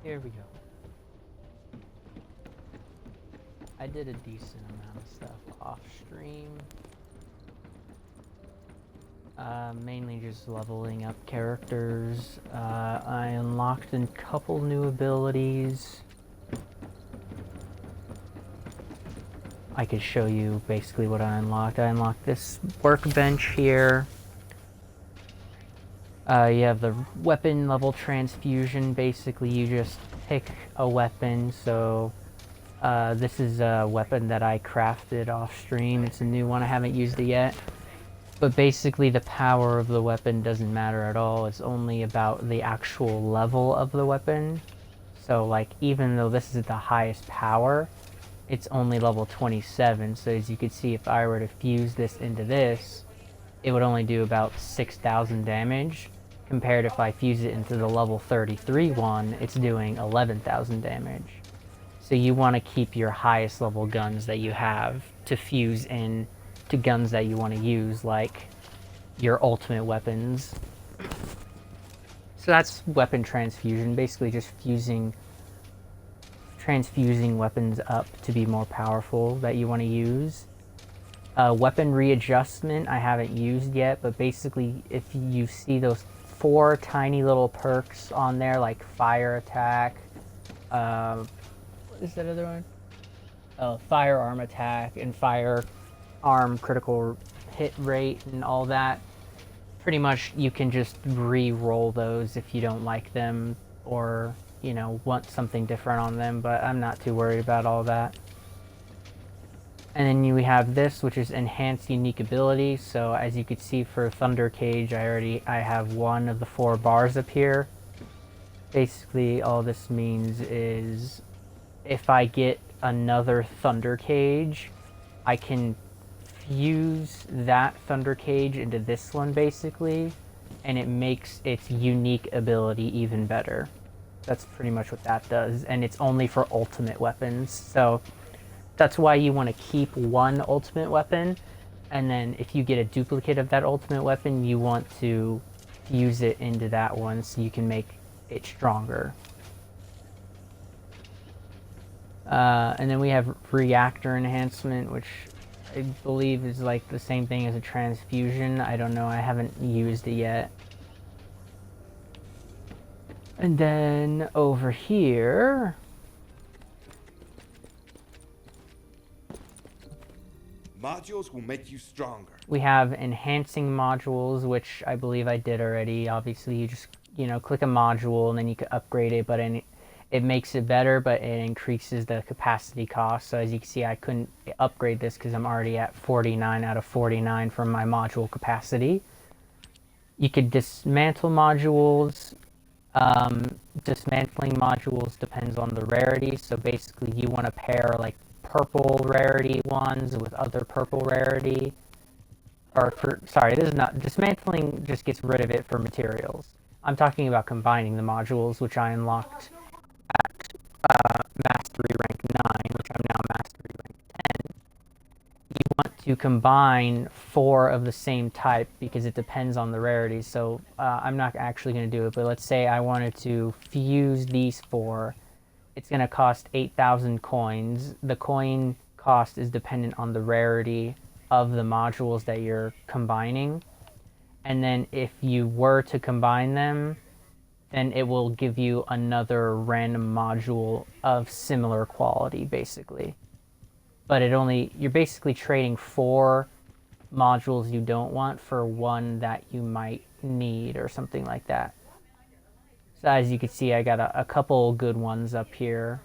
Here we go. I did a decent amount of stuff off stream. Mainly just leveling up characters. I unlocked a couple new abilities. I could show you basically what I unlocked. I unlocked this workbench here. You have the weapon level transfusion. Basically, you just pick a weapon. So this is a weapon that I crafted off stream. It's a new one. I haven't used it yet. But basically, the power of the weapon doesn't matter at all. It's only about the actual level of the weapon. So, like, even though this is the highest power, it's only level 27. So as you can see, if I were to fuse this into this, it would only do about 6,000 damage. Compared if I fuse it into the level 33 one, it's doing 11,000 damage. So you want to keep your highest level guns that you have to fuse in to guns that you want to use, like your ultimate weapons. So that's weapon transfusion, basically just transfusing weapons up to be more powerful that you want to use. Weapon readjustment I haven't used yet, but basically if you see those 4 tiny little perks on there, like fire attack, what is that other one? Oh, firearm attack and firearm critical hit rate and all that. Pretty much you can just re-roll those if you don't like them or, you know, want something different on them, but I'm not too worried about all that. And then we have this, which is enhanced unique ability. So as you can see for Thunder Cage, I have one of the 4 bars up here. Basically all this means is if I get another Thunder Cage, I can fuse that Thunder Cage into this one basically, and it makes its unique ability even better. That's pretty much what that does, and it's only for ultimate weapons. So that's why you want to keep one ultimate weapon, and then if you get a duplicate of that ultimate weapon, you want to fuse it into that one so you can make it stronger. And then we have reactor enhancement, which I believe is like the same thing as a transfusion. I don't know, I haven't used it yet. And then over here, modules will make you stronger. we have enhancing modules, which I believe I did already. Obviously, you just, you know, click a module and then you can upgrade it, but it makes it better, but it increases the capacity cost. So as you can see, I couldn't upgrade this because I'm already at 49 out of 49 from my module capacity. You could dismantle modules. Dismantling modules depends on the rarity. So basically you want to pair like purple rarity ones with other purple rarity. Sorry, this is not, dismantling just gets rid of it for materials. I'm talking about combining the modules, which I unlocked at Mastery Rank 9, which I'm now Mastery Rank 10. You want to combine 4 of the same type because it depends on the rarity. So I'm not actually going to do it, but let's say I wanted to fuse these 4. It's going to cost 8,000 coins. The coin cost is dependent on the rarity of the modules that you're combining. And then if you were to combine them, then it will give you another random module of similar quality, basically. But you're basically trading 4 modules you don't want for 1 that you might need or something like that. So as you can see, I got a couple good ones up here.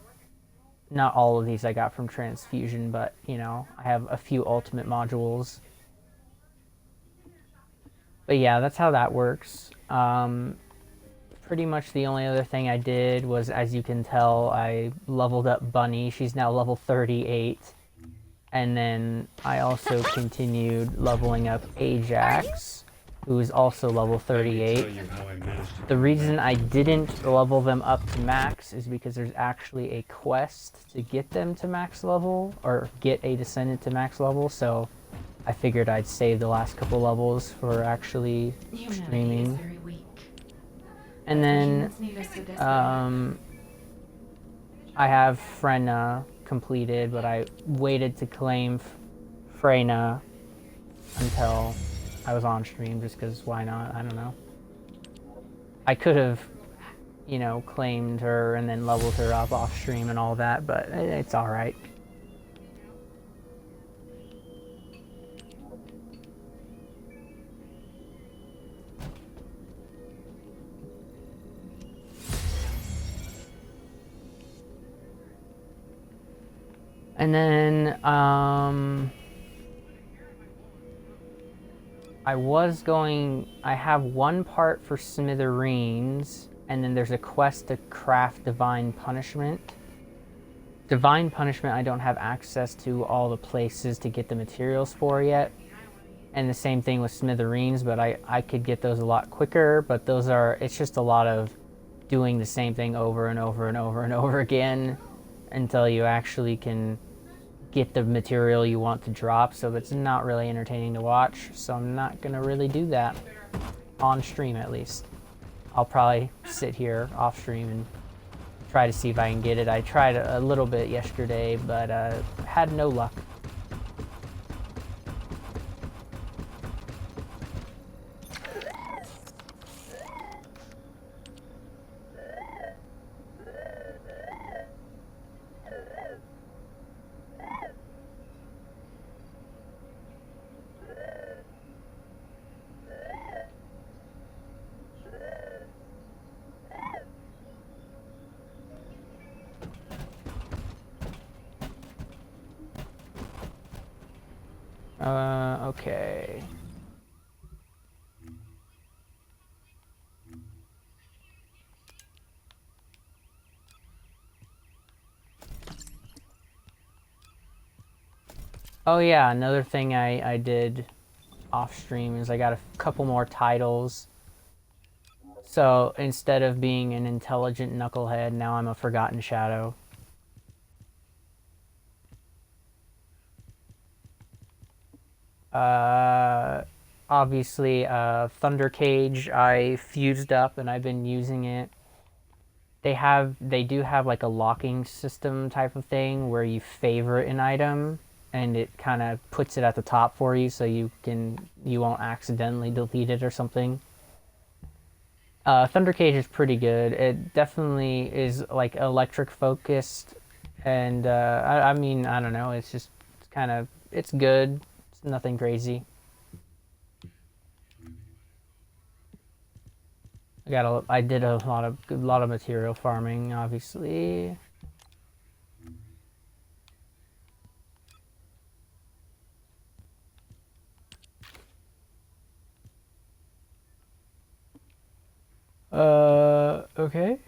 Not all of these I got from transfusion, but, you know, I have a few ultimate modules. But yeah, that's how that works. Pretty much the only other thing I did was, as you can tell, I leveled up Bunny. She's now level 38. And then I also continued leveling up Ajax, who is also level 38. The reason I didn't level them up to max is because there's actually a quest to get them to max level, or get a Descendant to max level, so I figured I'd save the last couple levels for actually streaming. And then, I have Frenna completed, but I waited to claim Freyna until I was on stream, just because why not? I don't know. I could have, you know, claimed her and then leveled her up off stream and all that, but it's alright. And then, I have one part for Smithereens, and then there's a quest to craft Divine Punishment. Divine Punishment, I don't have access to all the places to get the materials for yet. And the same thing with Smithereens, but I could get those a lot quicker, but it's just a lot of doing the same thing over and over and over and over again until you actually can get the material you want to drop, so it's not really entertaining to watch, so I'm not gonna really do that on stream. At least I'll probably sit here off stream and try to see if I can get it. I tried a little bit yesterday, but had no luck. Okay. Oh yeah, another thing I did off stream is I got a couple more titles. So instead of being an intelligent knucklehead, now I'm a forgotten shadow. Obviously, Thunder Cage I fused up and I've been using it. They do have like a locking system type of thing where you favorite an item and it kind of puts it at the top for you so you won't accidentally delete it or something. Thunder Cage is pretty good. It definitely is like electric focused, and I mean, I don't know. It's just it's good. It's nothing crazy. I did a lot of material farming, obviously. Okay.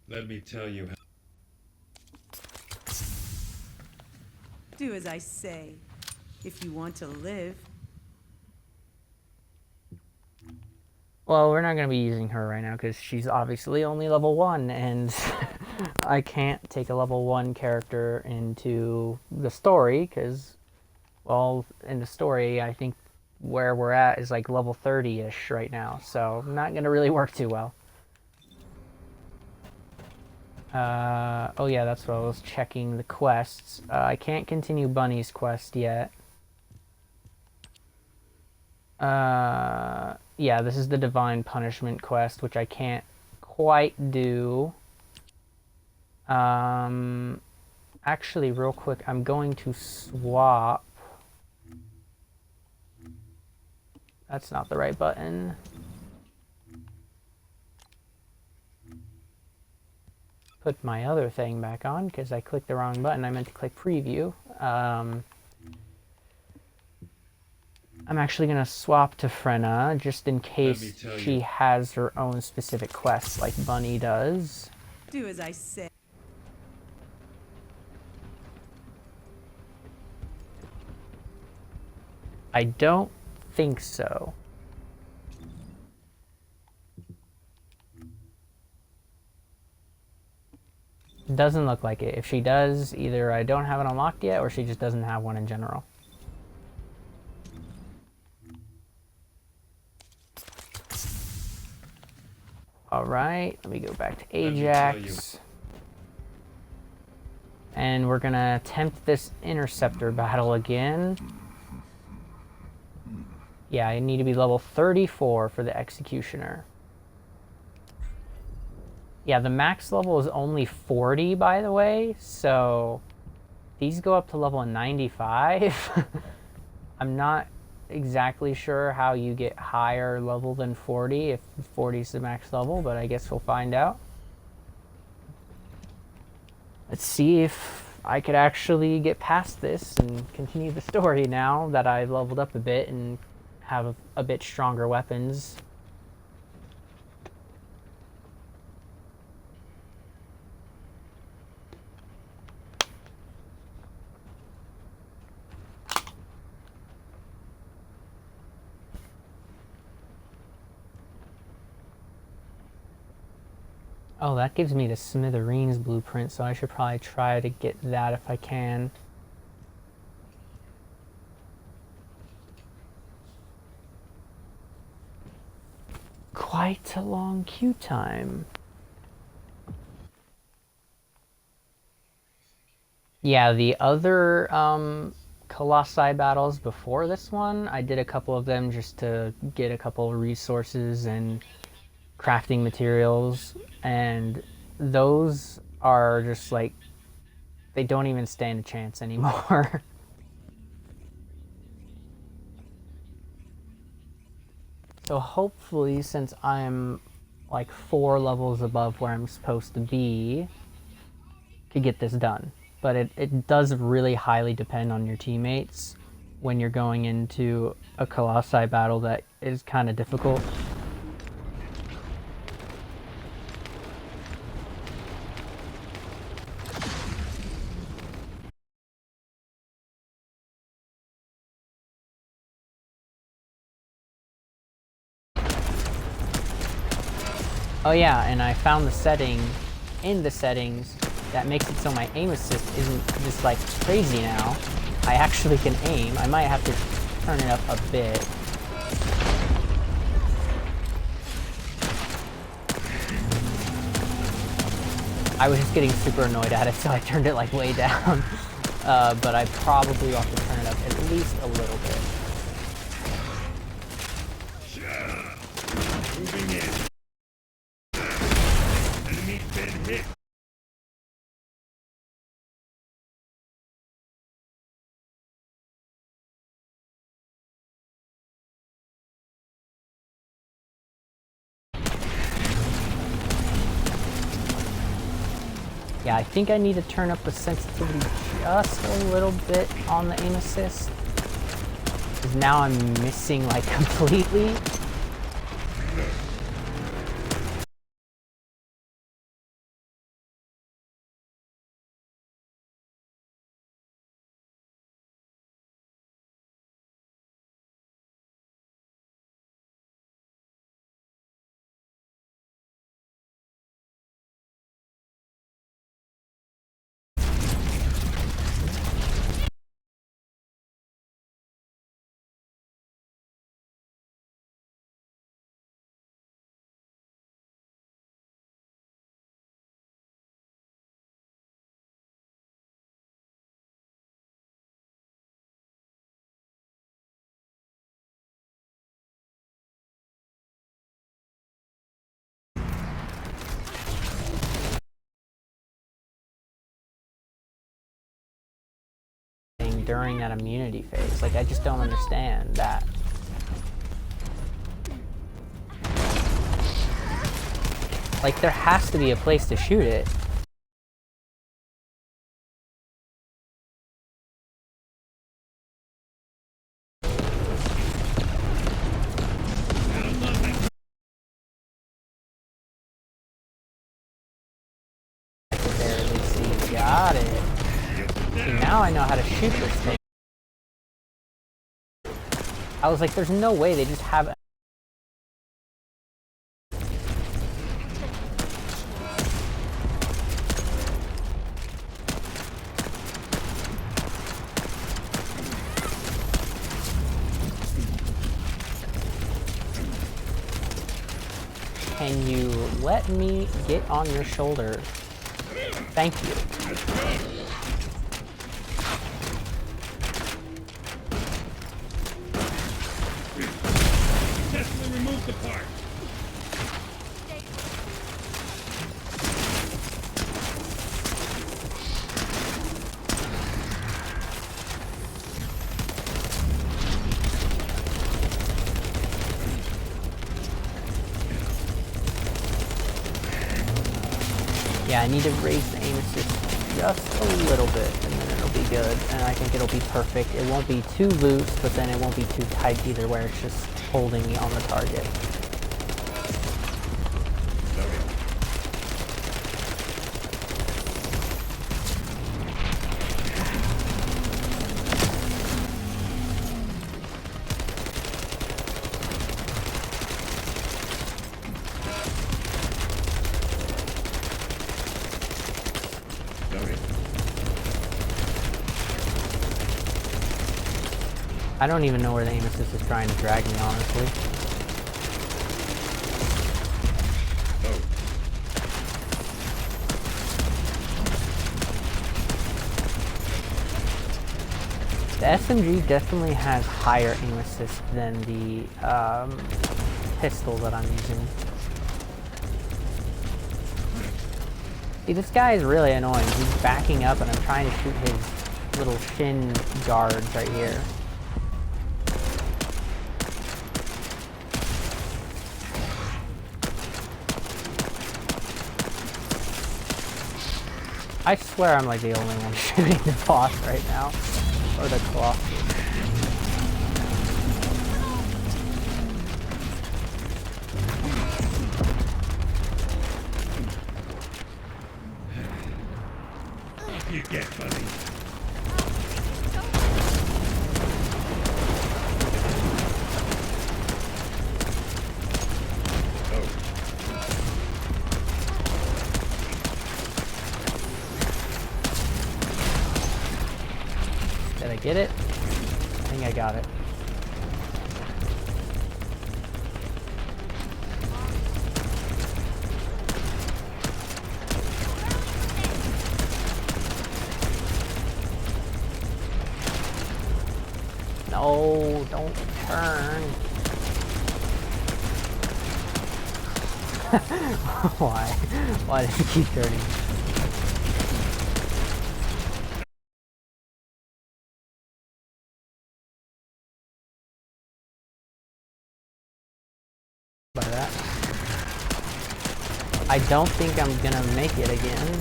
Let me tell you. Do as I say, if you want to live. Well, we're not going to be using her right now because she's obviously only level 1, and I can't take a level 1 character into the story because, well, in the story, I think where we're at is like level 30-ish right now, so not going to really work too well. Oh yeah, that's what I was checking the quests. I can't continue Bunny's quest yet. Yeah, this is the Divine Punishment quest, which I can't quite do. Actually, real quick, I'm going to swap. That's not the right button. Put my other thing back on because I clicked the wrong button. I meant to click preview. I'm actually going to swap to Frenna just in case she has her own specific quests like Bunny does. Do as I say. I don't think so. Doesn't look like it. If she does, either I don't have it unlocked yet or she just doesn't have one in general. All right, let me go back to Let me tell you. Ajax. And we're gonna attempt this interceptor battle again. Yeah, I need to be level 34 for the executioner. Yeah, the max level is only 40, by the way, so these go up to level 95. I'm not exactly sure how you get higher level than 40 if 40 is the max level, but I guess we'll find out. Let's see if I could actually get past this and continue the story now that I've leveled up a bit and have a bit stronger weapons. Oh, that gives me the Smithereens blueprint, so I should probably try to get that if I can. Quite a long queue time. Yeah, the other Colossi battles before this one, I did a couple of them just to get a couple of resources and crafting materials, and those are just like, they don't even stand a chance anymore. So hopefully, since I'm like 4 levels above where I'm supposed to be, could get this done. But it does really highly depend on your teammates when you're going into a Colossi battle that is kind of difficult. Oh yeah, and I found the setting in the settings that makes it so my aim assist isn't just like crazy now. I actually can aim. I might have to turn it up a bit. I was just getting super annoyed at it, so I turned it like way down. But I probably will have to turn it up at least a little bit. Moving in. Enemy's been hit. Yeah, I think I need to turn up the sensitivity just a little bit on the aim assist. Because now I'm missing like completely. During that immunity phase. Like, I just don't understand that. Like, there has to be a place to shoot it. Barely see. Got it. See, now I know how to shoot this thing. I was like, there's no way they just have. Can you let me get on your shoulder? Thank you. Successfully removed the part. Yeah, I need to raise the aim assist just a little bit, and then it'll be good, and I think it'll be perfect. It won't be too loose, but then it won't be too tight either, where it's just holding me on the target. I don't even know where the aim assist is trying to drag me, honestly. The SMG definitely has higher aim assist than the pistol that I'm using. See, this guy is really annoying. He's backing up and I'm trying to shoot his little shin guards right here. I swear I'm like the only one shooting the boss right now. Or the claw. Off you get, buddy. Did I get it? I think I got it. No, don't turn. Why? Why does he keep turning? By that. I don't think I'm gonna make it again.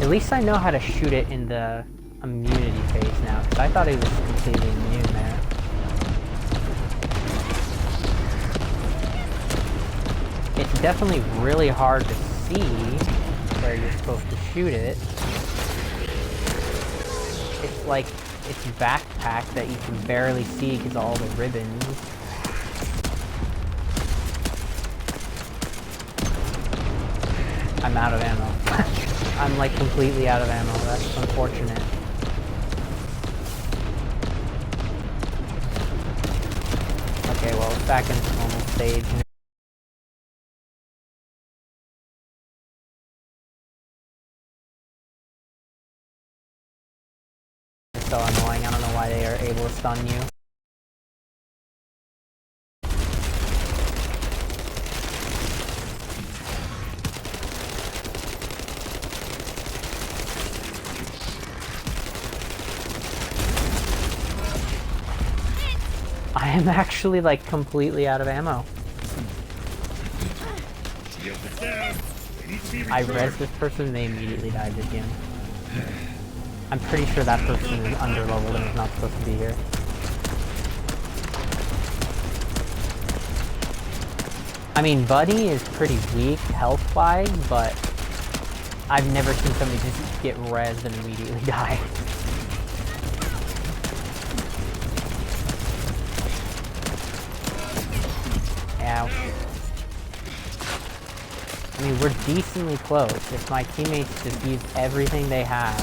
At least I know how to shoot it in the immunity phase now, because I thought it was completely immune there. It's definitely really hard to see where you're supposed to shoot it. It's like its backpack that you can barely see because of all the ribbons. I'm out of ammo. I'm like completely out of ammo. That's unfortunate. Okay, well, it's back into normal stage. It's so annoying. I don't know why they are able to stun you. I am actually like completely out of ammo. I rezzed this person and they immediately died again. I'm pretty sure that person is underleveled and is not supposed to be here. I mean, Buddy is pretty weak health-wise, but I've never seen somebody just get rezzed and immediately die. Ow. I mean, we're decently close. If my teammates just use everything they have.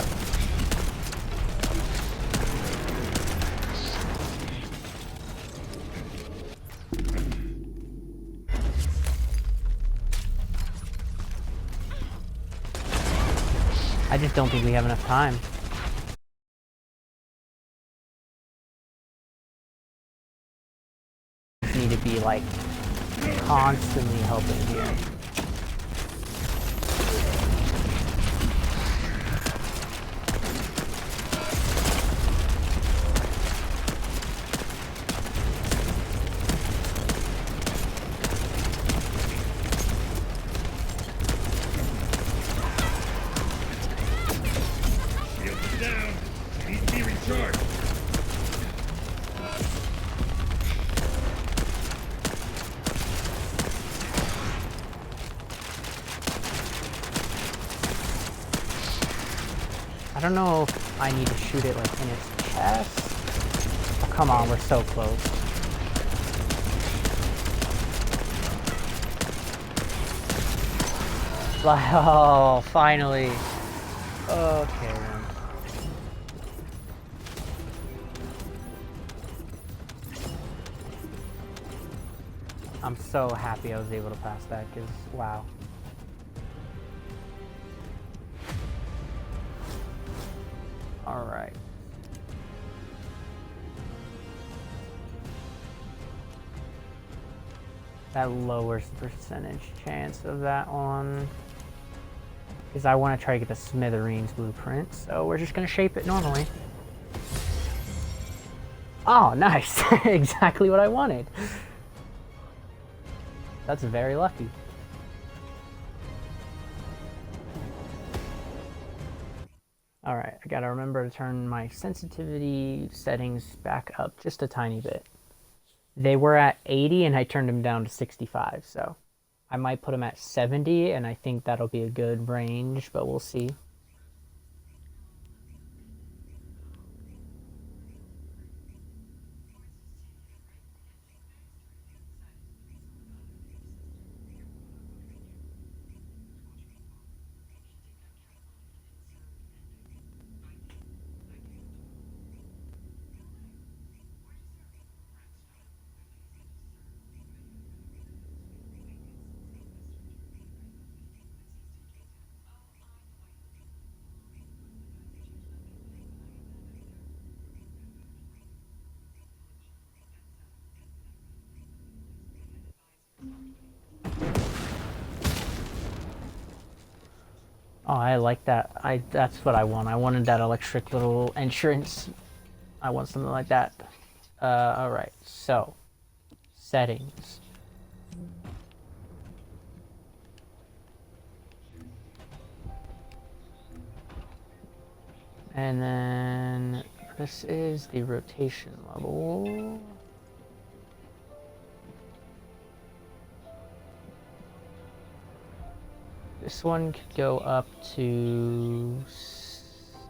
I just don't think we have enough time. Need to be like constantly helping here. Shields down. Need to be recharged. I don't know if I need to shoot it like in its chest. Oh, come on, we're so close. Like, oh, finally. Okay then. I'm so happy I was able to pass that, because wow. Alright. That lowers the percentage chance of that one. Because I want to try to get the Smithereens blueprint, so we're just going to shape it normally. Oh, nice! Exactly what I wanted. That's very lucky. Alright, I gotta remember to turn my sensitivity settings back up just a tiny bit. They were at 80 and I turned them down to 65, so I might put them at 70 and I think that'll be a good range, but we'll see. Oh, I like that. That's what I want. I wanted that electric little entrance. I want something like that. Alright, so settings. And then this is the rotation level. This one could go up to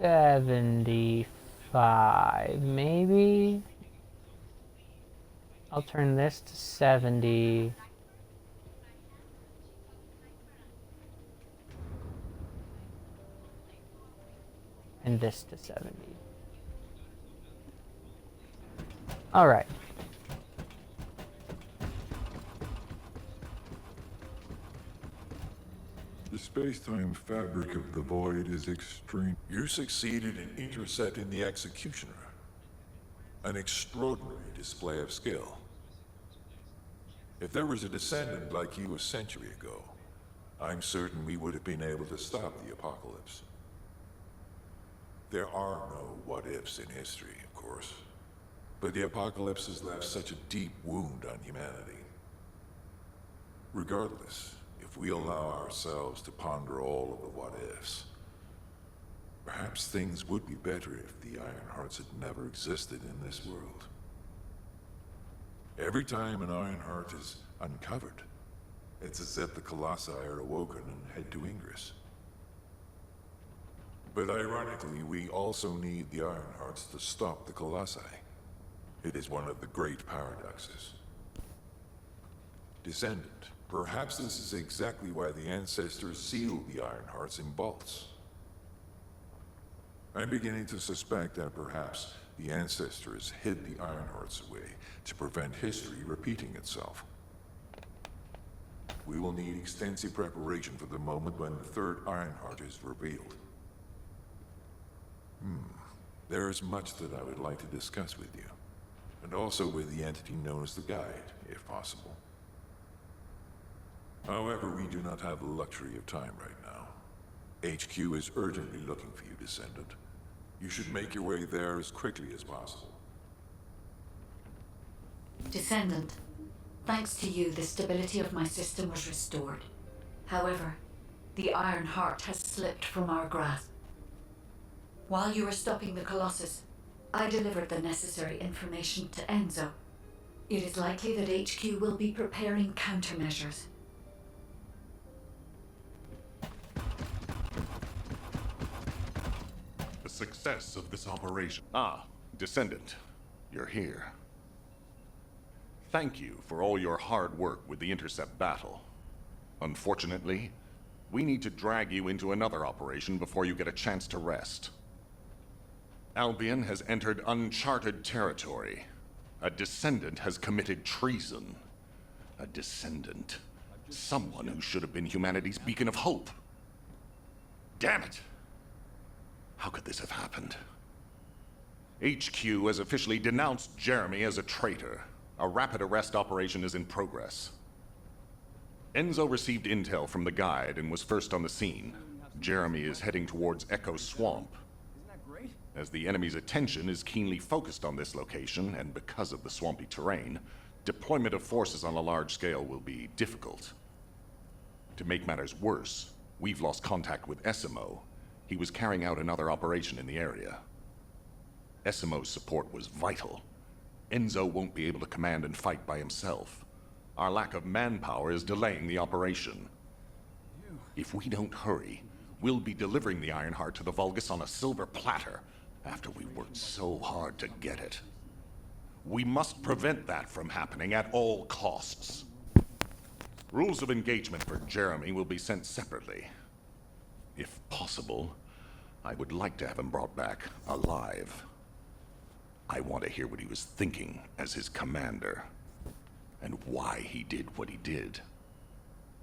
75, maybe? I'll turn this to 70. And this to 70. All right. The space-time fabric of the void is extreme. You succeeded in intercepting the Executioner. An extraordinary display of skill. If there was a Descendant like you a century ago, I'm certain we would have been able to stop the apocalypse. There are no what-ifs in history, of course. But the apocalypse has left such a deep wound on humanity. Regardless, if we allow ourselves to ponder all of the what-ifs, perhaps things would be better if the Ironhearts had never existed in this world. Every time an Ironheart is uncovered, it's as if the Colossi are awoken and head to Ingress. But ironically, we also need the Ironhearts to stop the Colossi. It is one of the great paradoxes. Descendant. Perhaps this is exactly why the ancestors sealed the Iron Hearts in vaults. I'm beginning to suspect that perhaps the ancestors hid the Iron Hearts away to prevent history repeating itself. We will need extensive preparation for the moment when the third Iron Heart is revealed. There is much that I would like to discuss with you, and also with the entity known as the Guide, if possible. However, we do not have the luxury of time right now. HQ is urgently looking for you, Descendant. You should make your way there as quickly as possible. Descendant, thanks to you, the stability of my system was restored. However, the Iron Heart has slipped from our grasp. While you were stopping the Colossus, I delivered the necessary information to Enzo. It is likely that HQ will be preparing countermeasures. The success of this operation. Ah, Descendant, you're here. Thank you for all your hard work with the intercept battle. Unfortunately, we need to drag you into another operation before you get a chance to rest. Albion has entered uncharted territory. A Descendant has committed treason. A Descendant. Someone who should have been humanity's beacon of hope. Damn it! How could this have happened? HQ has officially denounced Jeremy as a traitor. A rapid arrest operation is in progress. Enzo received intel from the Guide and was first on the scene. Jeremy is heading towards Echo Swamp. As the enemy's attention is keenly focused on this location, and because of the swampy terrain, deployment of forces on a large scale will be difficult. To make matters worse, we've lost contact with Essimo. He was carrying out another operation in the area. Essimo's support was vital. Enzo won't be able to command and fight by himself. Our lack of manpower is delaying the operation. If we don't hurry, we'll be delivering the Iron Heart to the Vulgus on a silver platter after we worked so hard to get it. We must prevent that from happening at all costs. Rules of engagement for Jeremy will be sent separately. If possible, I would like to have him brought back alive. I want to hear what he was thinking as his commander, and why he did what he did.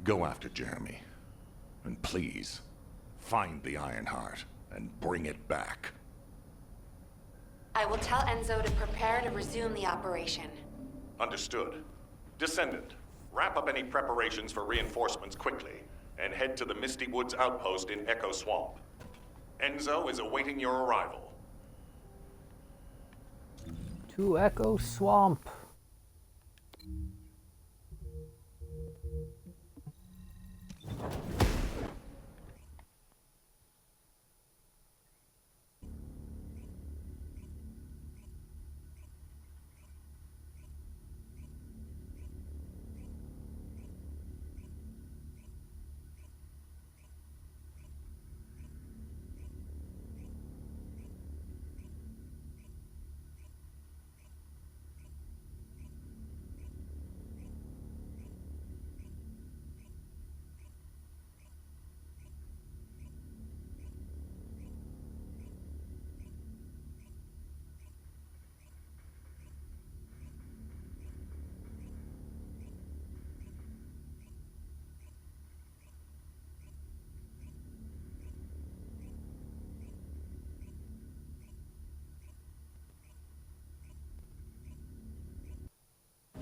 Go after Jeremy, and please, find the Iron Heart and bring it back. I will tell Enzo to prepare to resume the operation. Understood. Descendant, wrap up any preparations for reinforcements quickly, and head to the Misty Woods outpost in Echo Swamp. Enzo is awaiting your arrival. To Echo Swamp.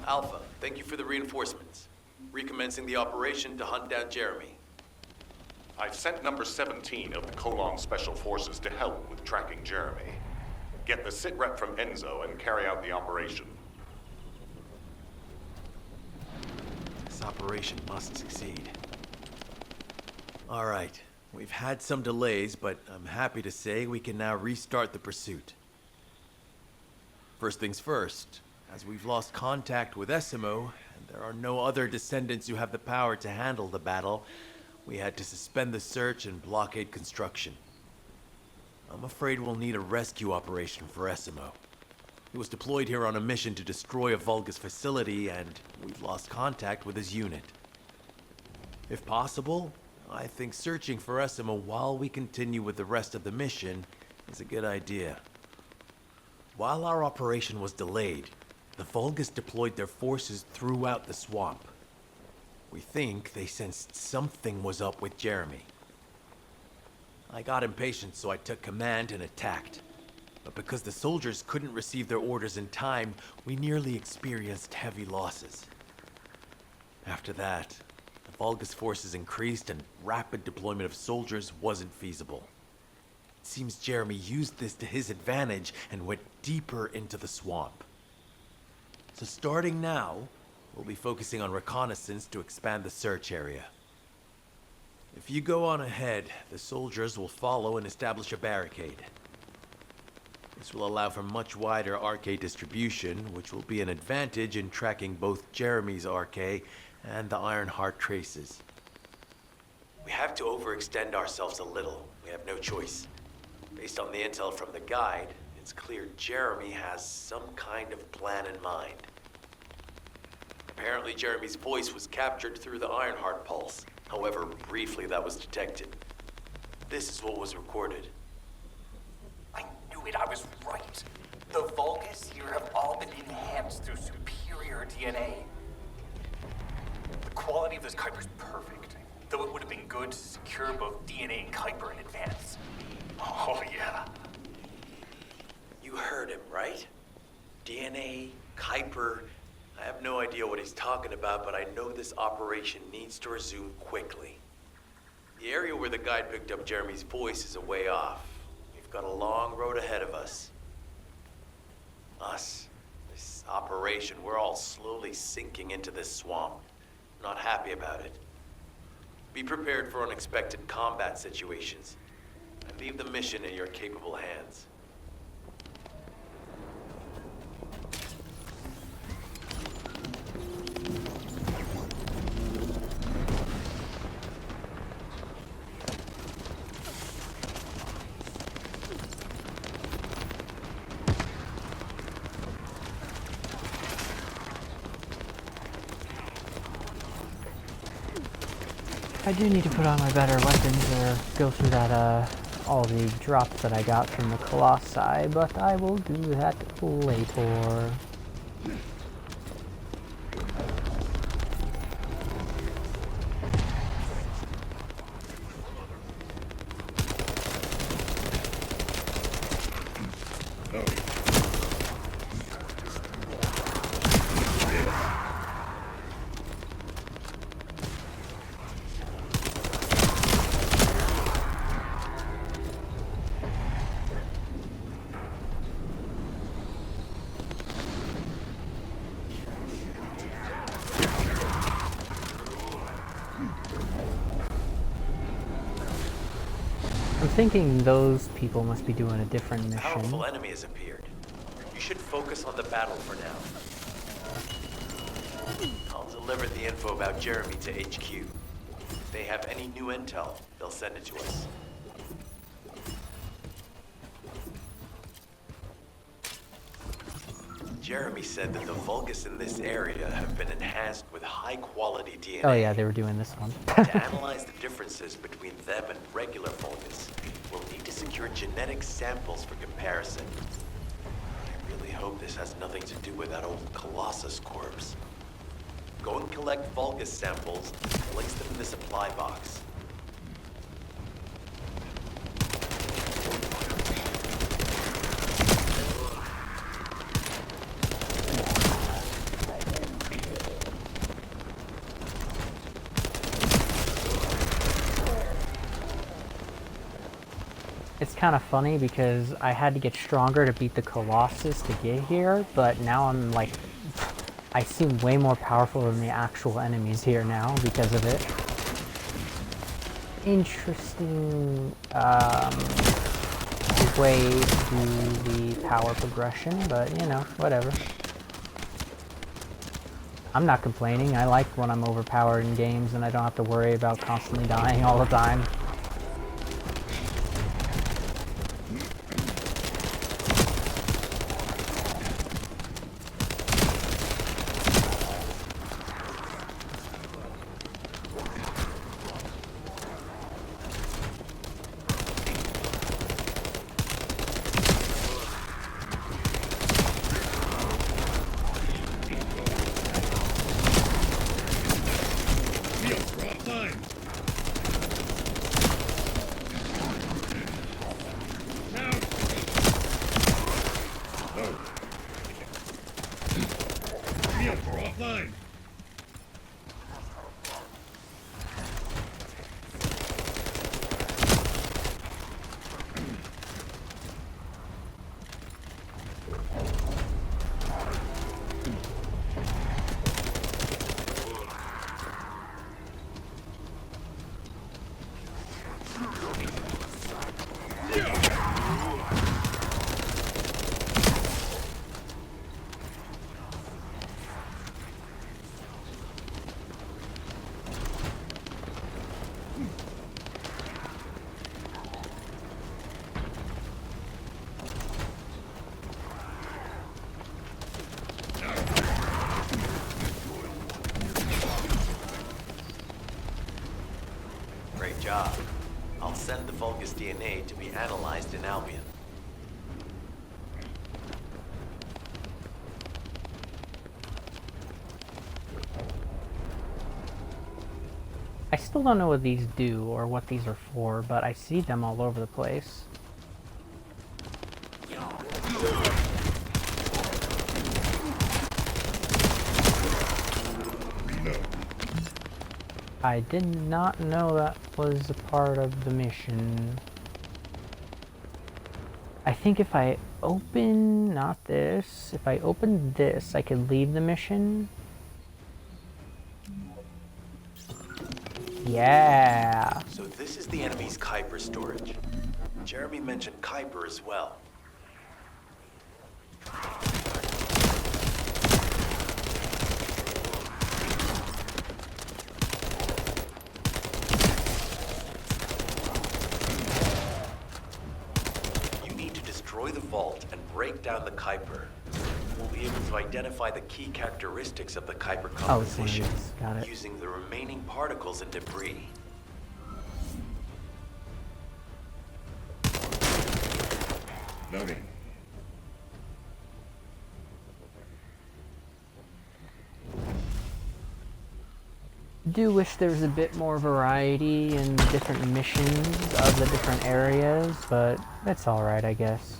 Alpha, thank you for the reinforcements. Recommencing the operation to hunt down Jeremy. I've sent number 17 of the Colon Special Forces to help with tracking Jeremy. Get the sitrep from Enzo and carry out the operation. This operation must succeed. All right, we've had some delays, but I'm happy to say we can now restart the pursuit. First things first, as we've lost contact with Essimo, and there are no other descendants who have the power to handle the battle, we had to suspend the search and blockade construction. I'm afraid we'll need a rescue operation for Essimo. He was deployed here on a mission to destroy a Vulgus facility, and we've lost contact with his unit. If possible, I think searching for Essima while we continue with the rest of the mission is a good idea. While our operation was delayed, the Vulgus deployed their forces throughout the swamp. We think they sensed something was up with Jeremy. I got impatient, so I took command and attacked. But because the soldiers couldn't receive their orders in time, we nearly experienced heavy losses. After that, the Vulgus forces increased and rapid deployment of soldiers wasn't feasible. It seems Jeremy used this to his advantage and went deeper into the swamp. So starting now, we'll be focusing on reconnaissance to expand the search area. If you go on ahead, the soldiers will follow and establish a barricade. This will allow for much wider RK distribution, which will be an advantage in tracking both Jeremy's RK and the Ironheart traces. We have to overextend ourselves a little. We have no choice. Based on the intel from the guide, it's clear Jeremy has some kind of plan in mind. Apparently Jeremy's voice was captured through the Ironheart pulse. However, briefly that was detected. This is what was recorded. I knew it, I was right. The Vulgus here have all been enhanced through superior DNA. The quality of this Kuiper's perfect, though it would have been good to secure both DNA and Kuiper in advance. Oh yeah. You heard him, right? DNA, Kuiper. I have no idea what he's talking about, but I know this operation needs to resume quickly. The area where the guide picked up Jeremy's voice is a way off. We've got a long road ahead of us. This operation, we're all slowly sinking into this swamp. Not happy about it. Be prepared for unexpected combat situations. I leave the mission in your capable hands. I do need to put on my better weapons or go through that, all the drops that I got from the Colossi, but I will do that later. I'm thinking those people must be doing a different mission. Powerful enemy has appeared. You should focus on the battle for now. I'll deliver the info about Jeremy to HQ. If they have any new intel, they'll send it to us. Jeremy said that the Vulgus in this area have been enhanced with high-quality DNA. Oh yeah, they were doing this one. To analyze the differences between them and regular Vulgus, we'll need to secure genetic samples for comparison. I really hope this has nothing to do with that old Colossus corpse. Go and collect Vulgus samples and place them in the supply box. It's kind of funny because I had to get stronger to beat the Colossus to get here, but now I'm like, I seem way more powerful than the actual enemies here now because of it. Interesting way to do the power progression, but you know, whatever. I'm not complaining. I like when I'm overpowered in games and I don't have to worry about constantly dying all the time. Field, we're offline. Great job. I'll send the Vulgus DNA to be analyzed in Albion. I still don't know what these do or what these are for, but I see them all over the place. I did not know that was a part of the mission. I think if I open, not this, if I open this, I could leave the mission. Yeah. So this is the enemy's Kuiper storage. Jeremy mentioned Kuiper as well. You need to destroy the vault and break down the Kuiper. We'll be able to identify the key characteristics of the Kuiper Oh, it's one of composition these. Got it. using the remaining particles and debris. Loading. Do wish there was a bit more variety in the different missions of the different areas, but that's alright, I guess.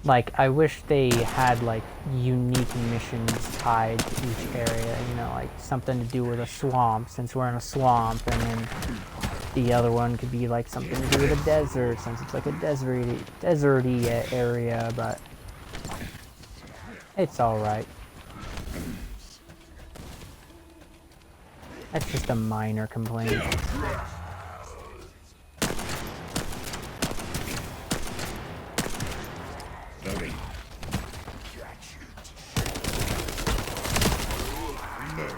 Like, I wish they had, like, unique missions tied to each area, you know, like something to do with a swamp, since we're in a swamp, and then the other one could be, like, something to do with a desert, since it's, like, a deserty area, but it's alright. That's just a minor complaint. Loading. Reload.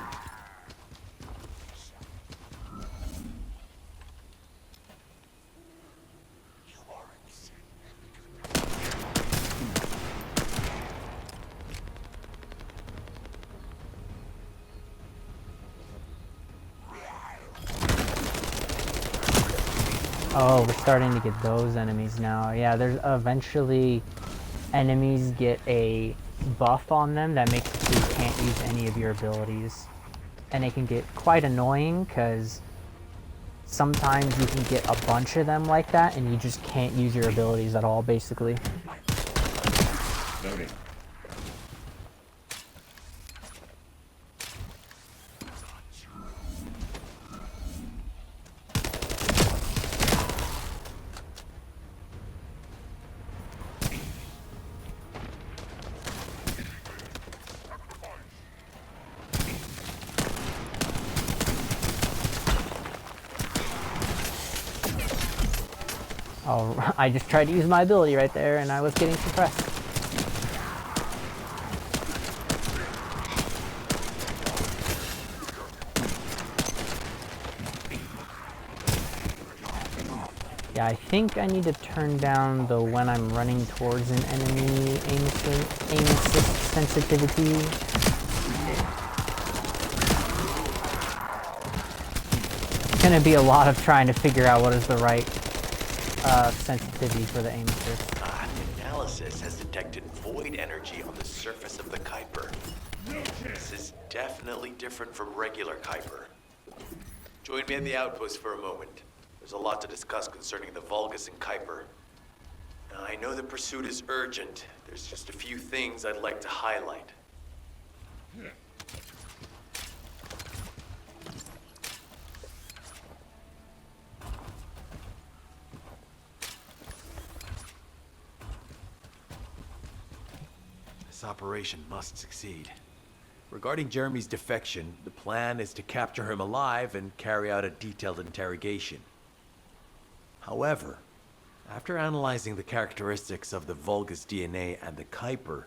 Oh, we're starting to get those enemies now. Yeah, there's eventually enemies get a buff on them that makes it so you can't use any of your abilities. And it can get quite annoying because sometimes you can get a bunch of them like that and you just can't use your abilities at all, basically. Loading. Oh, I just tried to use my ability right there and I was getting suppressed. Yeah, I think I need to turn down the when I'm running towards an enemy aim assist sensitivity. It's gonna be a lot of trying to figure out what is the right sensitivity for the aim assist. Analysis has detected void energy on the surface of the Kuiper. This is definitely different from regular Kuiper. Join me at the outpost for a moment. There's a lot to discuss concerning the Vulgus and Kuiper. I know the pursuit is urgent. There's just a few things I'd like to highlight. This operation must succeed. Regarding Jeremy's defection, the plan is to capture him alive and carry out a detailed interrogation. However, after analyzing the characteristics of the Vulgus DNA and the Kuiper,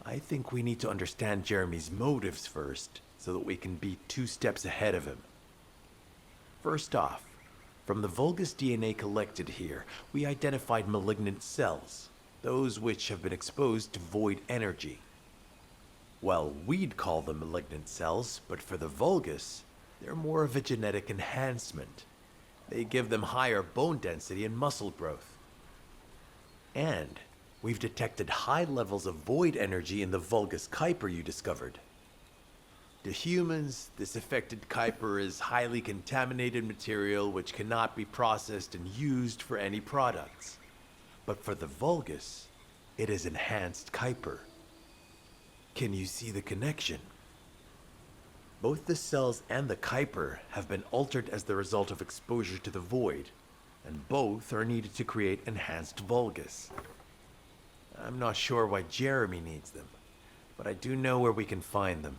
I think we need to understand Jeremy's motives first, so that we can be 2 steps ahead of him. First off, from the Vulgus DNA collected here, we identified malignant cells, those which have been exposed to void energy. Well, we'd call them malignant cells, but for the Vulgus, they're more of a genetic enhancement. They give them higher bone density and muscle growth. And we've detected high levels of void energy in the Vulgus Kuiper you discovered. To humans, this affected Kuiper is highly contaminated material which cannot be processed and used for any products. But for the Vulgus, it is enhanced Kuiper. Can you see the connection? Both the cells and the Kuiper have been altered as the result of exposure to the void, and both are needed to create enhanced Vulgus. I'm not sure why Jeremy needs them, but I do know where we can find them.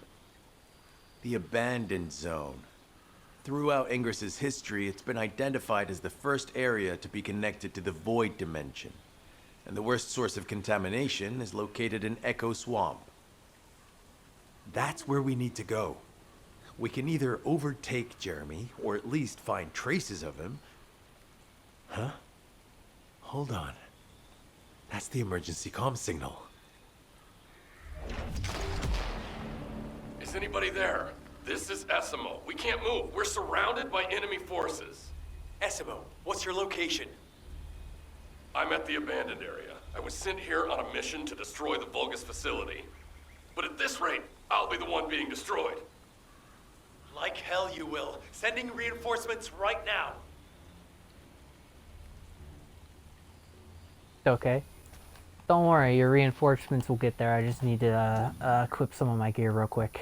The Abandoned Zone. Throughout Ingris's history, it's been identified as the first area to be connected to the Void Dimension, and the worst source of contamination is located in Echo Swamp. That's where we need to go. We can either overtake Jeremy, or at least find traces of him. Huh? Hold on. That's the emergency comm signal. Is anybody there? This is Essimo. We can't move. We're surrounded by enemy forces. Essimo, what's your location? I'm at the abandoned area. I was sent here on a mission to destroy the Vulgus facility. But at this rate, I'll be the one being destroyed. Like hell you will. Sending reinforcements right now. Okay. Don't worry, your reinforcements will get there. I just need to equip some of my gear real quick.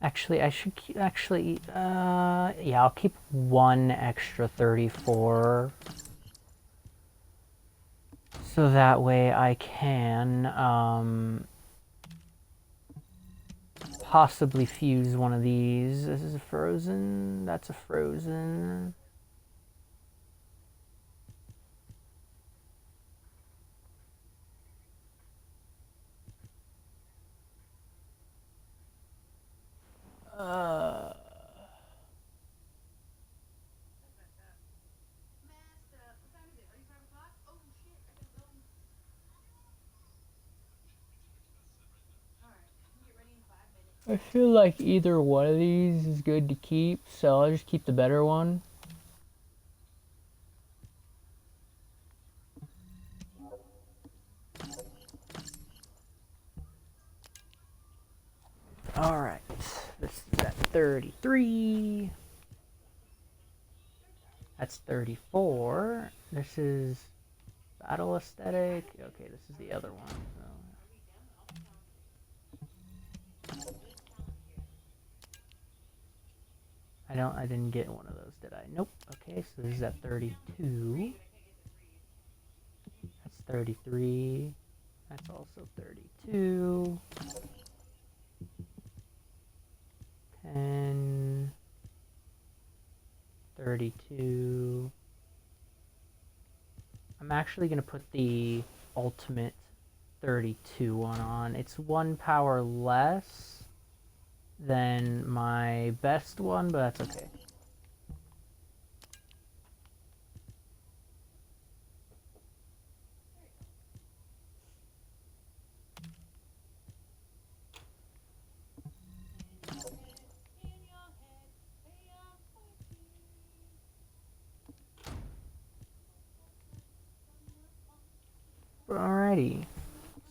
Actually, I should yeah, I'll keep one extra 34. So that way I can, possibly fuse one of these. This is a frozen, that's a frozen. I feel like either one of these is good to keep, so I'll just keep the better one. Alright, this is at 33. That's 34. This is battle aesthetic. Okay, this is the other one. So. I didn't get one of those, did I? Nope. Okay, so this is at 32. That's 33. That's also 32. 10. 32. I'm actually going to put the ultimate 32 one on. It's 1 power less than my best one, but that's okay. Alrighty.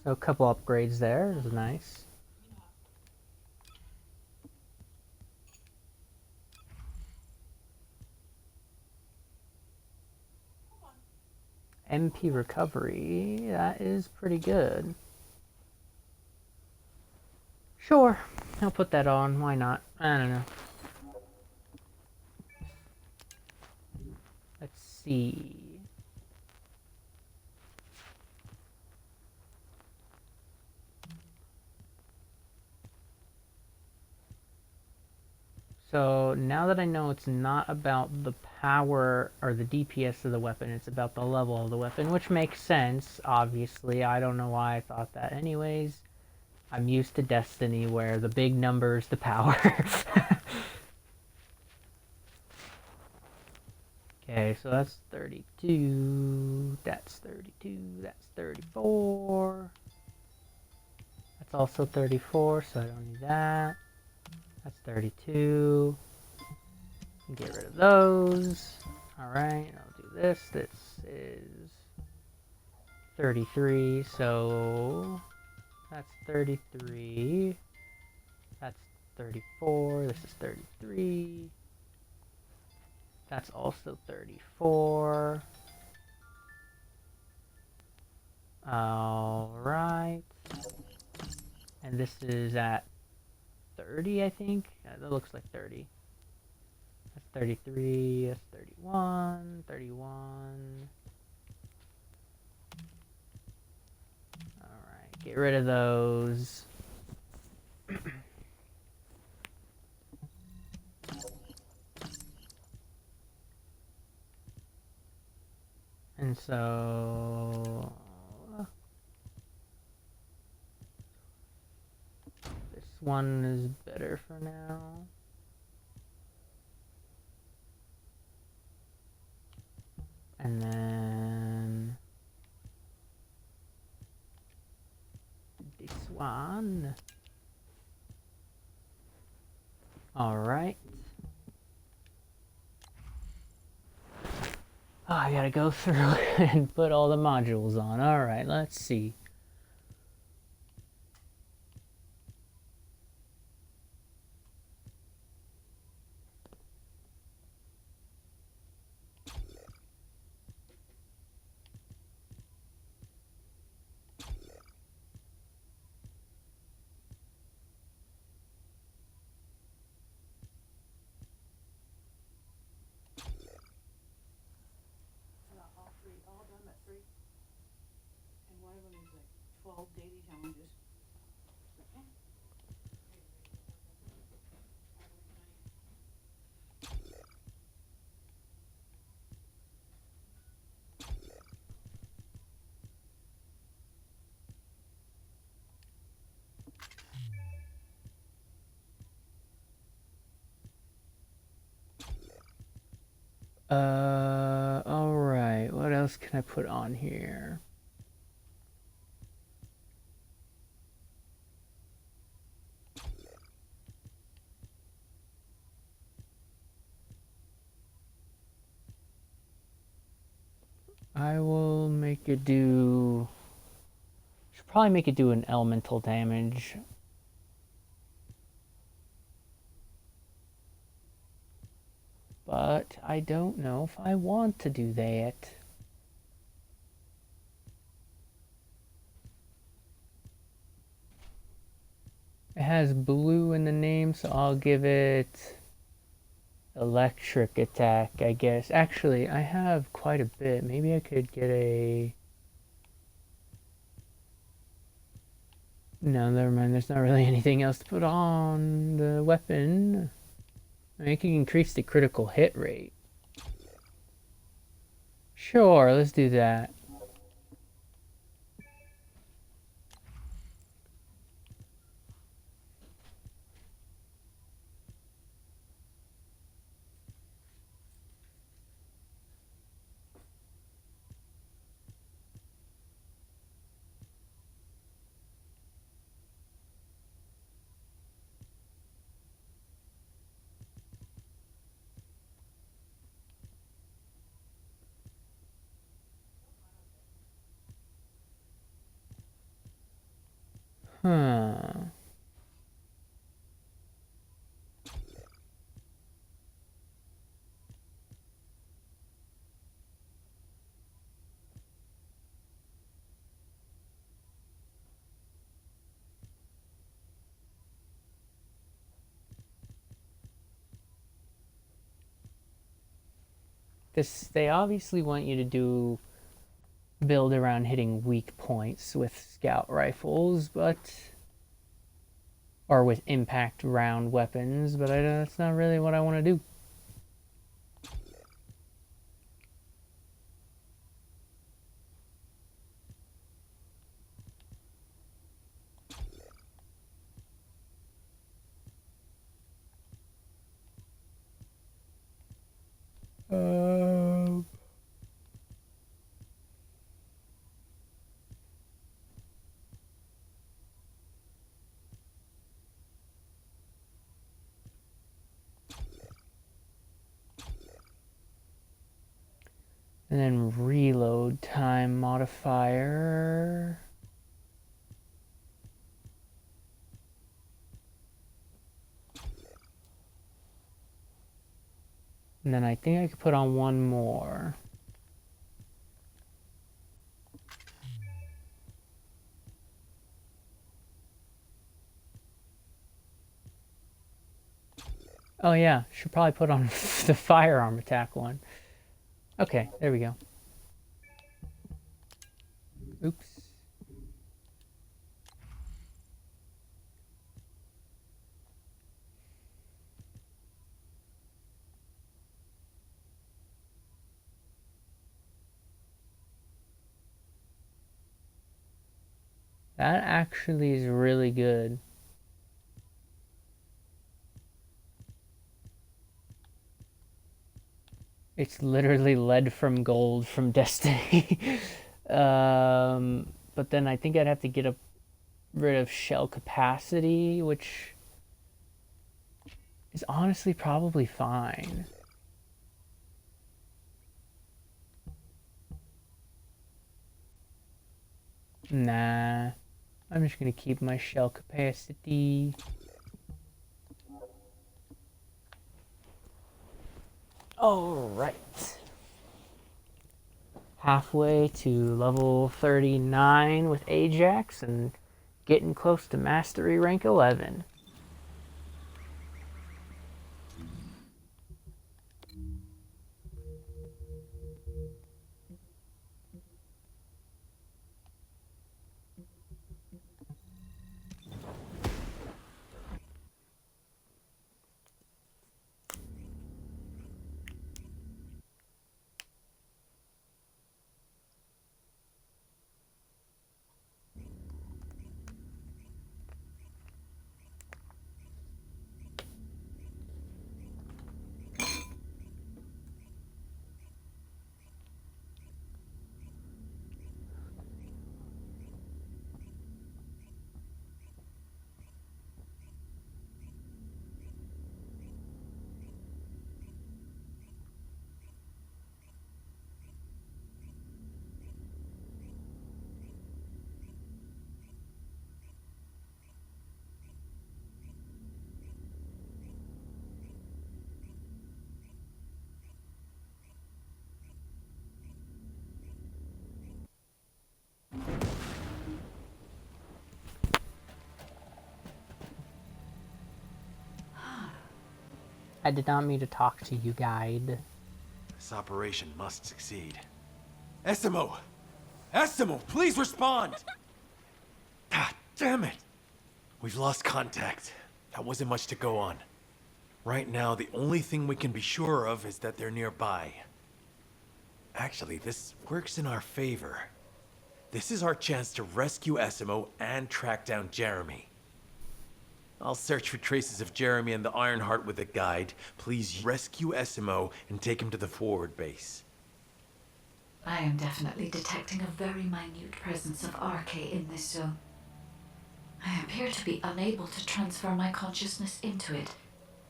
So a couple upgrades there is nice. MP recovery, that is pretty good. Sure, I'll put that on, why not? I don't know. Let's see. So now that I know it's not about the power or the DPS of the weapon, it's about the level of the weapon, which makes sense, obviously. I don't know why I thought that anyways. I'm used to Destiny where the big number's the power. Okay, so that's 32, that's 32, that's 34. That's also 34, so I don't need that. That's 32. Get rid of those. Alright, I'll do this. This is 33, so that's 33. That's 34. This is 33. That's also 34. Alright. And this is at 30, I think. Yeah, that looks like 30. That's 33, that's 31, 31. Alright, get rid of those. And so... this one is better for now. And then... this one. Alright. Oh, I gotta go through and put all the modules on. Alright, let's see. All done at 3. And one of them is like 12 daily challenges. So, Alright, what else can I put on here? I will make it do... should probably make it do an elemental damage. But I don't know if I want to do that. It has blue in the name, so I'll give it electric attack, I guess. Actually, I have quite a bit. Maybe I could get a... no, never mind. There's not really anything else to put on the weapon. I mean, it can increase the critical hit rate. Sure, let's do that. Huh. They obviously want you to build around hitting weak points with scout rifles, or with impact round weapons, but that's not really what I want to do. And then reload time modifier. And then I think I could put on one more. Oh yeah, should probably put on the firearm attack one. Okay, there we go. Oops. That actually is really good. It's literally lead from gold from Destiny. But then I think I'd have to get rid of shell capacity, which is honestly probably fine. Nah, I'm just gonna keep my shell capacity. Alright. Halfway to level 39 with Ajax and getting close to mastery rank 11. I did not mean to talk to you, guide. This operation must succeed. Essimo! Essimo, please respond! God damn it! We've lost contact. That wasn't much to go on. Right now, the only thing we can be sure of is that they're nearby. Actually, this works in our favor. This is our chance to rescue Essimo and track down Jeremy. I'll search for traces of Jeremy and the Ironheart with a guide. Please rescue Essimo and take him to the forward base. I am definitely detecting a very minute presence of RK in this zone. I appear to be unable to transfer my consciousness into it.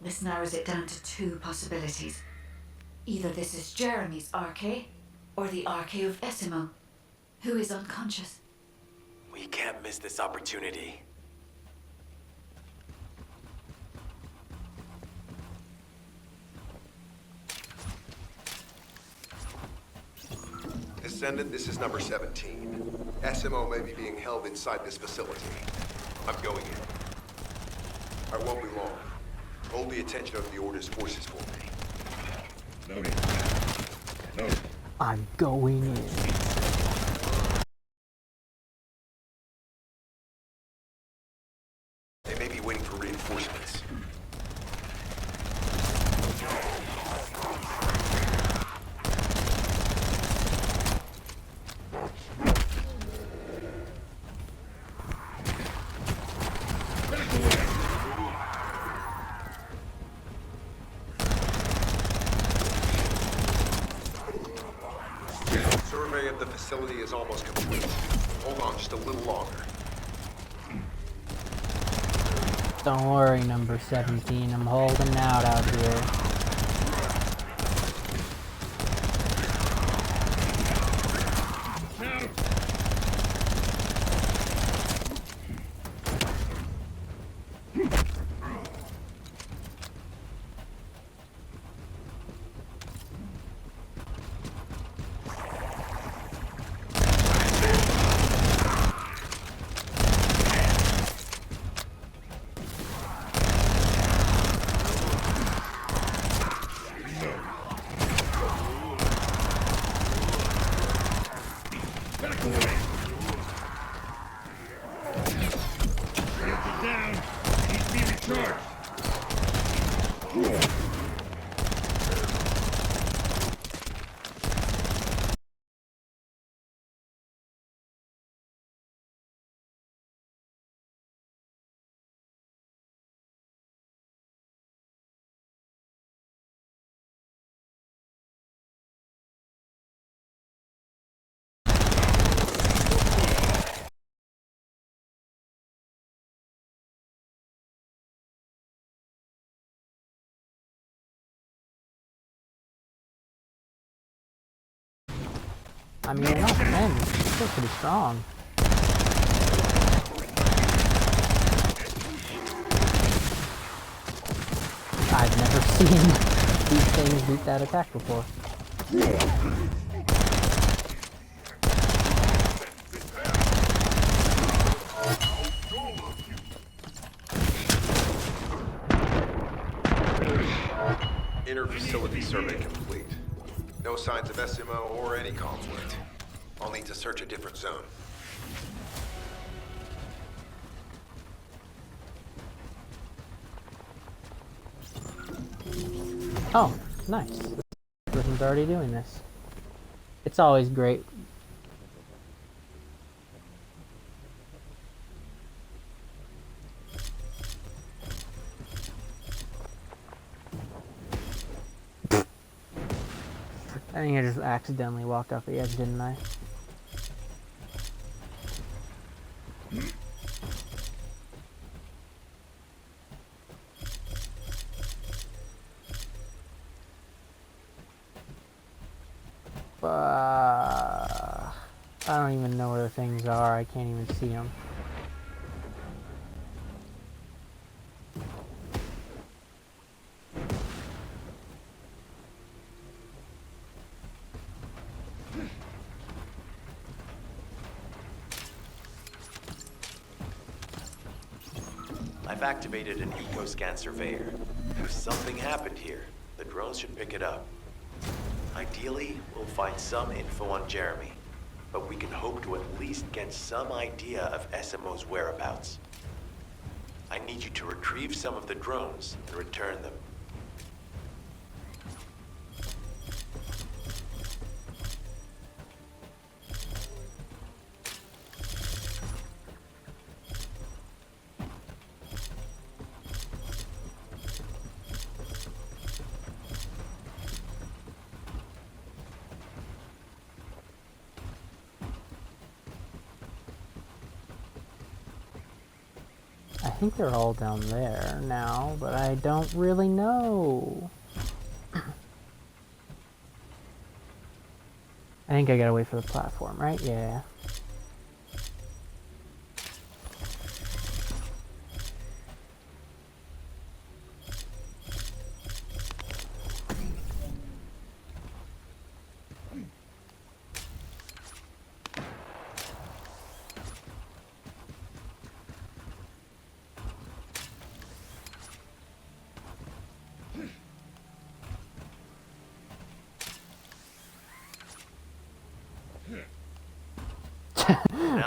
This narrows it down to two possibilities. Either this is Jeremy's RK, or the RK of Essimo, who is unconscious. We can't miss this opportunity. Descendant, this is number 17. SMO may be being held inside this facility. I'm going in. I won't be long. Hold the attention of the Order's forces for me. Loading. Loading. I'm going in. They may be waiting for reinforcements. Survey of the facility is almost complete. Hold on just a little longer. Don't worry, number 17. I'm holding out here. I mean, they're not 10. It's still pretty strong. I've never seen these things beat that attack before. Inner facility survey complete. No signs of SMO or any conflict. I'll need to search a different zone. Oh, nice. This person's already doing this. It's always great. I think I just accidentally walked off the edge, didn't I? I don't even know where the things are. I can't even see them. I've activated an eco-scan surveyor. If something happened here, the drones should pick it up. Ideally, we'll find some info on Jeremy, but we can hope to at least get some idea of SMO's whereabouts. I need you to retrieve some of the drones and return them. I think they're all down there now, but I don't really know. I think I gotta wait for the platform, right? Yeah.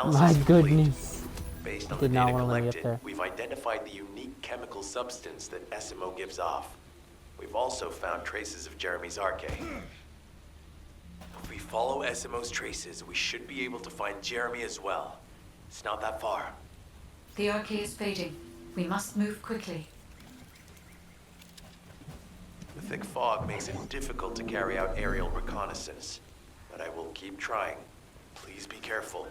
Analysis My complete. goodness. Based on Did the not data want to let me up collected, there. we've identified the unique chemical substance that SMO gives off. We've also found traces of Jeremy's arcade. If we follow SMO's traces, we should be able to find Jeremy as well. It's not that far. The arcade is fading. We must move quickly. The thick fog makes it difficult to carry out aerial reconnaissance, but I will keep trying. Please be careful.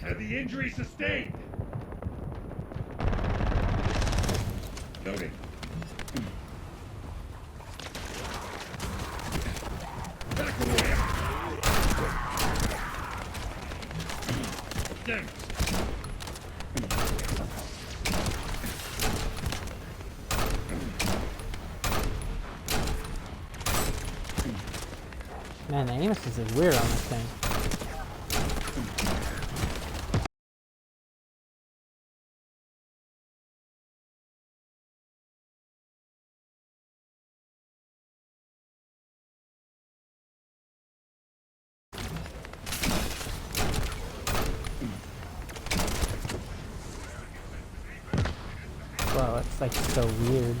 Heavy injury sustained. Noted. Back away. Damn. Man, the aim assist is weird on this thing. Wow, it's like so weird.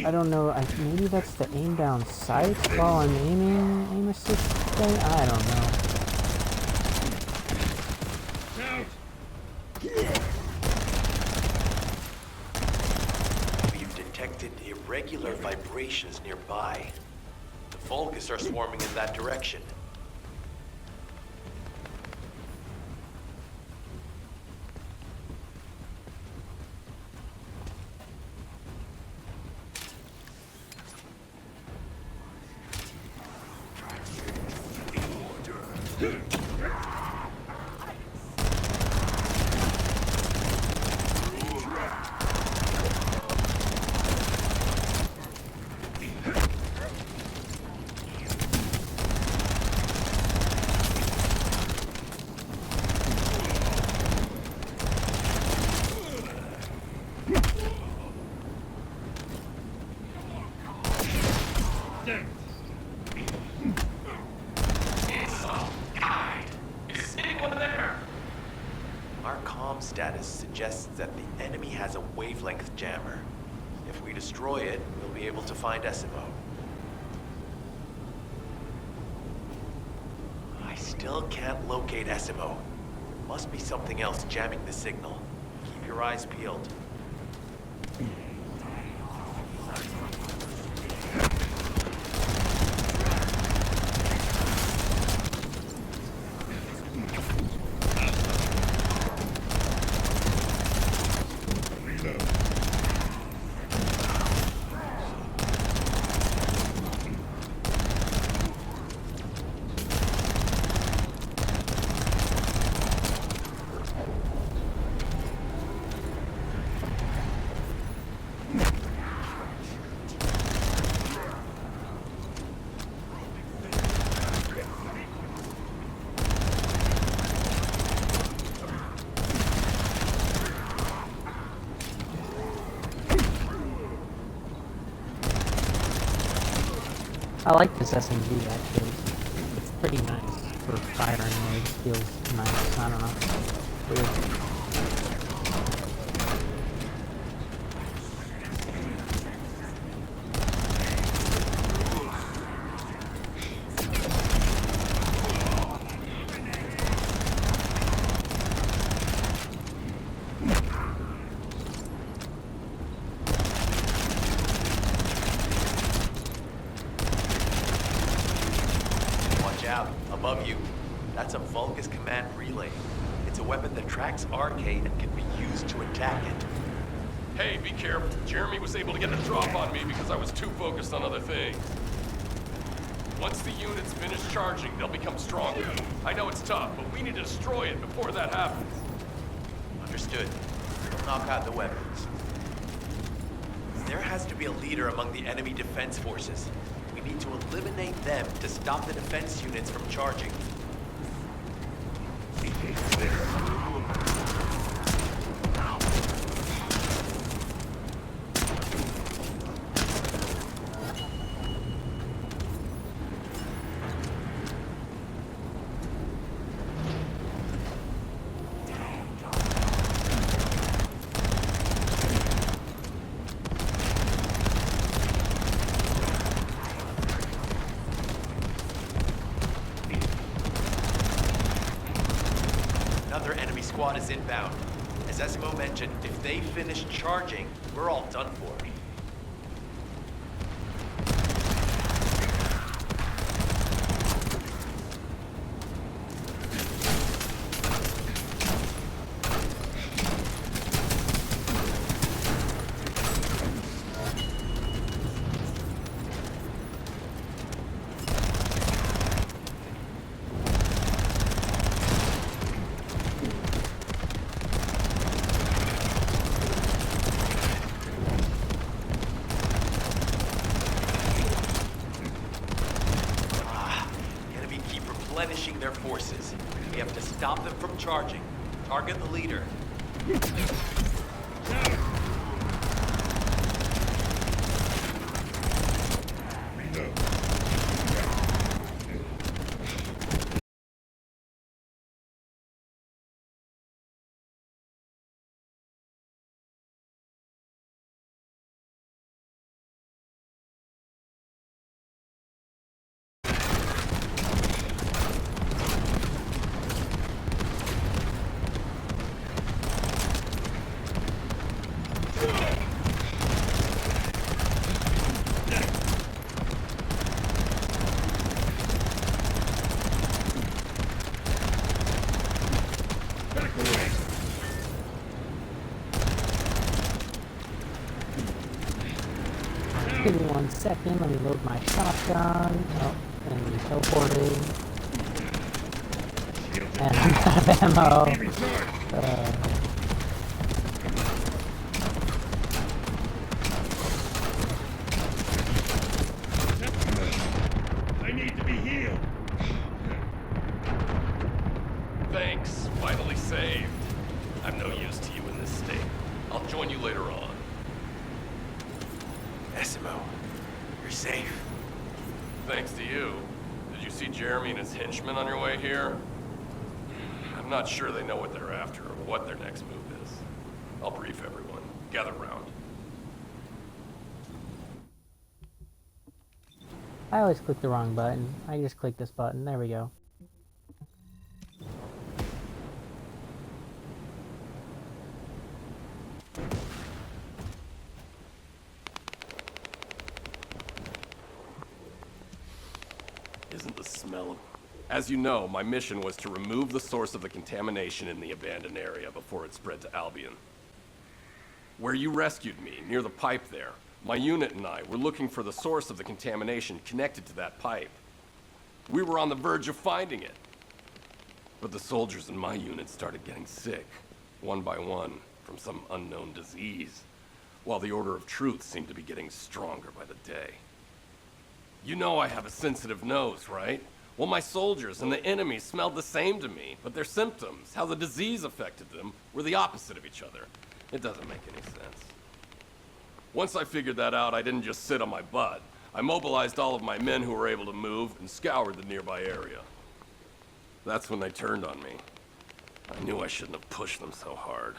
I don't know, maybe that's the aim down sights while I'm aiming, aim assist thing? I don't know. We've detected irregular vibrations nearby. The Vulgus are swarming in that direction. Our comm status suggests that the enemy has a wavelength jammer. If we destroy it, we'll be able to find SMO. I still can't locate SMO. There must be something else jamming the signal. Keep your eyes peeled. I like this SMG actually. It's pretty nice for firing mode. It feels nice. I don't know. Weird. Above you. That's a Vulgus command relay. It's a weapon that tracks arcade and can be used to attack it. Hey, be careful. Jeremy was able to get a drop on me because I was too focused on other things. Once the units finish charging, they'll become stronger. I know it's tough, but we need to destroy it before that happens. Understood. We'll knock out the weapons. There has to be a leader among the enemy defense forces. We need to eliminate them to stop the defense units from charging. Another enemy squad is inbound. As Esmo mentioned, if they finish charging, we're all done for. Replenishing their forces. We have to stop them from charging. Target the leader. Give me 1 second, let me load my shotgun. Oh, and we teleported. And I'm out of ammo. I need to be healed. Thanks. Finally saved. I'm no use to you in this state. I'll join you later on. Esmo, you're safe. Thanks to you. Did you see Jeremy and his henchmen on your way here? I'm not sure they know what they're after or what their next move is. I'll brief everyone. Gather round. I always click the wrong button. I just click this button. There we go. Isn't the smell of... As you know, my mission was to remove the source of the contamination in the abandoned area before it spread to Albion. Where you rescued me, near the pipe there, my unit and I were looking for the source of the contamination connected to that pipe. We were on the verge of finding it. But the soldiers in my unit started getting sick, one by one, from some unknown disease, while the Order of Truth seemed to be getting stronger by the day. You know I have a sensitive nose, right? Well, my soldiers and the enemy smelled the same to me, but their symptoms, how the disease affected them, were the opposite of each other. It doesn't make any sense. Once I figured that out, I didn't just sit on my butt. I mobilized all of my men who were able to move and scoured the nearby area. That's when they turned on me. I knew I shouldn't have pushed them so hard.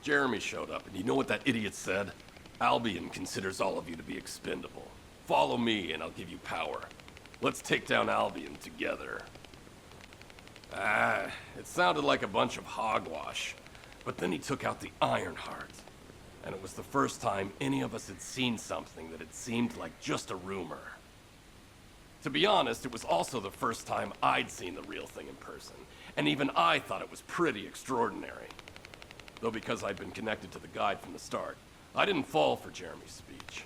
Jeremy showed up, and you know what that idiot said? Albion considers all of you to be expendable. Follow me, and I'll give you power. Let's take down Albion together. It sounded like a bunch of hogwash. But then he took out the Ironheart. And it was the first time any of us had seen something that had seemed like just a rumor. To be honest, it was also the first time I'd seen the real thing in person. And even I thought it was pretty extraordinary. Though because I'd been connected to the guide from the start, I didn't fall for Jeremy's speech.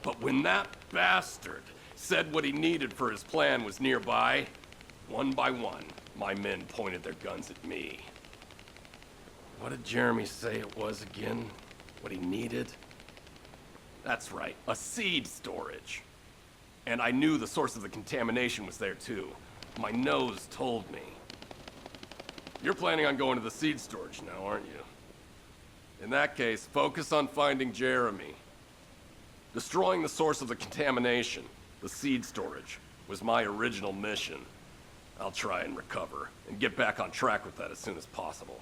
But when that bastard said what he needed for his plan was nearby, one by one, my men pointed their guns at me. What did Jeremy say it was again? What he needed? That's right, a seed storage. And I knew the source of the contamination was there too. My nose told me. You're planning on going to the seed storage now, aren't you? In that case, focus on finding Jeremy. Destroying the source of the contamination, the seed storage, was my original mission. I'll try and recover, and get back on track with that as soon as possible.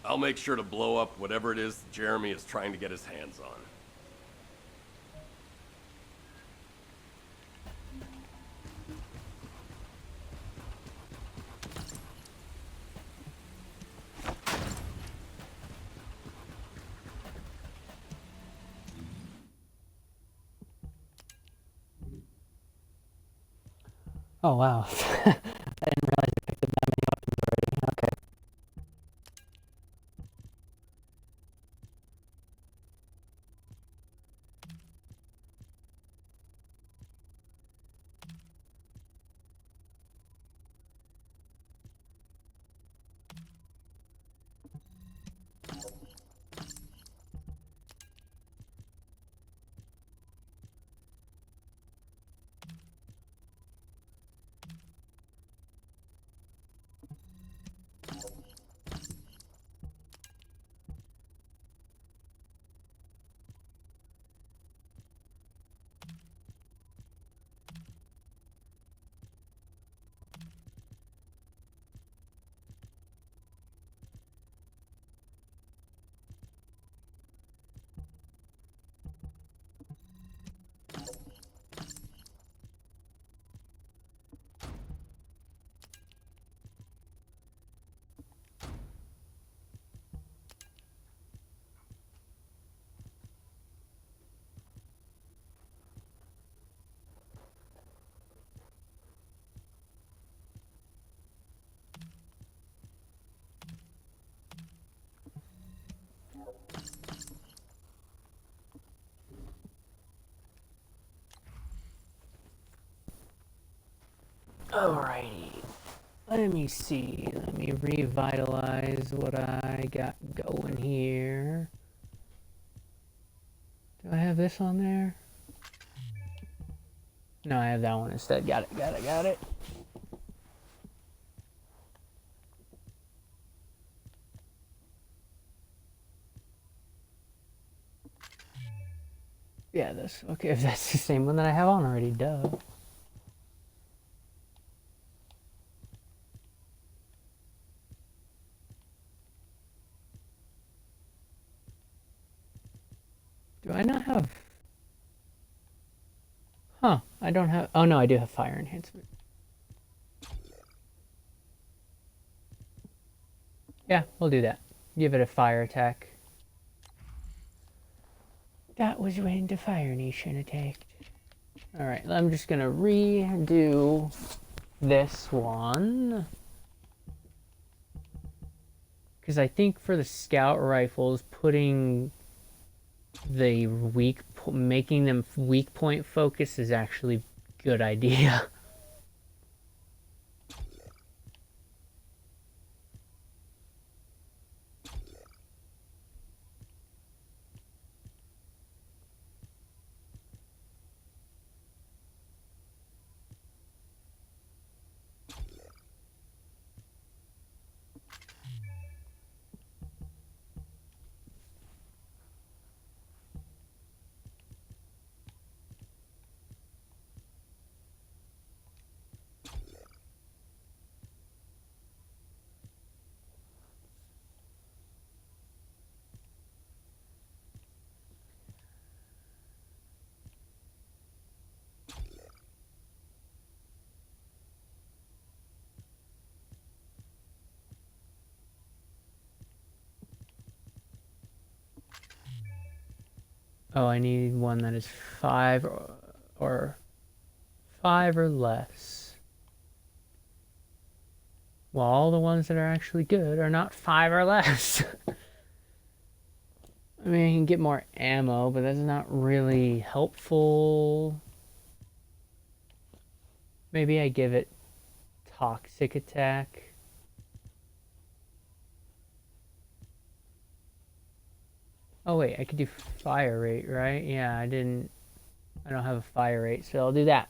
I'll make sure to blow up whatever it is Jeremy is trying to get his hands on. Oh wow. I didn't realize I picked up that many weapons already. Okay. Alrighty. Let me see. Let me revitalize what I got going here. Do I have this on there? No, I have that one instead. Got it, got it, got it. Yeah, this. Okay, if that's the same one that I have on already, duh. Do I not have... Huh, I don't have... Oh no, I do have fire enhancement. Yeah, we'll do that. Give it a fire attack. That was when the Fire Nation attacked. Alright, I'm just gonna redo this one. Because I think for the scout rifles, putting the making them weak point focus is actually a good idea. Oh, I need one that is 5 or 5 or less. Well, all the ones that are actually good are not 5 or less. I mean, I can get more ammo, but that's not really helpful. Maybe I give it toxic attack. Oh wait, I could do fire rate, right? Yeah, I don't have a fire rate, so I'll do that.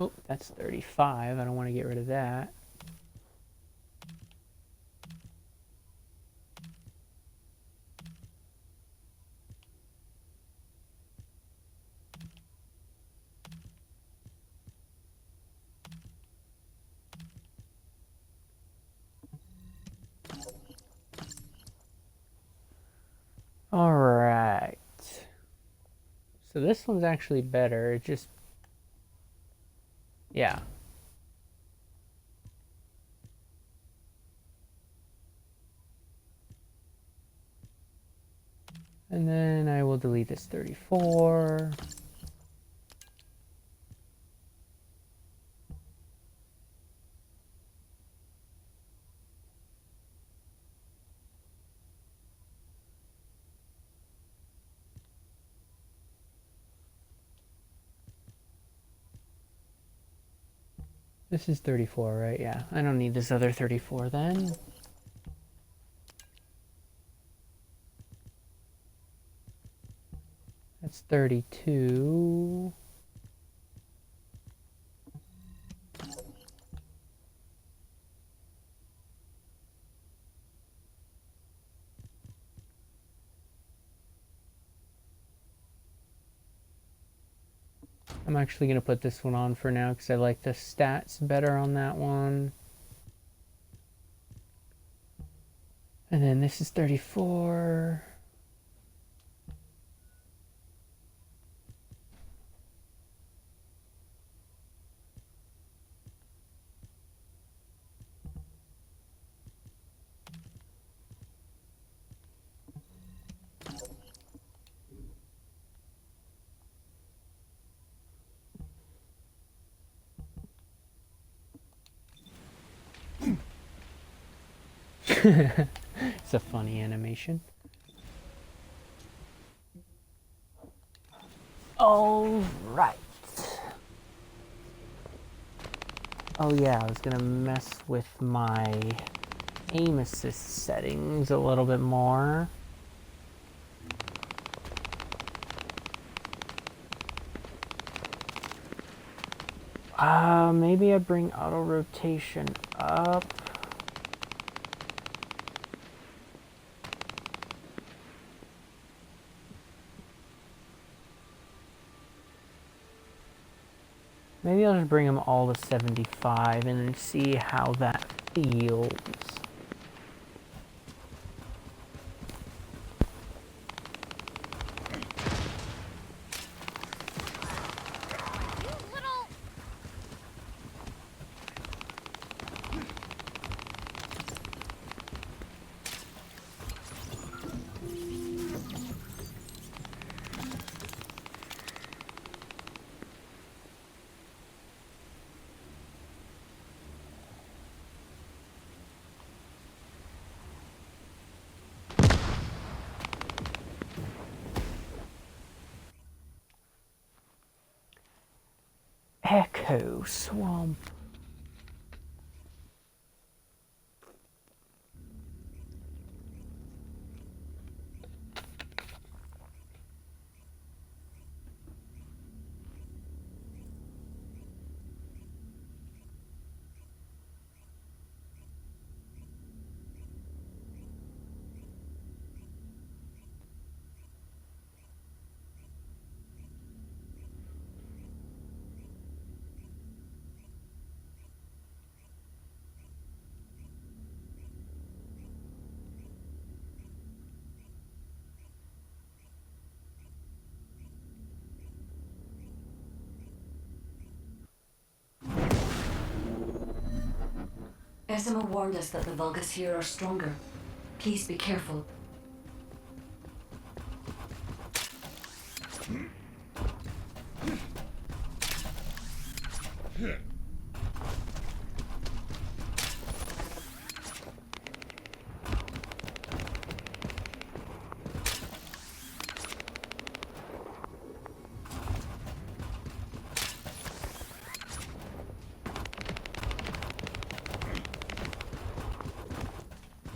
Oh, that's 35. I don't want to get rid of that. All right. So this one's actually better. It just, yeah. And then I will delete this 34. This is 34, right? Yeah, I don't need this other 34 then. That's 32. I'm actually going to put this one on for now because I like the stats better on that one. And then this is 34. It's a funny animation. All right. Oh yeah, I was gonna mess with my aim assist settings a little bit more. Maybe I bring auto rotation up. Maybe I'll just bring them all to 75 and see how that feels. Echo Swamp. Esima warned us that the Vulgus here are stronger. Please be careful.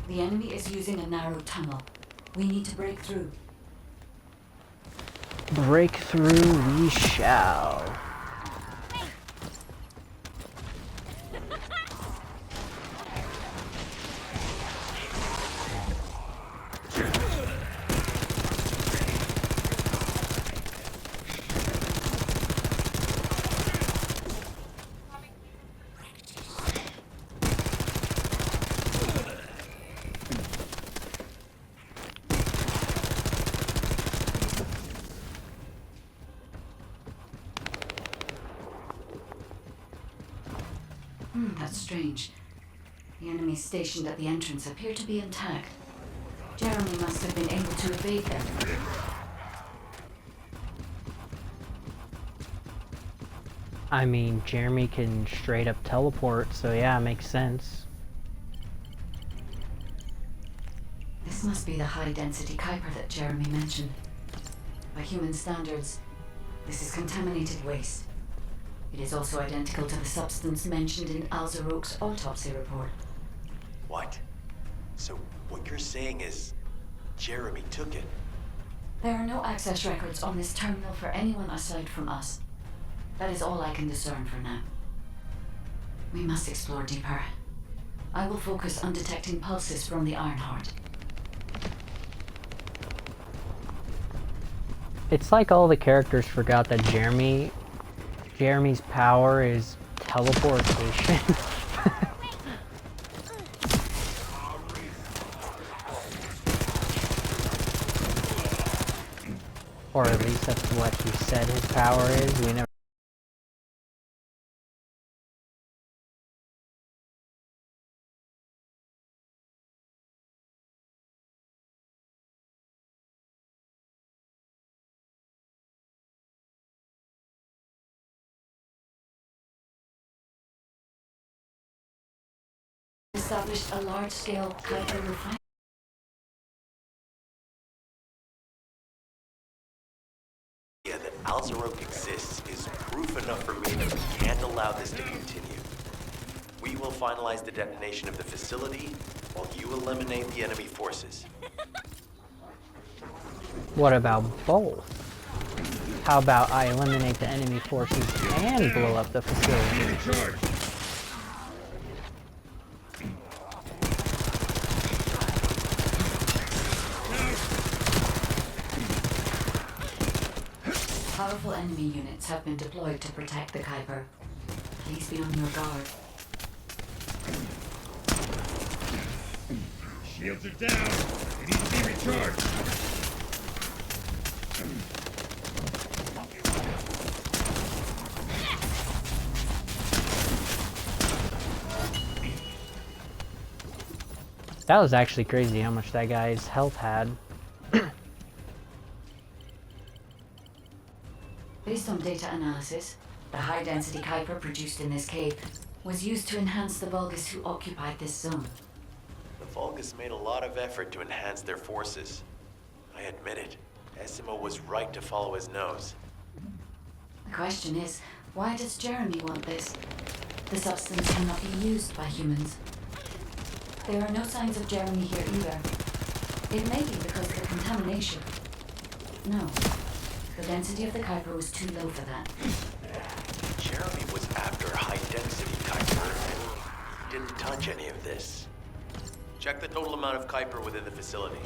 The enemy is using a narrow tunnel. We need to break through. Breakthrough we shall. That's strange. The enemies stationed at the entrance appear to be intact. Jeremy must have been able to evade them. I mean, Jeremy can straight up teleport, so yeah, it makes sense. This must be the high-density Kuiper that Jeremy mentioned. By human standards, this is contaminated waste. It is also identical to the substance mentioned in Alzarok's autopsy report. What? So what you're saying is Jeremy took it? There are no access records on this terminal for anyone aside from us. That is all I can discern for now. We must explore deeper. I will focus on detecting pulses from the Ironheart. It's like all the characters forgot that Jeremy's power is teleportation. Or at least that's what he said his power is. We never. Established a large-scale Kuiper refinery. Yeah, that Alzarok exists is proof enough for me that we can't allow this to continue. We will finalize the detonation of the facility while you eliminate the enemy forces. What about both? How about I eliminate the enemy forces and blow up the facility? Powerful enemy units have been deployed to protect the Kuiper. Please be on your guard. Shields are down. They need to be recharged. That was actually crazy how much that guy's health had. Based on data analysis, the high-density Kuiper produced in this cave was used to enhance the Vulgus who occupied this zone. The Vulgus made a lot of effort to enhance their forces. I admit it. Essimo was right to follow his nose. The question is, why does Jeremy want this? The substance cannot be used by humans. There are no signs of Jeremy here either. It may be because of the contamination. No. The density of the Kuiper was too low for that. Jeremy was after high-density Kuiper, and he didn't touch any of this. Check the total amount of Kuiper within the facility.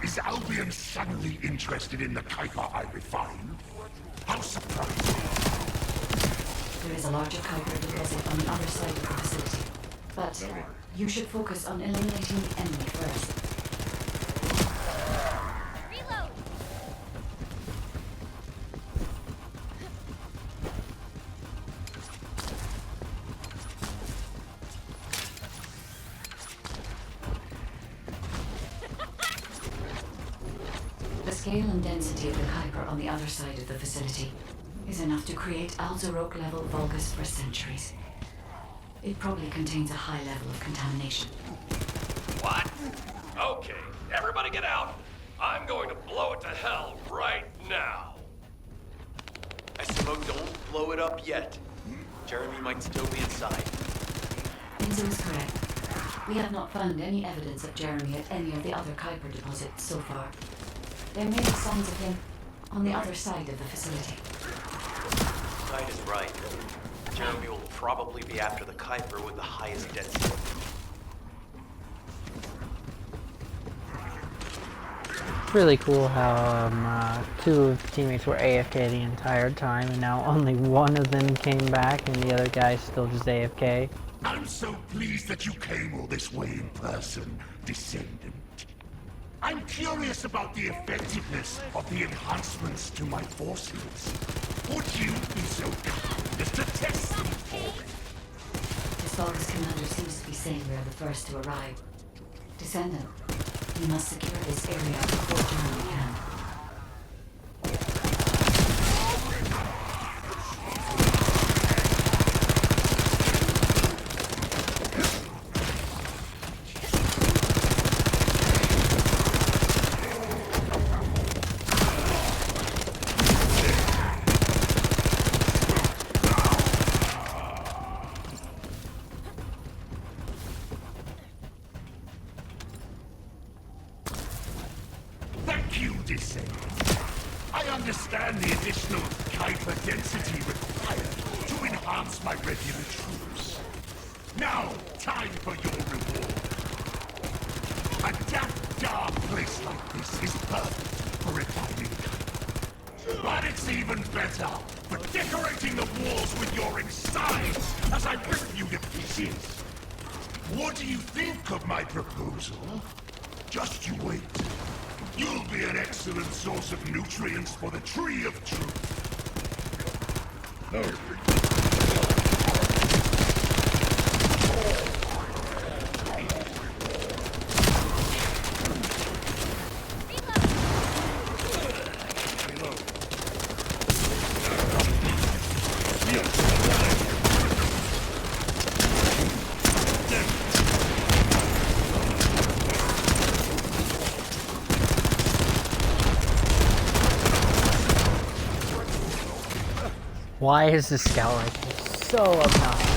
Is Albion suddenly interested in the Kuiper I refined? How surprising. There is a larger Kuiper deposit on the other side of the facility. But you should focus on eliminating the enemy first. Reload! scale and density of the Kuiper on the other side of the facility is enough to create Alzarok-level Vulgus for centuries. It probably contains a high level of contamination. What? Okay, everybody get out. I'm going to blow it to hell right now. SMO, don't blow it up yet. Jeremy might still be inside. Enzo is correct. We have not found any evidence of Jeremy at any of the other Kuiper deposits so far. There may be signs of him on the other side of the facility. Knight is right. Jeremy will probably be after the Kuiper with the highest density. It's really cool how two teammates were AFK the entire time, and now only one of them came back, and the other guy's still just AFK. I'm so pleased that you came all this way in person, Descendant. I'm curious about the effectiveness of the enhancements to my forces. Would you be so kind as to test them for me? The Vulgus commander seems to be saying we are the first to arrive. Descendant, we must secure this area before Jeremy can. Thank you, Descendant. I understand the additional Kuiper density required to enhance my regular troops. Now, time for your reward. A damp, dark place like this is perfect for refining Kuiper. But it's even better for decorating the walls with your insides as I rip you to pieces. What do you think of my proposal? Just you wait. You'll be an excellent source of nutrients for the Tree of Truth. Why is the scout rifle so obnoxious?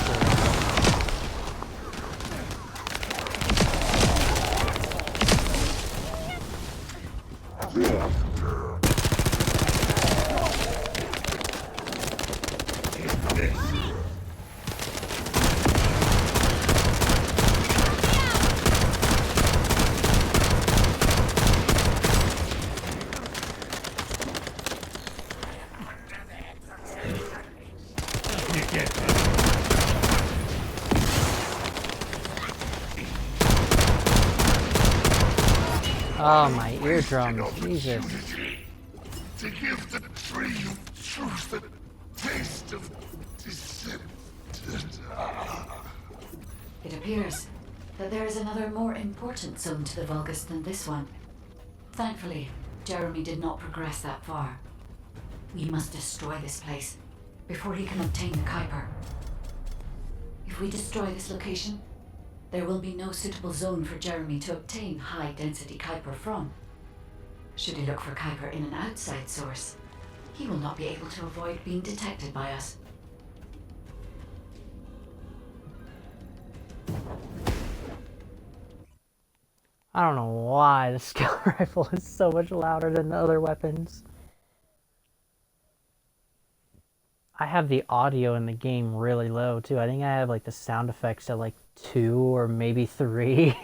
Oh, my eardrums, Jesus. To give the Tree of Truth the taste of Descendant. It appears that there is another more important zone to the Vulgus than this one. Thankfully, Jeremy did not progress that far. We must destroy this place before he can obtain the Kuiper. If we destroy this location, there will be no suitable zone for Jeremy to obtain high-density Kuiper from. Should he look for Kuiper in an outside source, he will not be able to avoid being detected by us. I don't know why the scout rifle is so much louder than the other weapons. I have the audio in the game really low too. I think I have like the sound effects at like 2 or maybe 3.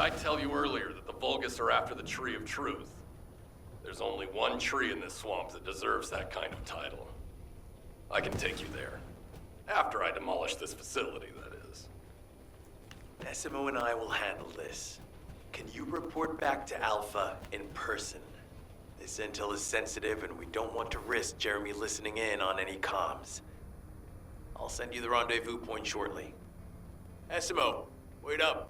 I tell you earlier that the Vulgus are after the Tree of Truth? There's only one tree in this swamp that deserves that kind of title. I can take you there. After I demolish this facility, that is. SMO and I will handle this. Can you report back to Alpha in person? This intel is sensitive and we don't want to risk Jeremy listening in on any comms. I'll send you the rendezvous point shortly. SMO, wait up.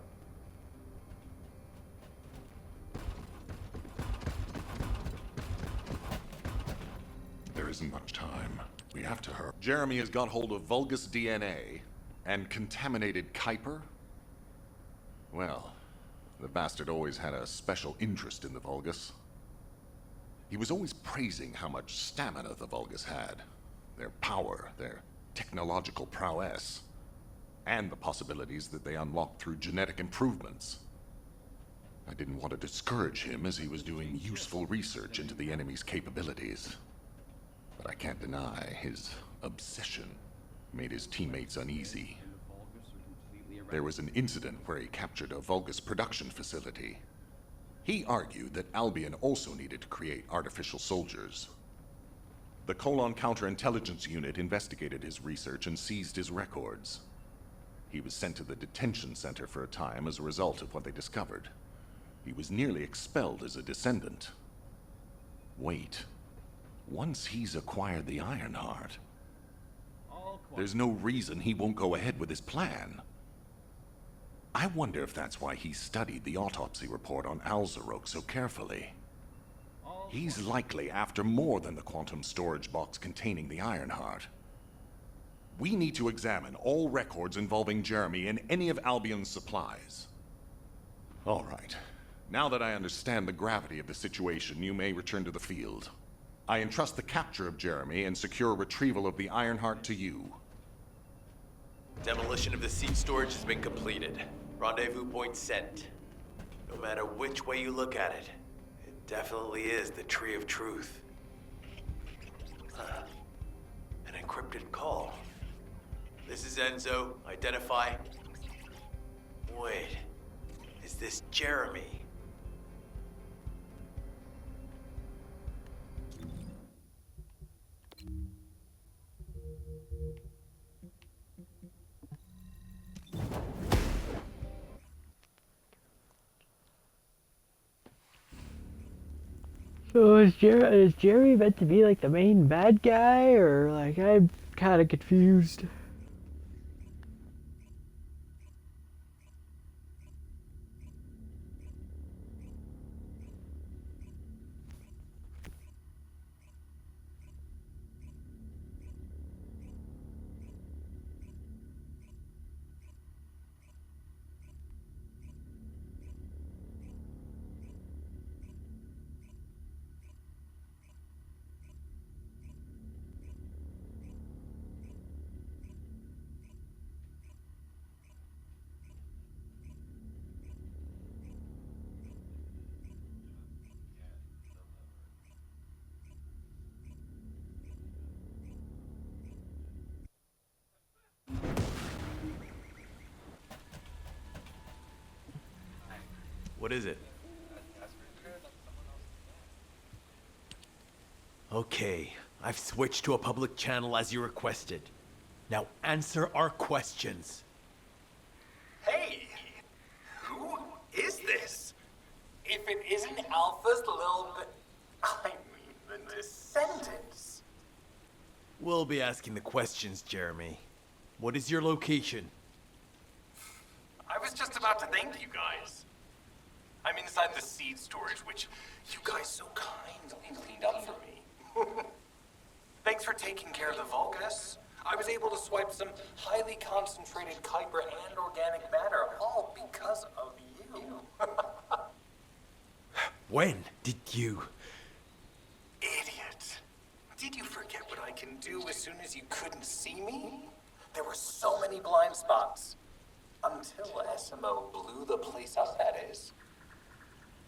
There isn't much time. We have to hurry. Jeremy has got hold of Vulgus DNA and contaminated Kuiper? Well, the bastard always had a special interest in the Vulgus. He was always praising how much stamina the Vulgus had, their power, their technological prowess, and the possibilities that they unlocked through genetic improvements. I didn't want to discourage him as he was doing useful research into the enemy's capabilities. But I can't deny his obsession made his teammates uneasy. There was an incident where he captured a Vulgus production facility. He argued that Albion also needed to create artificial soldiers. The Colon Counterintelligence Unit investigated his research and seized his records. He was sent to the detention center for a time as a result of what they discovered. He was nearly expelled as a Descendant. Wait. Once he's acquired the Ironheart, there's no reason he won't go ahead with his plan. I wonder if that's why he studied the autopsy report on Alzarok so carefully. He's likely after more than the quantum storage box containing the Ironheart. We need to examine all records involving Jeremy and any of Albion's supplies. All right. Now that I understand the gravity of the situation, you may return to the field. I entrust the capture of Jeremy and secure retrieval of the Ironheart to you. Demolition of the seed storage has been completed. Rendezvous point sent. No matter which way you look at it, it definitely is the Tree of Truth. An encrypted call. This is Enzo. Identify. Wait. Is this Jeremy? So is Jerry meant to be like the main bad guy, or like I'm kind of confused. What is it? Okay, I've switched to a public channel as you requested. Now answer our questions. Hey! Who is this? If it isn't Alpha's little bit... I mean, the Descendants. We'll be asking the questions, Jeremy. What is your location? I was just about to thank you guys. I'm inside the seed storage, which you guys so kindly cleaned up for me. Thanks for taking care of the Vulgus. I was able to swipe some highly concentrated Kuiper and organic matter, all because of you. When did you? Idiot. Did you forget what I can do as soon as you couldn't see me? There were so many blind spots. Until SMO blew the place up, that is.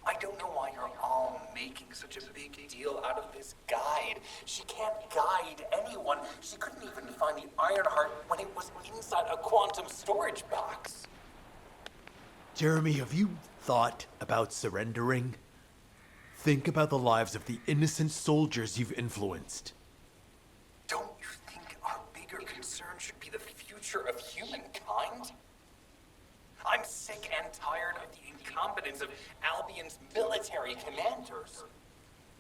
I don't know why you're all making such a big deal out of this guide. She can't guide anyone. She couldn't even find the Ironheart when it was inside a quantum storage box. Jeremy, have you thought about surrendering? Think about the lives of the innocent soldiers you've influenced. Don't you think our bigger concern should be the future of humankind? I'm sick and tired of the incompetence of Albion's military commanders.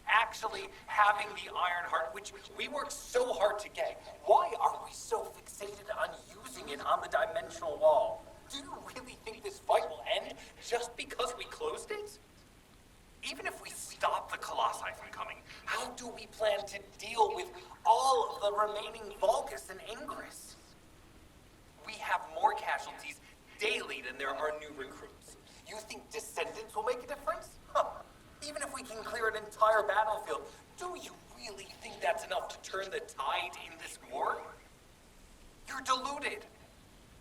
Actually having the Iron Heart, which we worked so hard to get, why are we so fixated on using it on the dimensional wall? Do you really think this fight will end just because we closed it? Even if we stop the Colossi from coming, how do we plan to deal with all of the remaining Vulgus and Ingress? We have more casualties daily than there are new recruits. You think Descendants will make a difference? Huh. Even if we can clear an entire battlefield, do you really think that's enough to turn the tide in this war? You're deluded.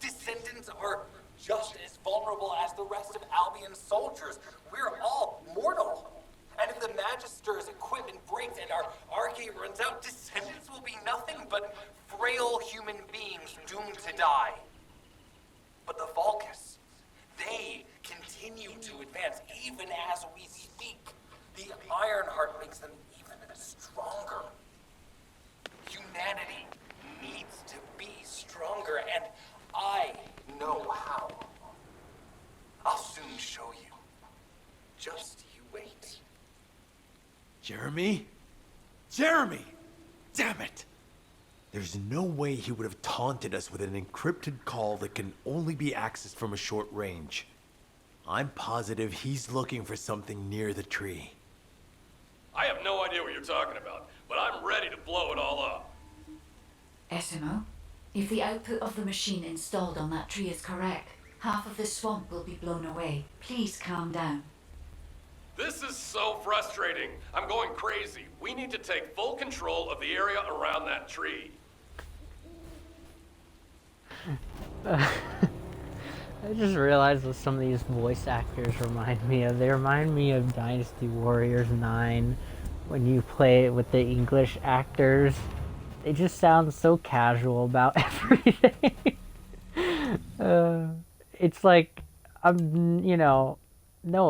Descendants are just as vulnerable as the rest of Albion's soldiers. We're all mortal. And if the Magister's equipment breaks and our arcade runs out, Descendants will be nothing but frail human beings doomed to die. But the Vulgus, they continue to advance even as we speak. The Ironheart makes them even stronger. Humanity needs to be stronger, and I know how. I'll soon show you. Just you wait. Jeremy? Jeremy! Damn it! There's no way he would have taunted us with an encrypted call that can only be accessed from a short range. I'm positive he's looking for something near the tree. I have no idea what you're talking about, but I'm ready to blow it all up. SMO, if the output of the machine installed on that tree is correct, half of the swamp will be blown away. Please calm down. This is so frustrating. I'm going crazy. We need to take full control of the area around that tree. I just realized what some of these voice actors remind me of. They remind me of Dynasty Warriors 9 when you play it with the English actors. They just sound so casual about everything. It's like, no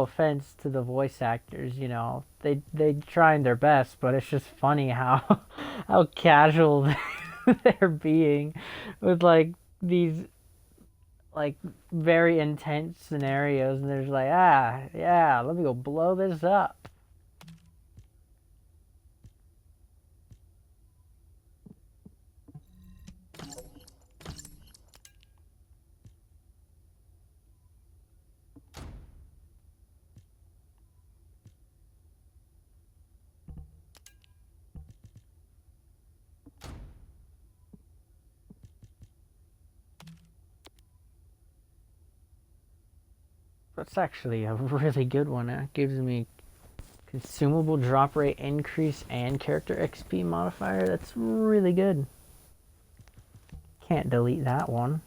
offense to the voice actors, they trying their best, but it's just funny how casual they're being with these very intense scenarios, and they're just like, yeah, let me go blow this up. That's actually a really good one. It gives me consumable drop rate increase and character XP modifier. That's really good. Can't delete that one.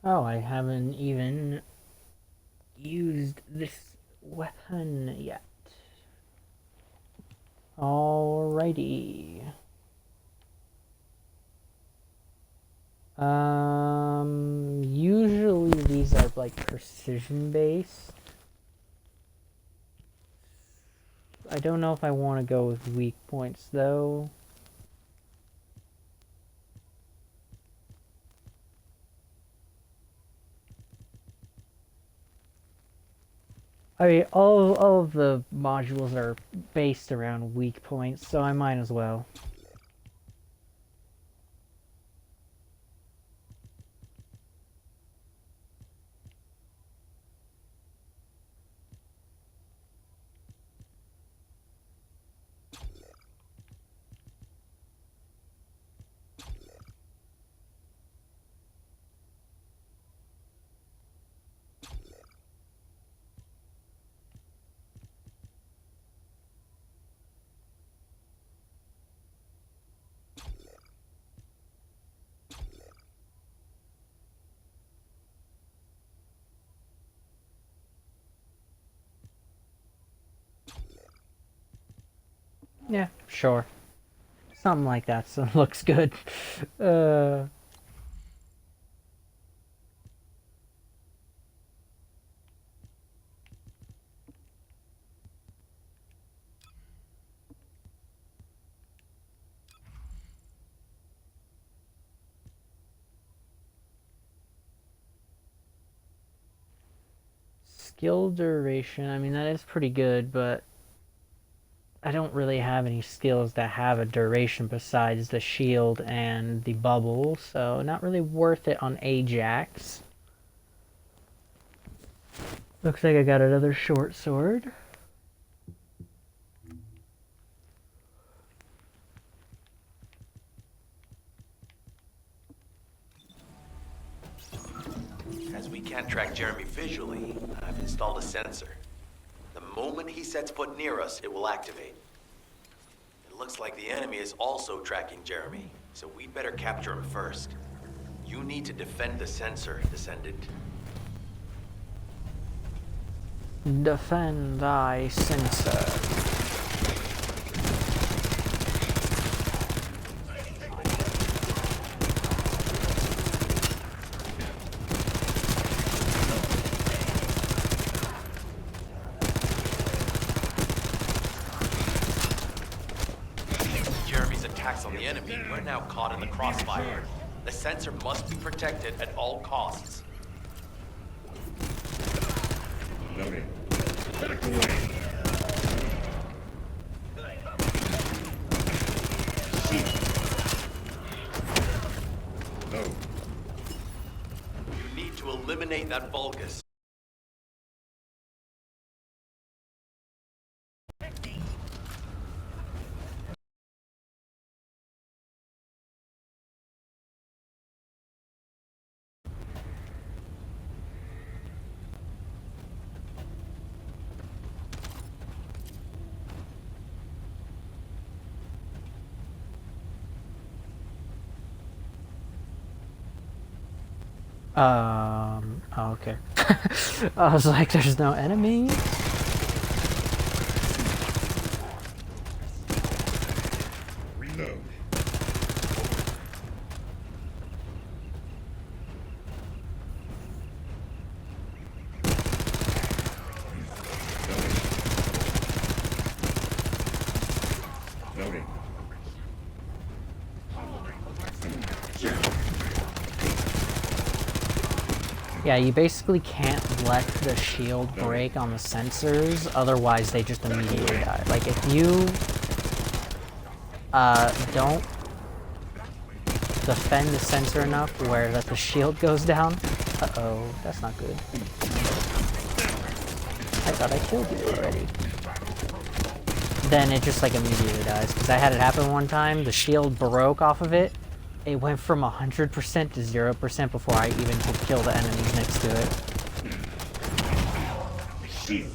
Oh, I haven't even used this weapon yet. Alrighty. Usually these are like precision based. I don't know if I want to go with weak points though. I mean, all of the modules are based around weak points, so I might as well. Yeah, sure. Something like that, so looks good. Skill duration, I mean, that is pretty good, but I don't really have any skills that have a duration besides the shield and the bubble, so not really worth it on Ajax. Looks like I got another short sword. As we can't track Jeremy visually, I've installed a sensor. The moment he sets foot near us, it will activate. It looks like the enemy is also tracking Jeremy, so we'd better capture him first. You need to defend the sensor, Descendant. Defend thy sensor. Jeremy's attacks on the enemy, we're now caught in the crossfire. The sensor must be protected at all costs. Loading. Back away. No. You need to eliminate that Vulgus. Oh, okay. I was like, there's no enemy? Reload. Loading. Yeah, you basically can't let the shield break on the sensors, otherwise they just immediately die. Like, if you don't defend the sensor enough where that the shield goes down, uh-oh, that's not good. I thought I killed you already. Then it just like immediately dies, because I had it happen one time, the shield broke off of it. It went from 100% to 0% before I even could kill the enemies next to it. Shield.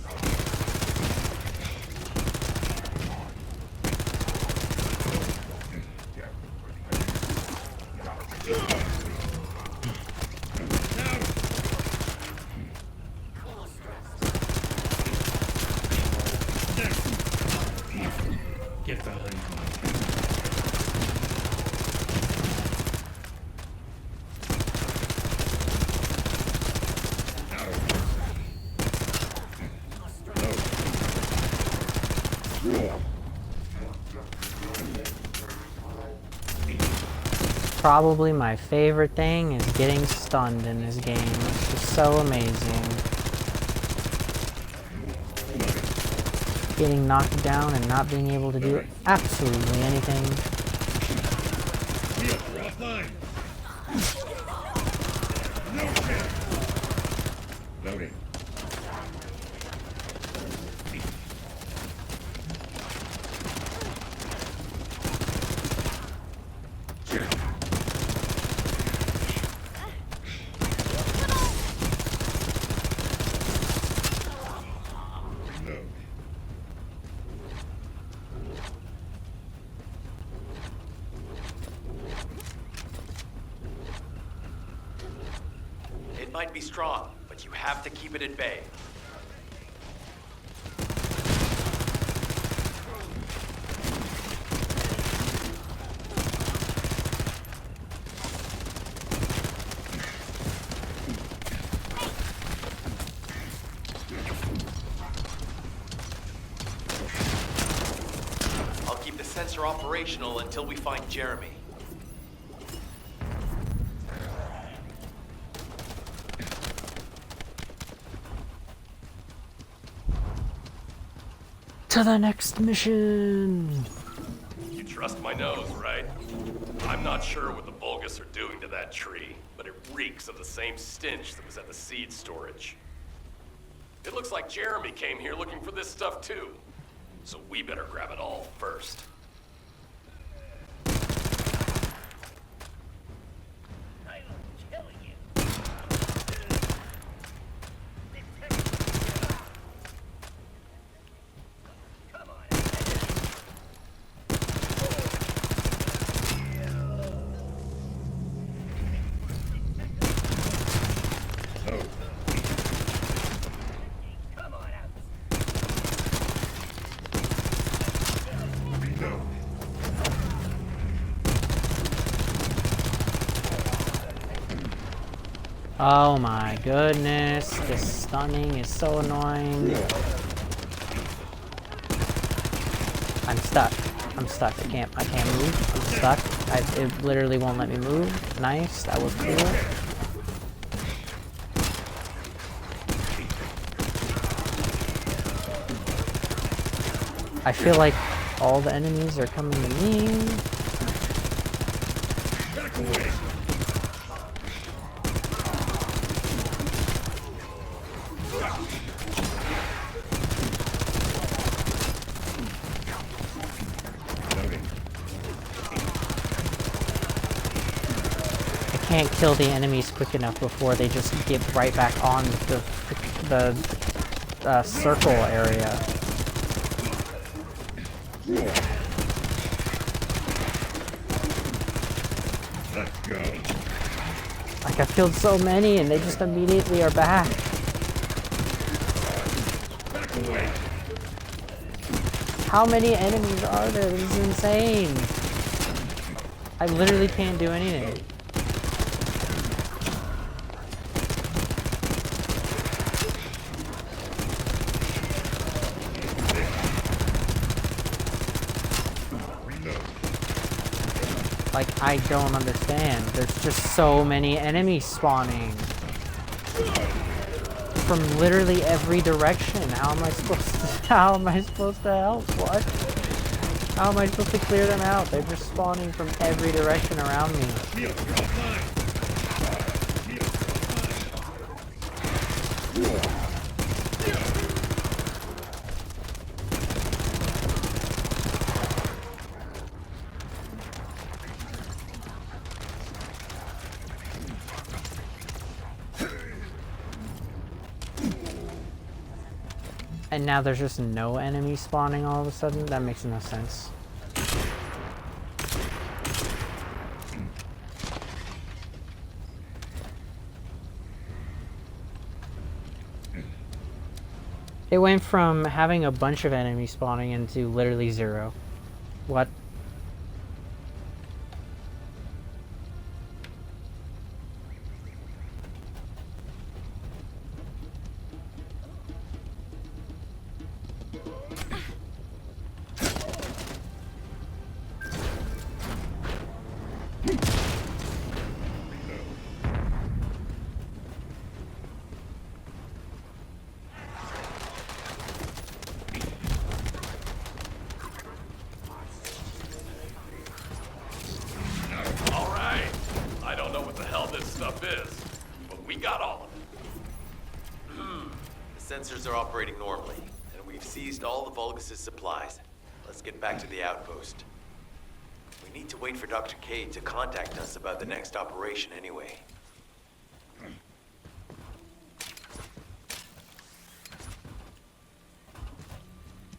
Now probably my favorite thing, is getting stunned in this game. It's just so amazing. Getting knocked down and not being able to do absolutely anything. Loading. It might be strong, but you have to keep it at bay. I'll keep the sensor operational until we find Jeremy. To the next mission! You trust my nose, right? I'm not sure what the Vulgus are doing to that tree, but it reeks of the same stench that was at the seed storage. It looks like Jeremy came here looking for this stuff too. So we better grab it all first. Oh my goodness, this stunning is so annoying. I'm stuck. I'm stuck. I can't move. I'm stuck. It literally won't let me move. Nice, that was cool. I feel like all the enemies are coming to me. I can't kill the enemies quick enough before they just get right back on the circle area. Let's go. Like, I killed so many and they just immediately are back. Back away. How many enemies are there? This is insane. I literally can't do anything. Like, I don't understand. There's just so many enemies spawning. From literally every direction. How am I supposed to help? What? How am I supposed to clear them out? They're just spawning from every direction around me. And now there's just no enemies spawning all of a sudden? That makes no sense. It went from having a bunch of enemies spawning into literally zero. What? We got all of it. The sensors are operating normally, and we've seized all the Vulgus' supplies. Let's get back to the outpost. We need to wait for Dr. K to contact us about the next operation anyway.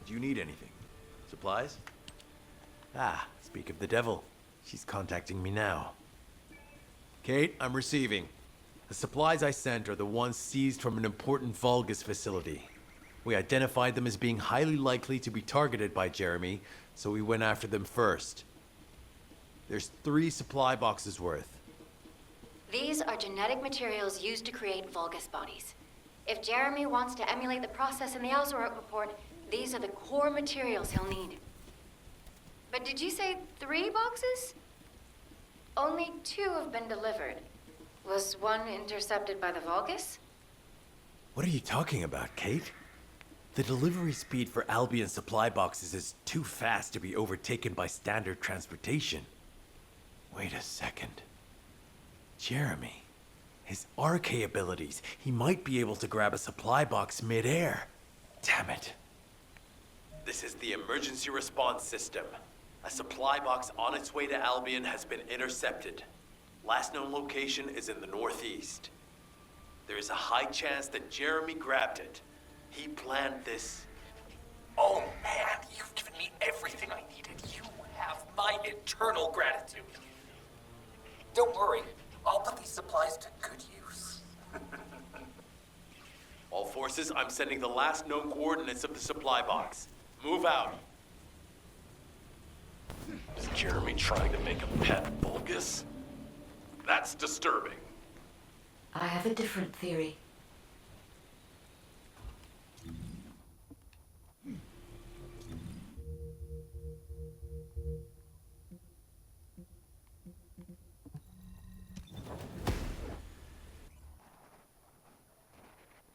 Do you need anything? Supplies? Ah, speak of the devil. She's contacting me now. Kate, I'm receiving. The supplies I sent are the ones seized from an important Vulgus facility. We identified them as being highly likely to be targeted by Jeremy, so we went after them first. There's 3 supply boxes worth. These are genetic materials used to create Vulgus bodies. If Jeremy wants to emulate the process in the Alzarok report, these are the core materials he'll need. But did you say 3 boxes? Only 2 have been delivered. Was one intercepted by the Vulgus? What are you talking about, Kate? The delivery speed for Albion supply boxes is too fast to be overtaken by standard transportation. Wait a second. Jeremy. His RK abilities. He might be able to grab a supply box mid-air. Damn it. This is the emergency response system. A supply box on its way to Albion has been intercepted. Last known location is in the northeast. There is a high chance that Jeremy grabbed it. He planned this. Oh man, you've given me everything I needed. You have my eternal gratitude. Don't worry, I'll put these supplies to good use. All forces, I'm sending the last known coordinates of the supply box. Move out. Is Jeremy trying to make a pet Vulgus? That's disturbing. I have a different theory.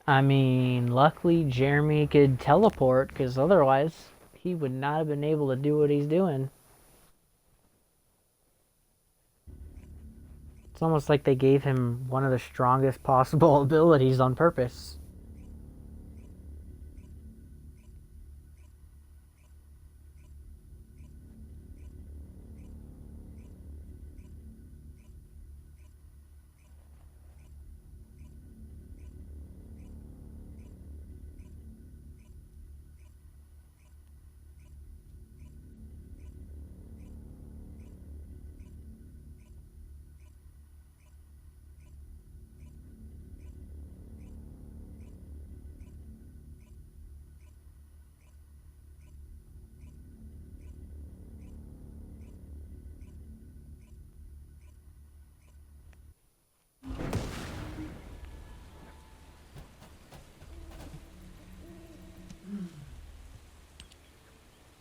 I mean, luckily Jeremy could teleport, because otherwise he would not have been able to do what he's doing. It's almost like they gave him one of the strongest possible abilities on purpose.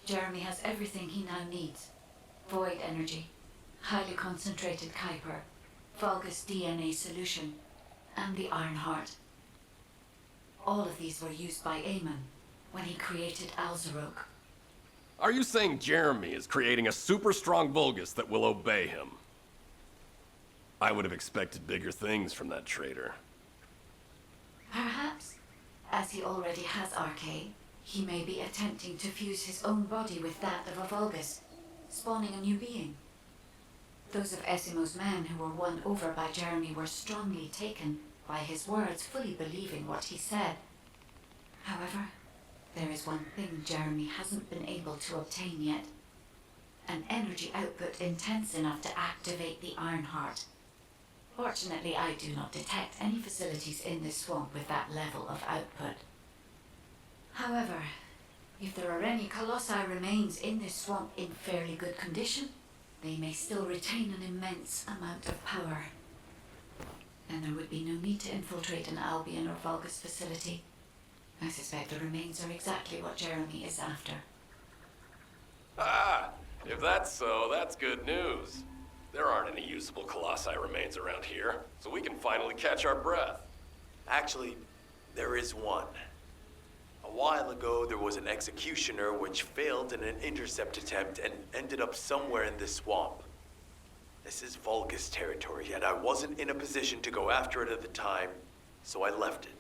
Jeremy has everything he now needs. Void energy, highly concentrated Kuiper, Vulgus DNA solution, and the Iron Heart. All of these were used by Aemon when he created Alzarok. Are you saying Jeremy is creating a super strong Vulgus that will obey him? I would have expected bigger things from that traitor. Perhaps, as he already has RK, he may be attempting to fuse his own body with that of a Vulgus, spawning a new being. Those of Esimo's men who were won over by Jeremy were strongly taken by his words, fully believing what he said. However, there is one thing Jeremy hasn't been able to obtain yet. An energy output intense enough to activate the Iron Heart. Fortunately, I do not detect any facilities in this swamp with that level of output. However, if there are any Colossi remains in this swamp in fairly good condition, they may still retain an immense amount of power. Then there would be no need to infiltrate an Albion or Vulgus facility. I suspect the remains are exactly what Jeremy is after. Ah, if that's so, that's good news. There aren't any usable Colossi remains around here, so we can finally catch our breath. Actually, there is one. A while ago, there was an executioner which failed in an intercept attempt and ended up somewhere in this swamp. This is Vulgus territory, and I wasn't in a position to go after it at the time, so I left it.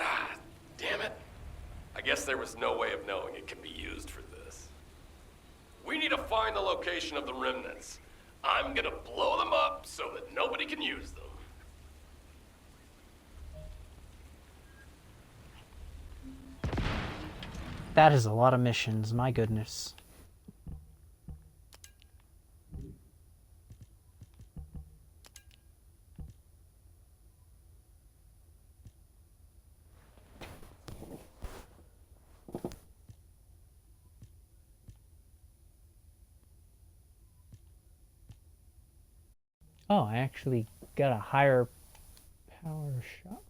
Ah, damn it. I guess there was no way of knowing it could be used for this. We need to find the location of the remnants. I'm gonna blow them up so that nobody can use them. That is a lot of missions, my goodness. Oh, I actually got a higher power shot.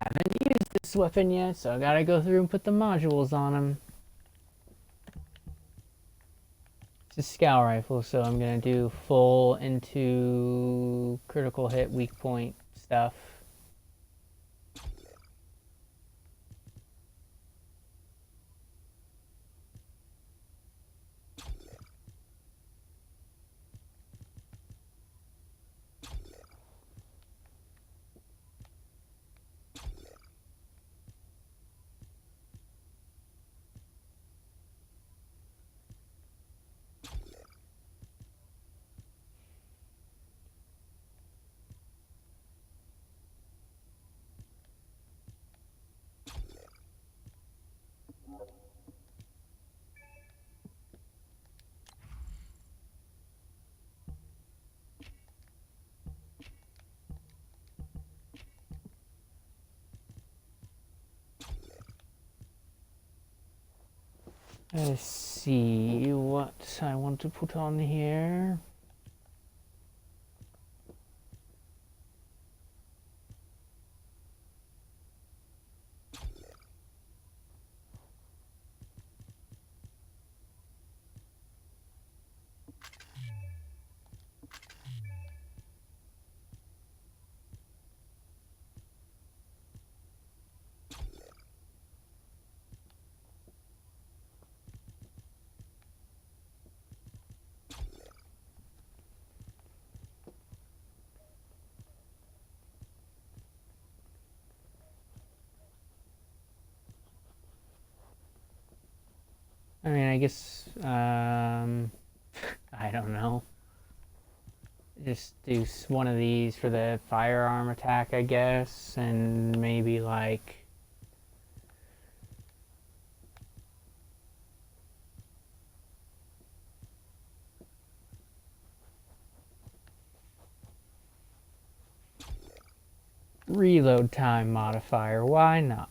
Haven't used this weapon yet, so I gotta go through and put the modules on him. It's a scout rifle, so I'm gonna do full into critical hit, weak point stuff. Let's see what I want to put on here. I mean, I guess, I don't know. Just do one of these for the firearm attack, I guess, and maybe like... reload time modifier, why not?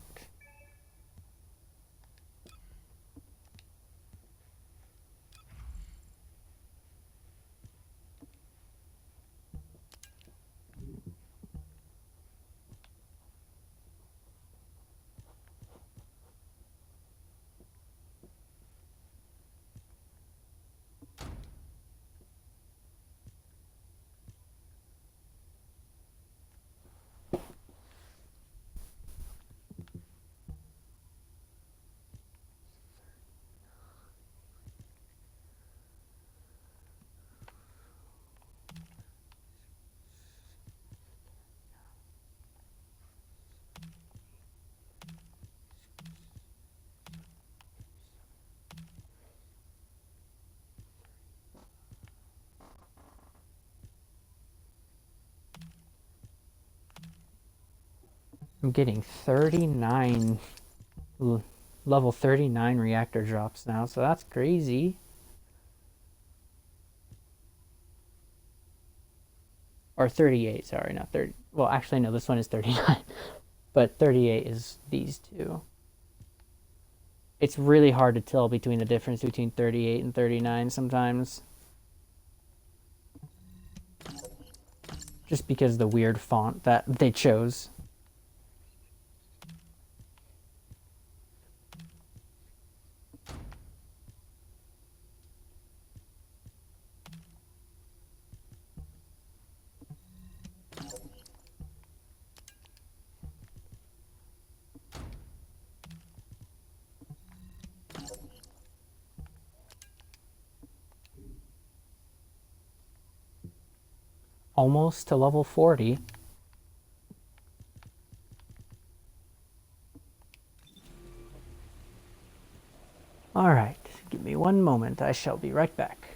I'm getting 39 level 39 reactor drops now, so that's crazy. Or 38, sorry, not 30. Well, actually, no, this one is 39. But 38 is these two. It's really hard to tell between the difference between 38 and 39 sometimes. Just because of the weird font that they chose. Almost to level 40. Alright, give me one moment, I shall be right back.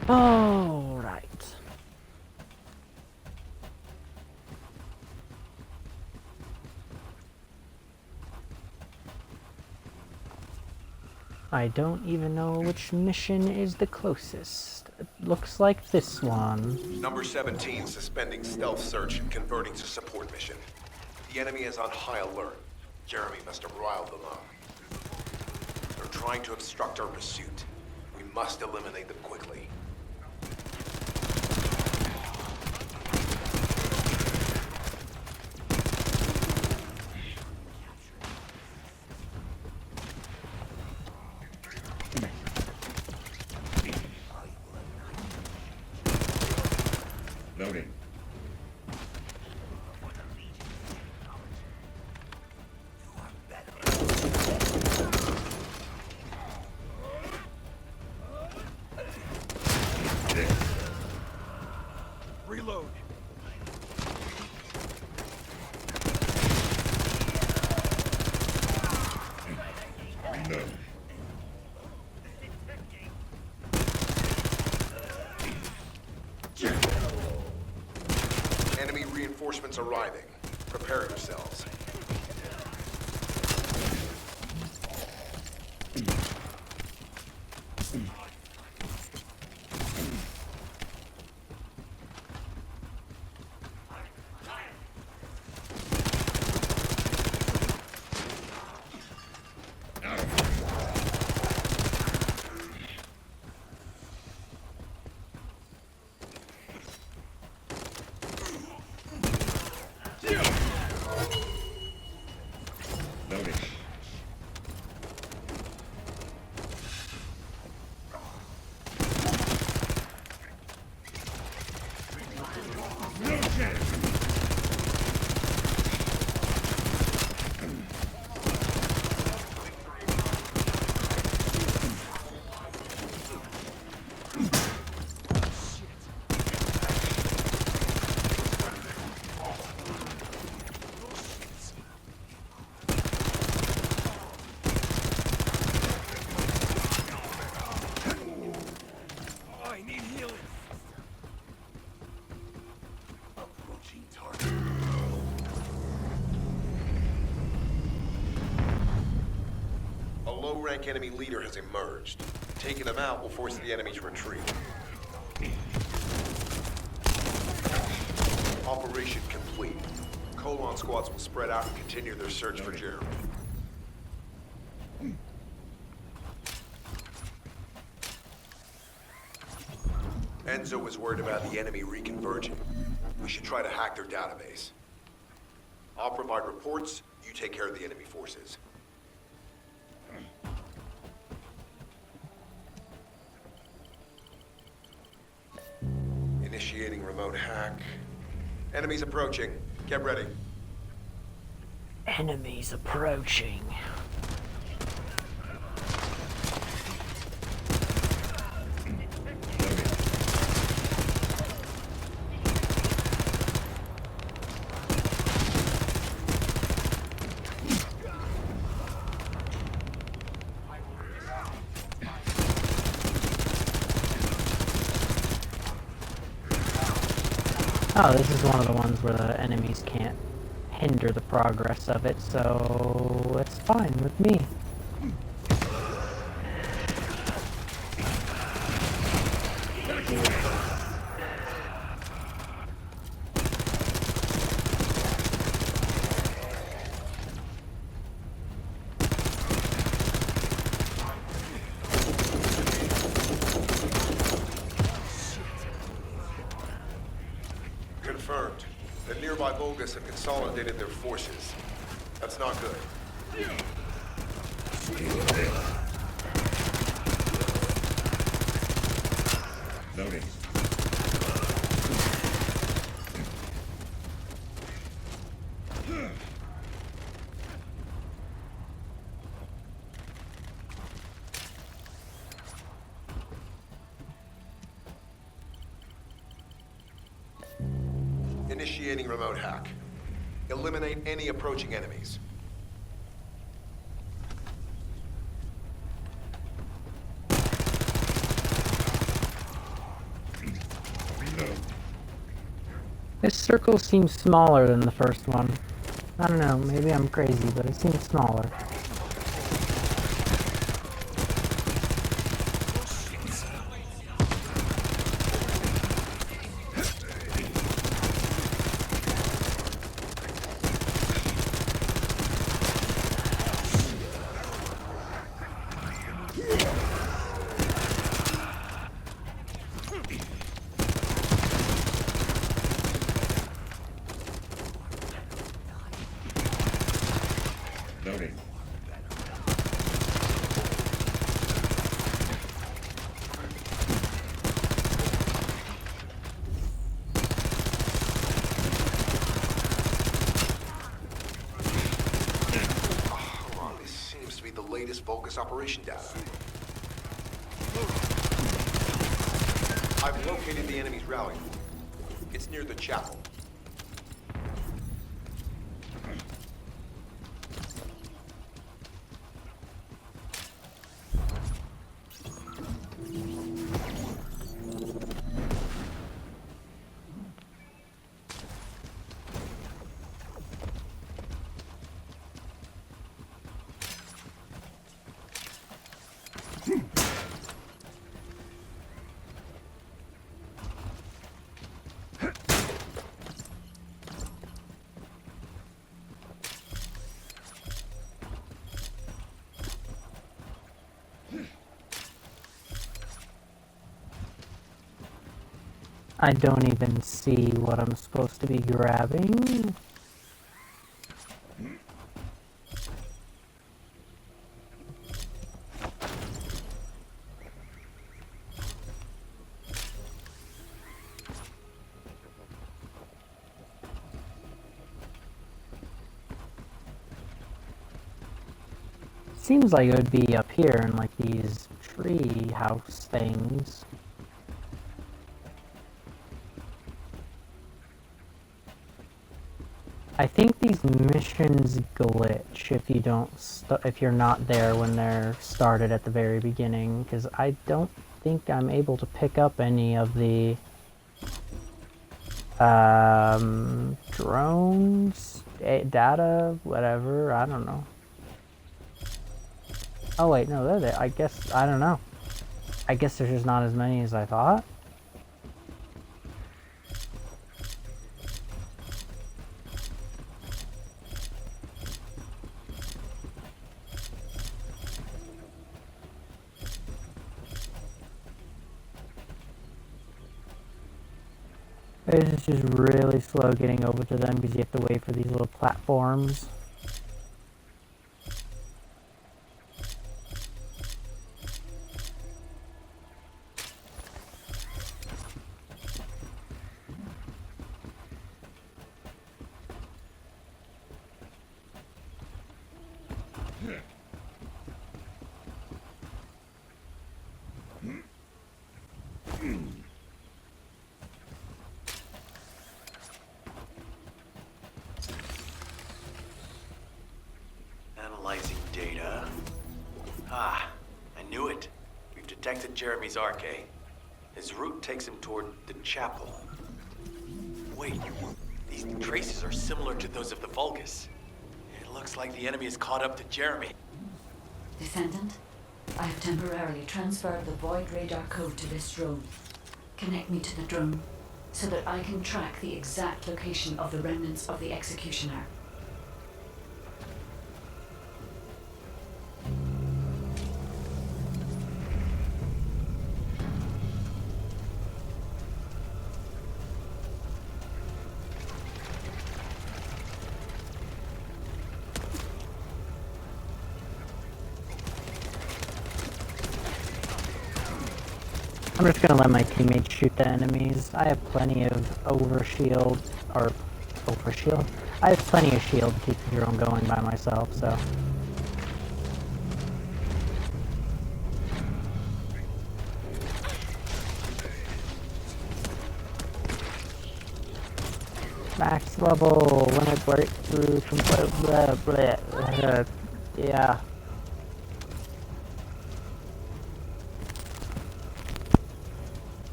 All right. I don't even know which mission is the closest. It looks like this one. Number 17 suspending stealth search and converting to support mission. The enemy is on high alert. Jeremy must have riled them up. They're trying to obstruct our pursuit. We must eliminate them quickly. Loading. Reload. Reload. Enemy reinforcements arriving. Prepare yourselves. Low-rank enemy leader has emerged. Taking them out will force the enemy to retreat. Operation complete. Colon squads will spread out and continue their search for Jeremy. Enzo is worried about the enemy reconverging. We should try to hack their database. I'll provide reports, you take care of the enemy forces. Initiating remote hack. Enemies approaching. Get ready. Enemies approaching. Oh, this is one of the ones where the enemies can't hinder the progress of it, so it's fine with me. Confirmed. The nearby Volgas have consolidated their forces. That's not good. Loading. Initiating remote hack. Eliminate any approaching enemies. This circle seems smaller than the first one. I don't know, maybe I'm crazy, but it seems smaller. Loading. This seems to be the latest Volgas operation data. I've located the enemy's rally point. It's near the chapel. I don't even see what I'm supposed to be grabbing. Seems like it would be up here in like these tree house things. I think these missions glitch if you don't if you're not there when they're started at the very beginning, because I don't think I'm able to pick up any of the drones, data, whatever. I don't know. Oh wait, no, they're there. I guess, I don't know. I guess there's just not as many as I thought. It's just really slow getting over to them because you have to wait for these little platforms. Analyzing data. Ah, I knew it. We've detected Jeremy's arcade. His route takes him toward the chapel. Wait, these traces are similar to those of the Vulgus. It looks like the enemy is caught up to Jeremy. Descendant, I have temporarily transferred the Void radar code to this drone. Connect me to the drone so that I can track the exact location of the remnants of the Executioner. I'm just gonna let my teammates shoot the enemies. I have plenty of overshield, or overshield? I have plenty of shield to keep the drone going by myself, so. Max level, when I break through from blah, blah, blah, yeah.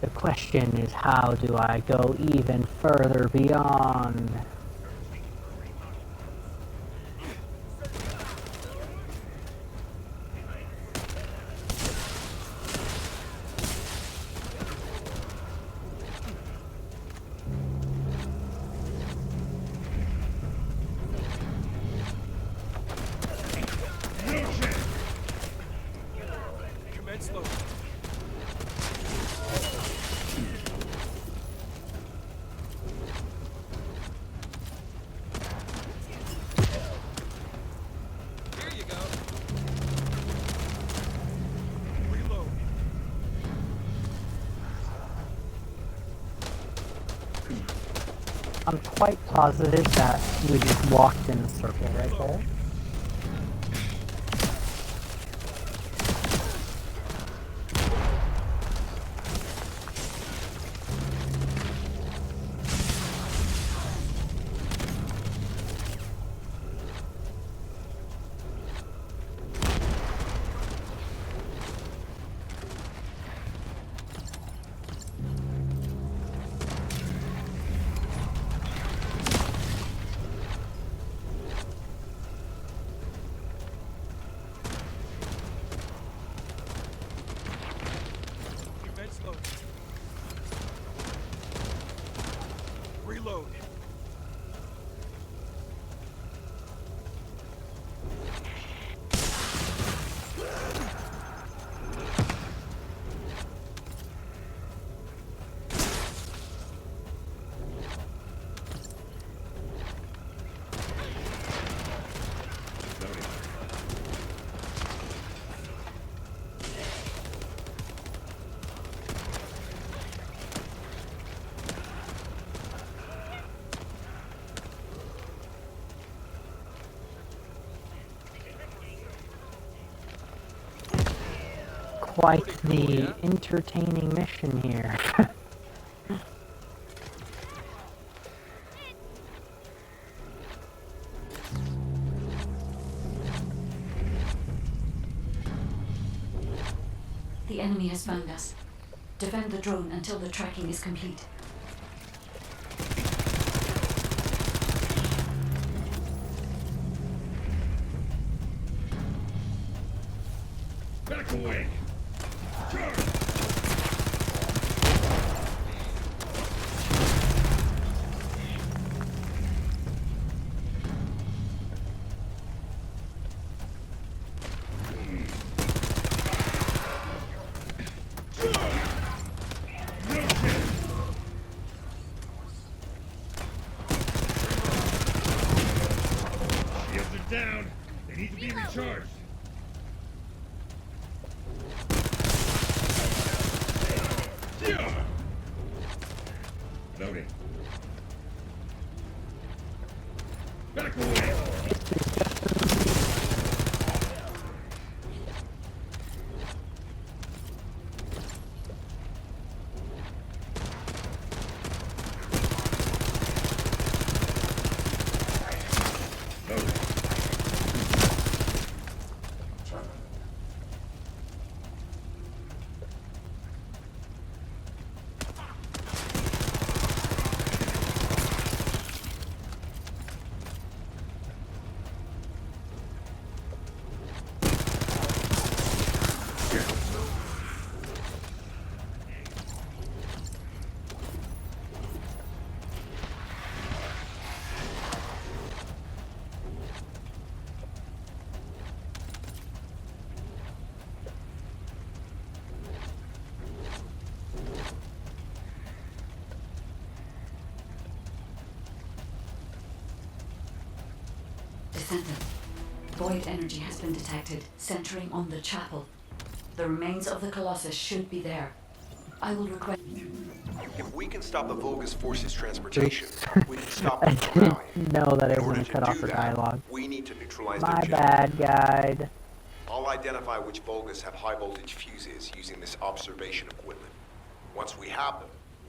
The question is, how do I go even further beyond? Commence loading. I'm quite positive that we just walked in a circle right there. quite the entertaining mission here. The enemy has found us. Defend the drone until the tracking is complete. Back away! Charge! Shields are down. They need to be recharged. Loading. Back away! Descendant. Void energy has been detected, centering on the chapel. The remains of the Colossus should be there. I will request... If we can stop the Vulgus forces transportation, we can stop I them from didn't rallying. know that I In was order going to cut off the dialogue. we need to neutralize My their bad, guide. I'll identify which Vulgus have high voltage fuses using this observation equipment. Once we have them,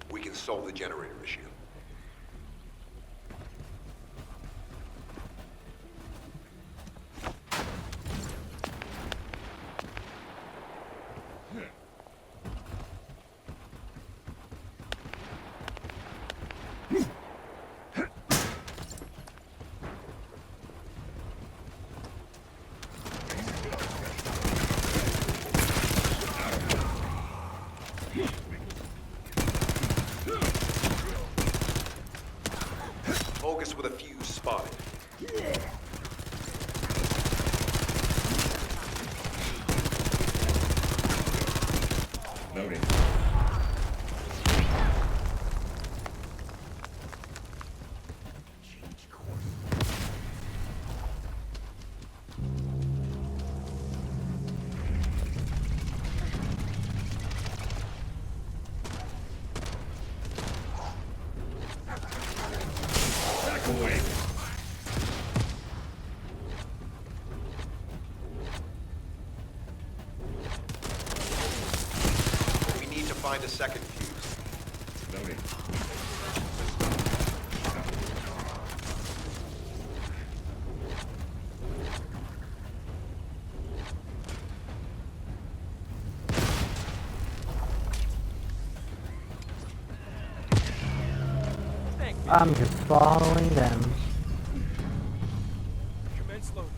we can solve the generator issue. Vulgus with a fuse spotted. Loading. Back away! We need to find a second fuse. Loading. I'm just following them. Commence loading.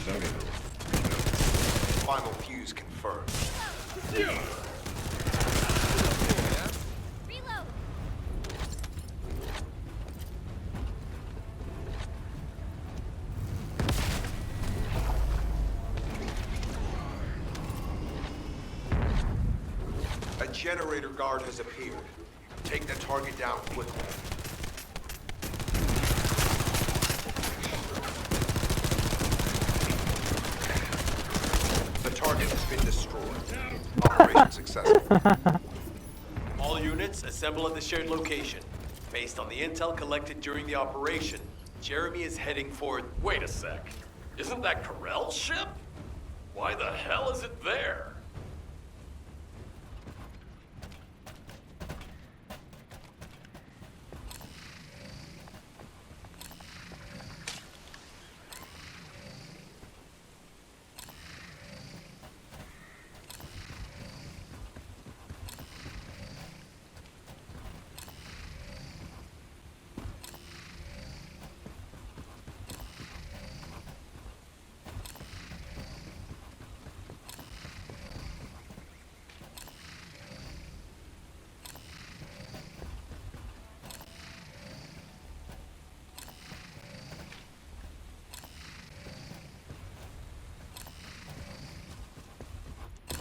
Loading. Final fuse confirmed. Reload! A generator guard has appeared. Take the target down quickly. The target has been destroyed. Operation successful. All units assemble at the shared location. Based on the intel collected during the operation, Jeremy is heading for... Wait a sec. Isn't that Corell's ship? Why the hell is it there?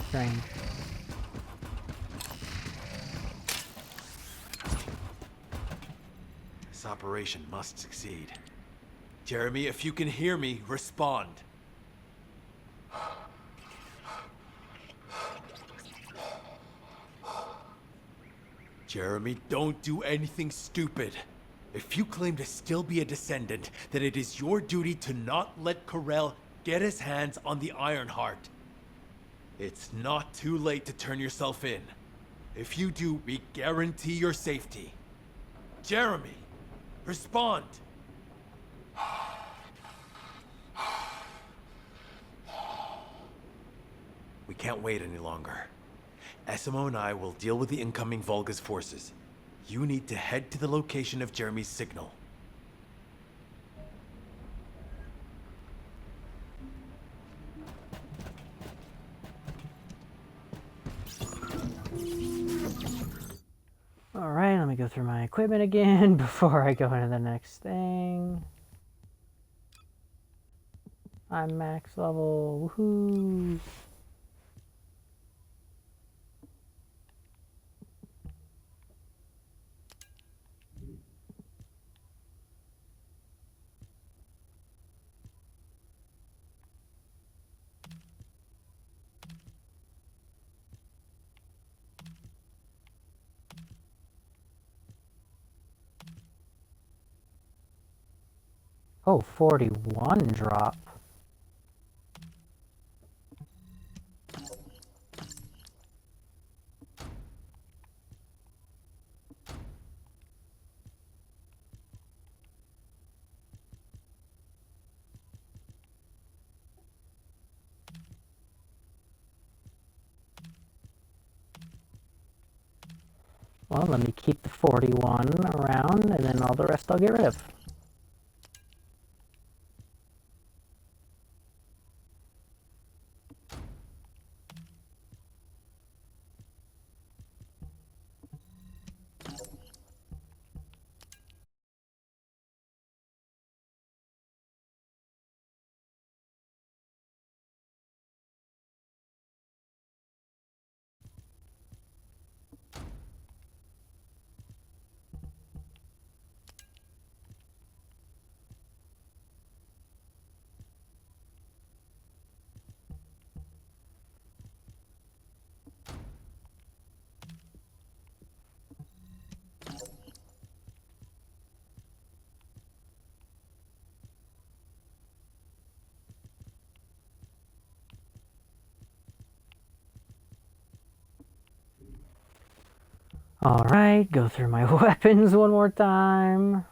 Strange. This operation must succeed. Jeremy, if you can hear me, respond. Jeremy, don't do anything stupid. If you claim to still be a Descendant, then it is your duty to not let Corell get his hands on the Ironheart. It's not too late to turn yourself in. If you do, we guarantee your safety. Jeremy, respond! We can't wait any longer. SMO and I will deal with the incoming Volga's forces. You need to head to the location of Jeremy's signal. Alright, let me go through my equipment again before I go into the next thing. I'm max level, woohoo! Oh, 41 drop. Well, let me keep the 41 around, and then all the rest I'll get rid of. Alright, go through my weapons one more time.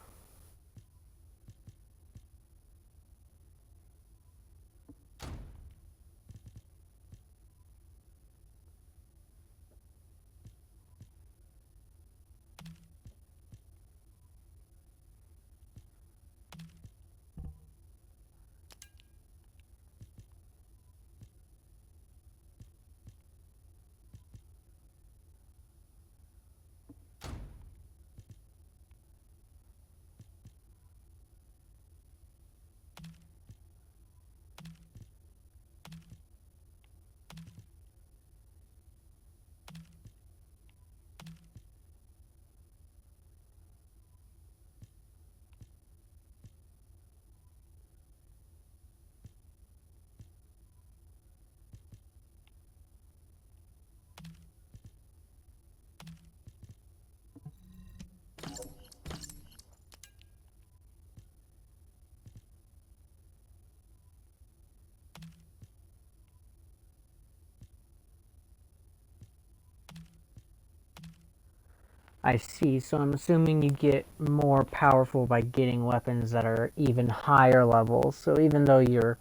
I see. So I'm assuming you get more powerful by getting weapons that are even higher levels. So even though your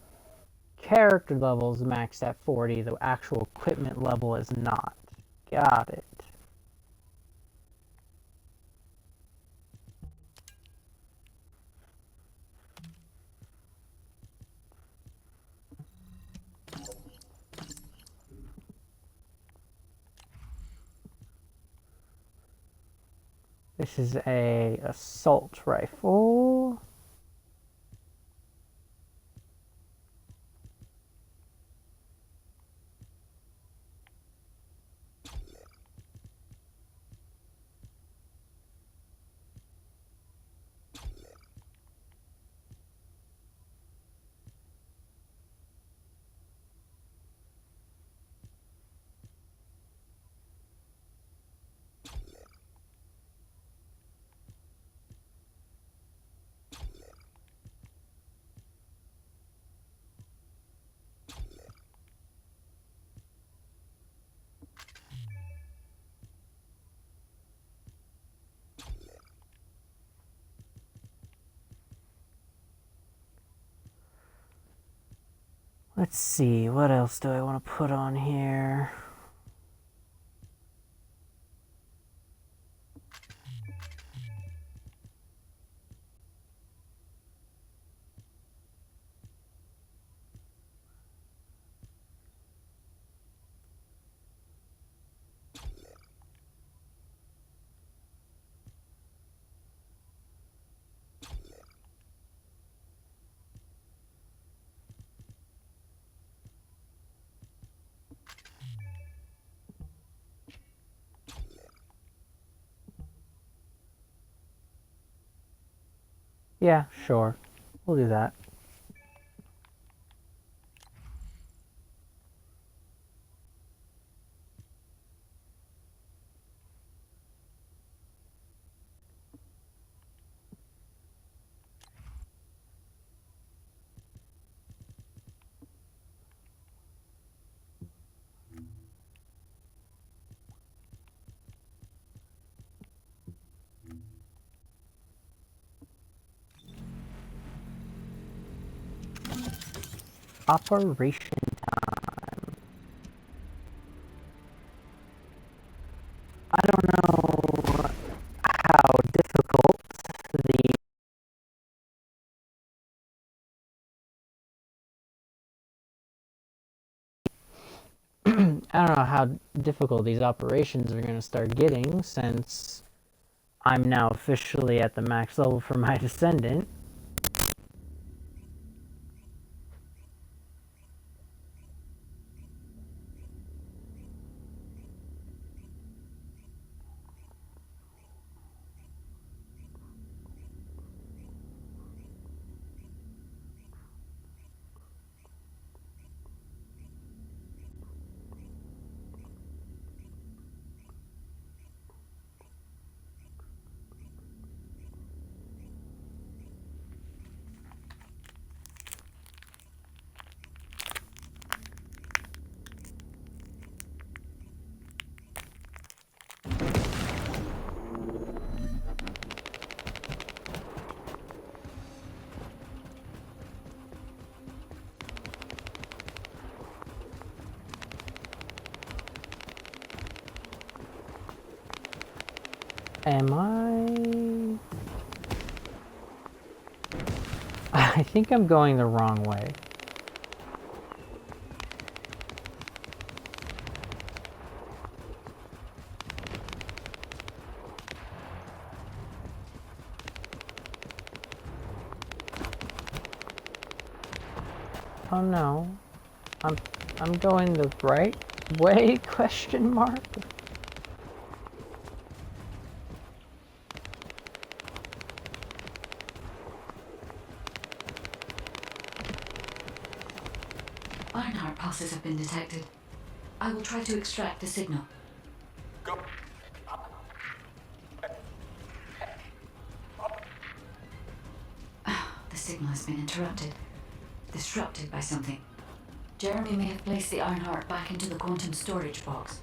character level is maxed at 40, the actual equipment level is not. Got it. This is a assault rifle. Let's see, what else do I want to put on here? Yeah, sure. We'll do that. Operation time. I don't know how difficult the I don't know how difficult these operations are going to start getting since I'm now officially at the max level for my Descendant. Am I? I think I'm going the wrong way. Oh no. I'm going the right way? Question mark. Ironheart pulses have been detected. I will try to extract the signal. Go. The signal has been interrupted. Disrupted by something. Jeremy may have placed the Ironheart back into the quantum storage box.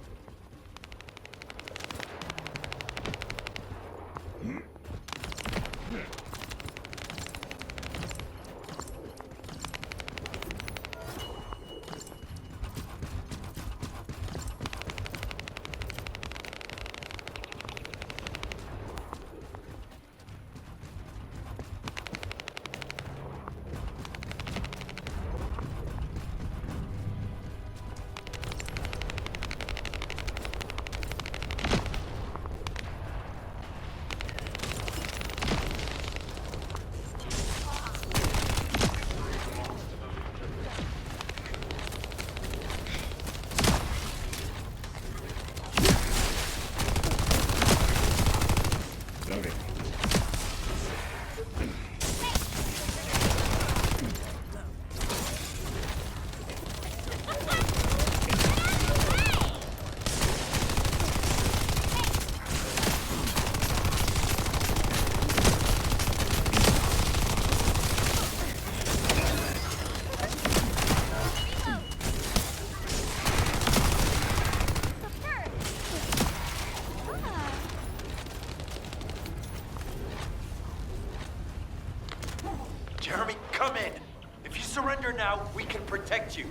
protect you.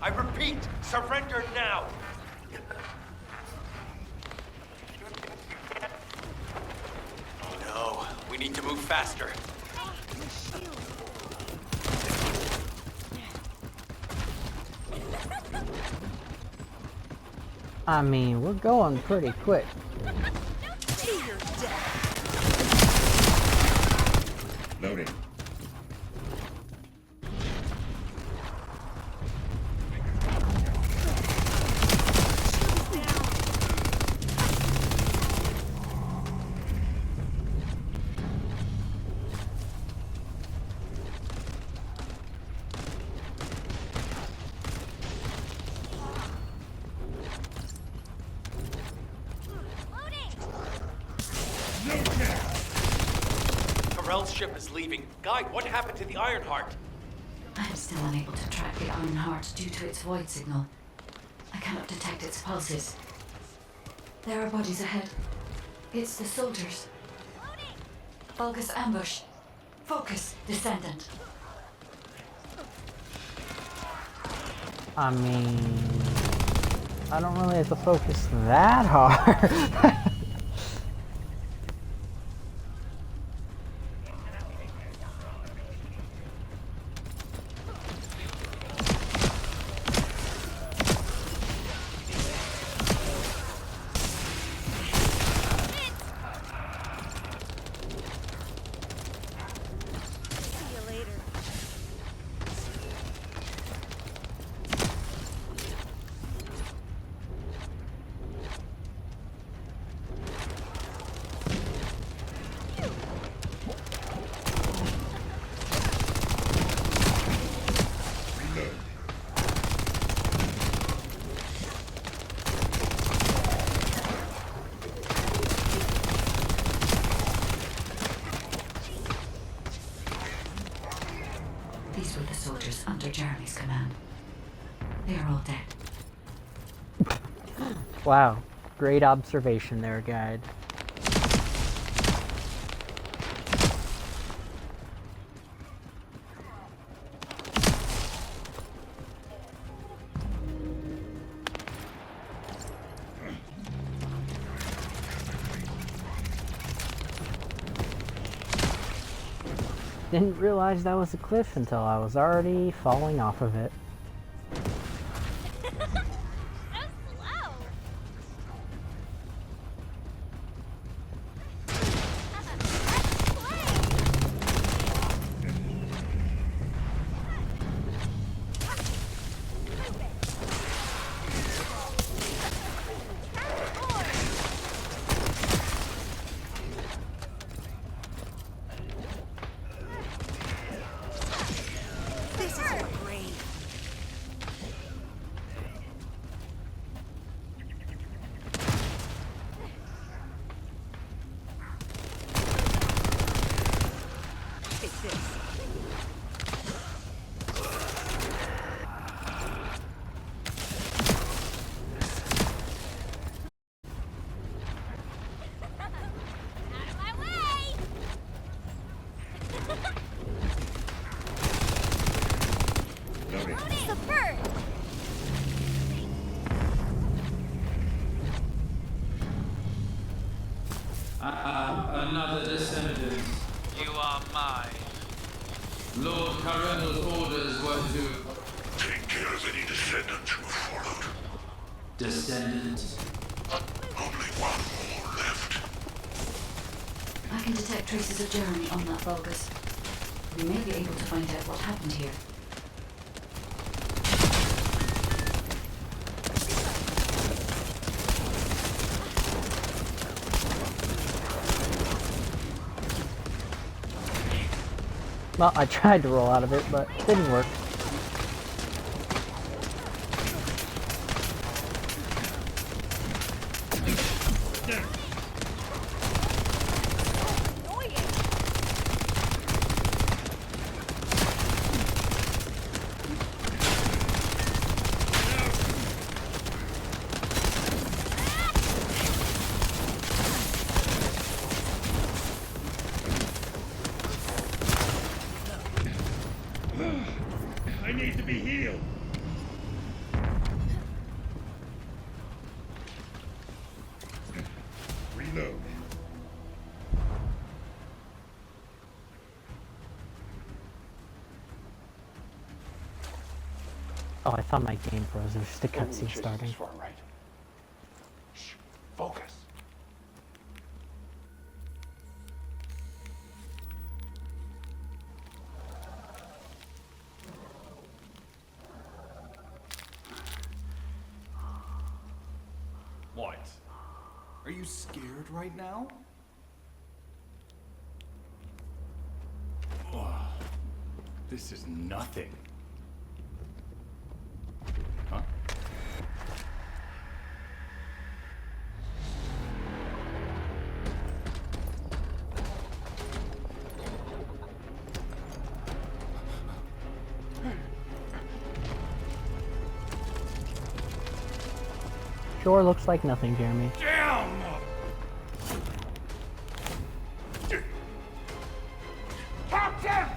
I repeat, surrender now. No, we need to move faster. I mean, we're going pretty quick. Loading. Karel's ship is leaving. Guide, what happened to the Ironheart? I am still unable to track the Ironheart due to its void signal. I cannot detect its pulses. There are bodies ahead. It's the soldiers. Vulgus ambush. Focus, Descendant. I mean, I don't really have to focus that hard. These were the soldiers under Jeremy's command. They are all dead. Wow, great observation there, guide. Didn't realize that was a cliff until I was already falling off of it. Another descendant. You are mine. Lord Carrell's orders were to take care of any descendants who have followed. Descendant. Only one more left. I can detect traces of Jeremy on that Vulgus. We may be able to find out what happened here. Well, I tried to roll out of it, but it didn't work. Oh, I thought my game froze. There's just a cutscene Chase starting. this far, right? Shh. Focus. What? Are you scared right now? Oh, this is nothing. Huh? Sure looks like nothing, Jeremy. Damn! Captain!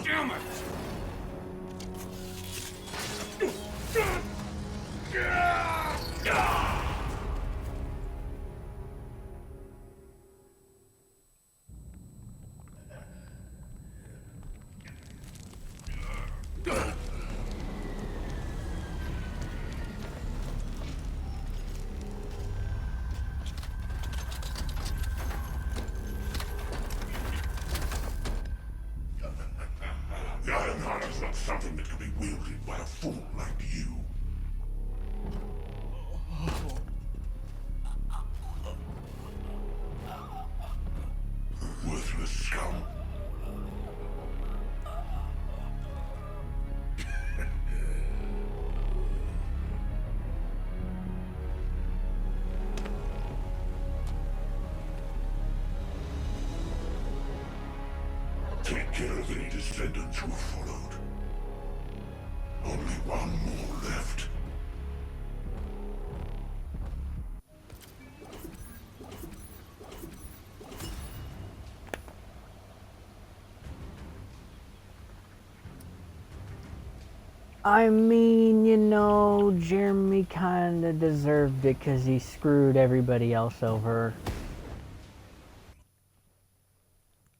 Damn it! The Iron Heart is not something that can be wielded by a fool like you. Worthless scum. Take care of any descendants who have followed. Only one more left. I mean, you know, Jeremy kinda deserved it because he screwed everybody else over.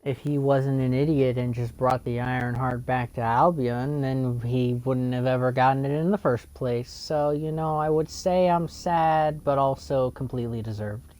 If he wasn't an idiot and just brought the Iron Heart back to Albion, then he wouldn't have ever gotten it in the first place. So, you know, I would say I'm sad, but also completely deserved.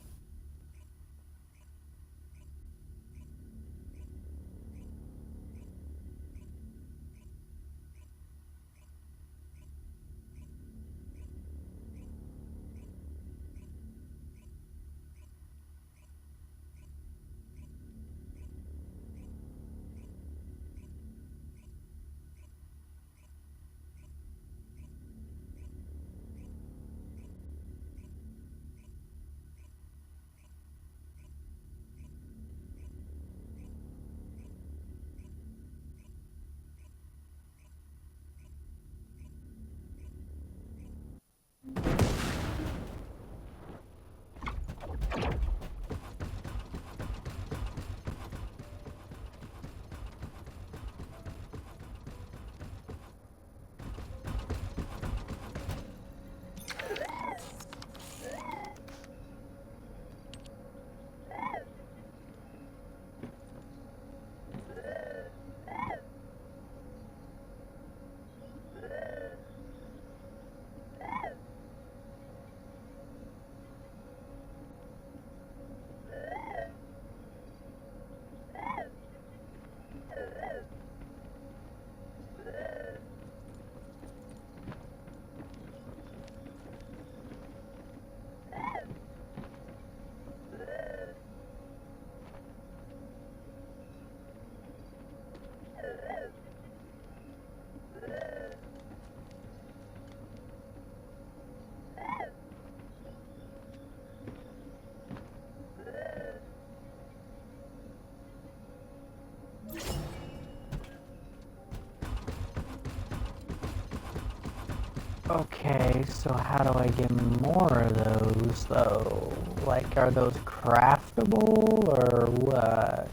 Okay, so how do I get more of those, though? Like, are those craftable, or what?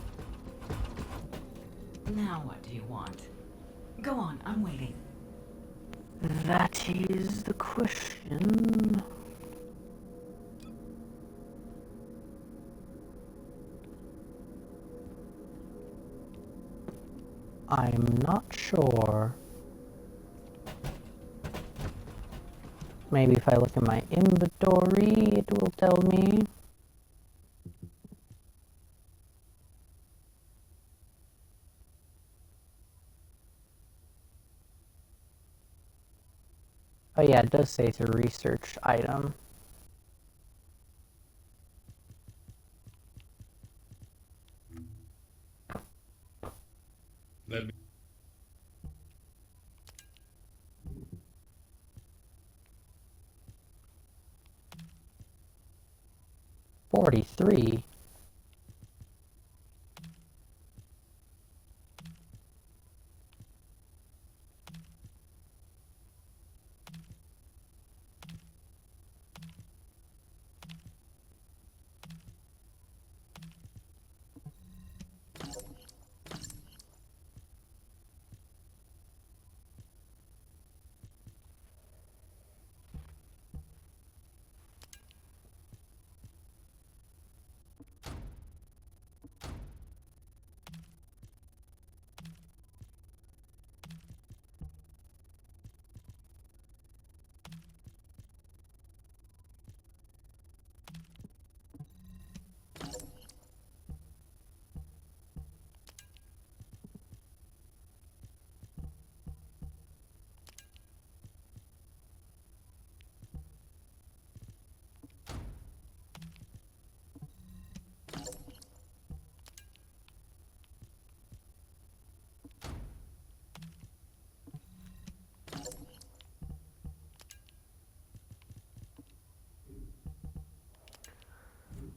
Now what do you want? Go on, I'm waiting. That is the question. I'm not sure. Maybe if I look in my inventory, it will tell me. Oh yeah, it does say it's a research item. Let me. 43.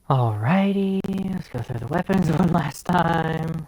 Alrighty, let's go through the weapons one last time.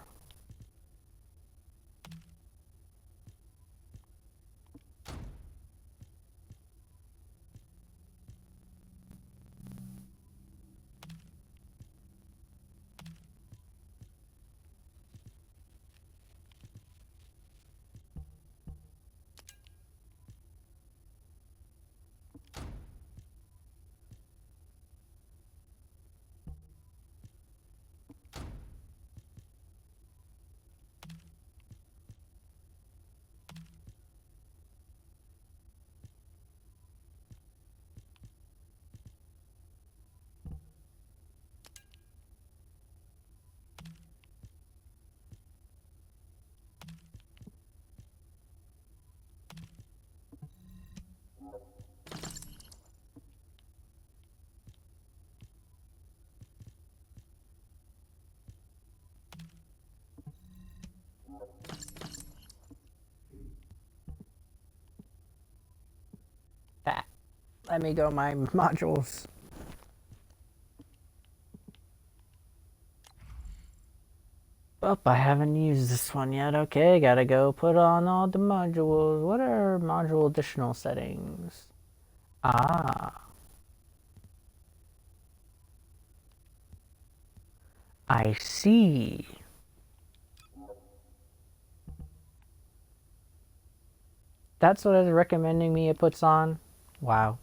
Ah, let me go my modules. Oh, I haven't used this one yet. Okay, gotta go put on all the modules. What are module additional settings? Ah, I see. That's what it's recommending me it puts on? Wow.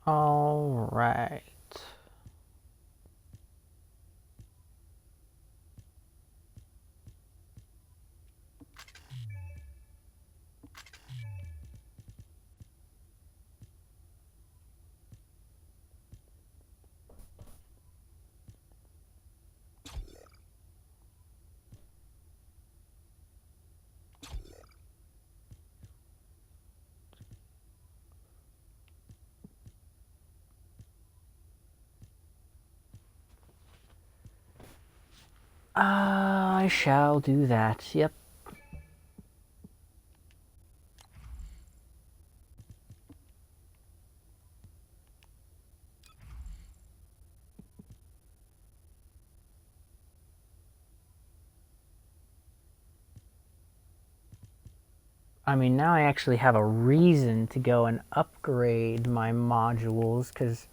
All right. I shall do that. Yep. I mean, now I actually have a reason to go and upgrade my modules, because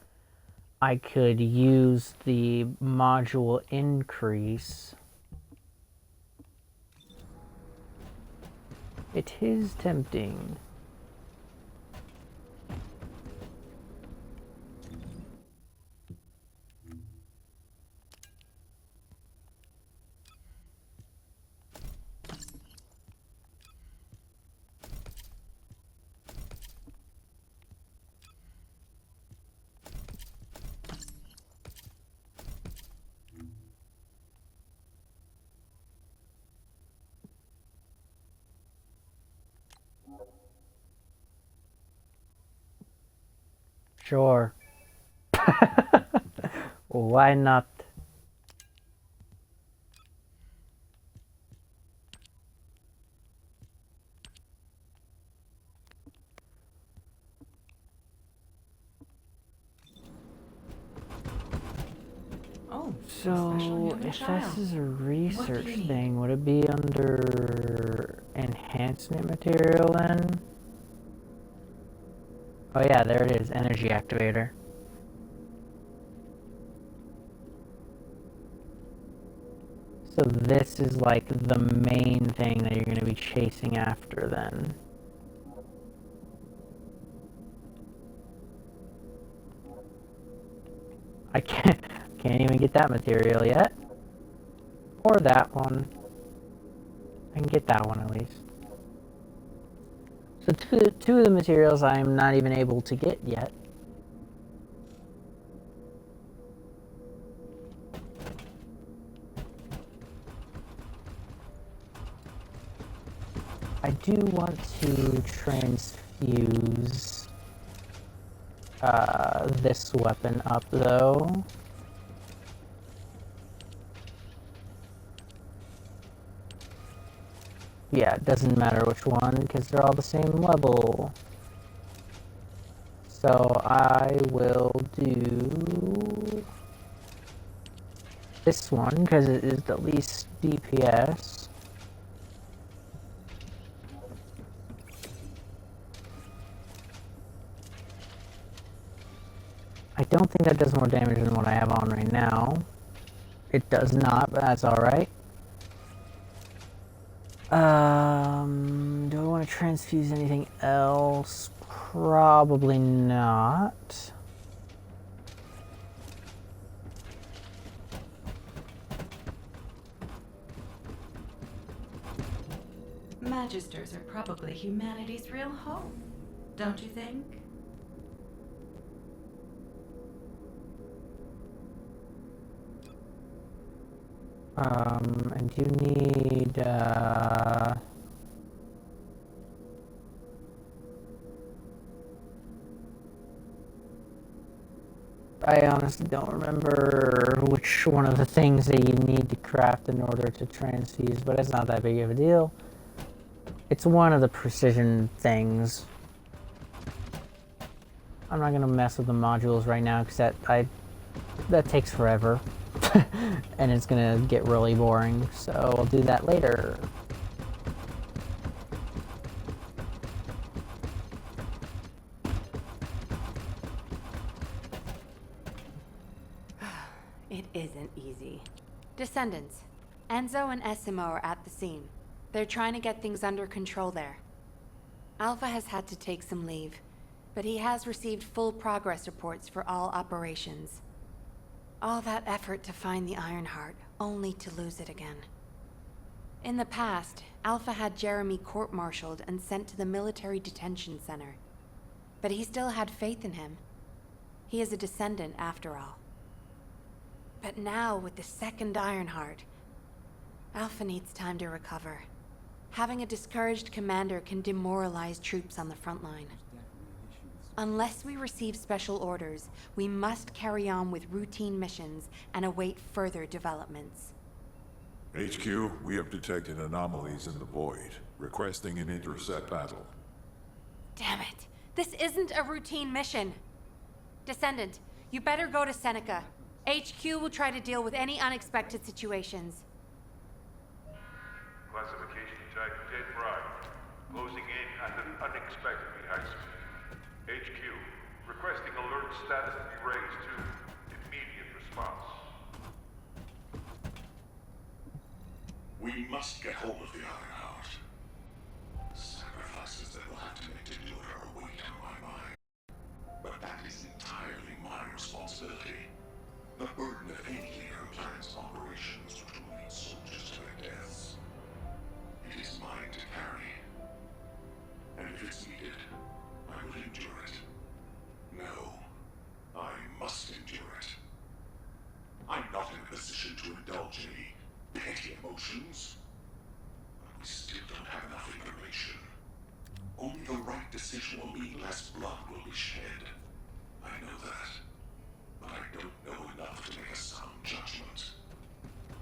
I could use the module increase. It is tempting. Sure. Why not? Oh, So, if this is a research thing, would it be under enhancement material then? Oh yeah, there it is, energy activator. So this is like the main thing that you're going to be chasing after then. I can't even get that material yet. Or that one. I can get that one at least. So two of the materials I'm not even able to get yet. I do want to transfuse this weapon up though. Yeah, it doesn't matter which one because they're all the same level. So I will do this one because it is the least DPS. I don't think that does more damage than what I have on right now. It does not, but that's alright. Do I want to transfuse anything else? Probably not. Magisters are probably humanity's real home, don't you think? I do need, I honestly don't remember which one of the things that you need to craft in order to transfuse, but it's not that big of a deal. It's one of the precision things. I'm not gonna mess with the modules right now because that takes forever. And it's gonna get really boring, so I'll do that later. It isn't easy. Descendants. Enzo and Essimo are at the scene. They're trying to get things under control there. Alpha has had to take some leave, but he has received full progress reports for all operations. All that effort to find the Ironheart, only to lose it again. In the past, Alpha had Jeremy court-martialed and sent to the military detention center. But he still had faith in him. He is a descendant after all. But now, with the second Ironheart, Alpha needs time to recover. Having a discouraged commander can demoralize troops on the front line. Unless we receive special orders, we must carry on with routine missions and await further developments. HQ, we have detected anomalies in the void, requesting an intercept battle. Damn it. This isn't a routine mission. Descendant, you better go to Seneca. HQ will try to deal with any unexpected situations. Classification tag dead bright. Closing in at an unexpectedly high speed. HQ, requesting alert status to be raised to immediate response. We must get hold of the Ironheart. Sacrifices that we'll have to make to do it are weight on my mind. But that is entirely my responsibility. The burden of any leader who plans operations which will lead soldiers to their deaths. It is mine to carry. And if it's needed, I will endure it. No, I must endure it. I'm not in a position to indulge any petty emotions. But we still don't have enough information. Only the right decision will mean less blood will be shed. I know that. But I don't know enough to make a sound judgment.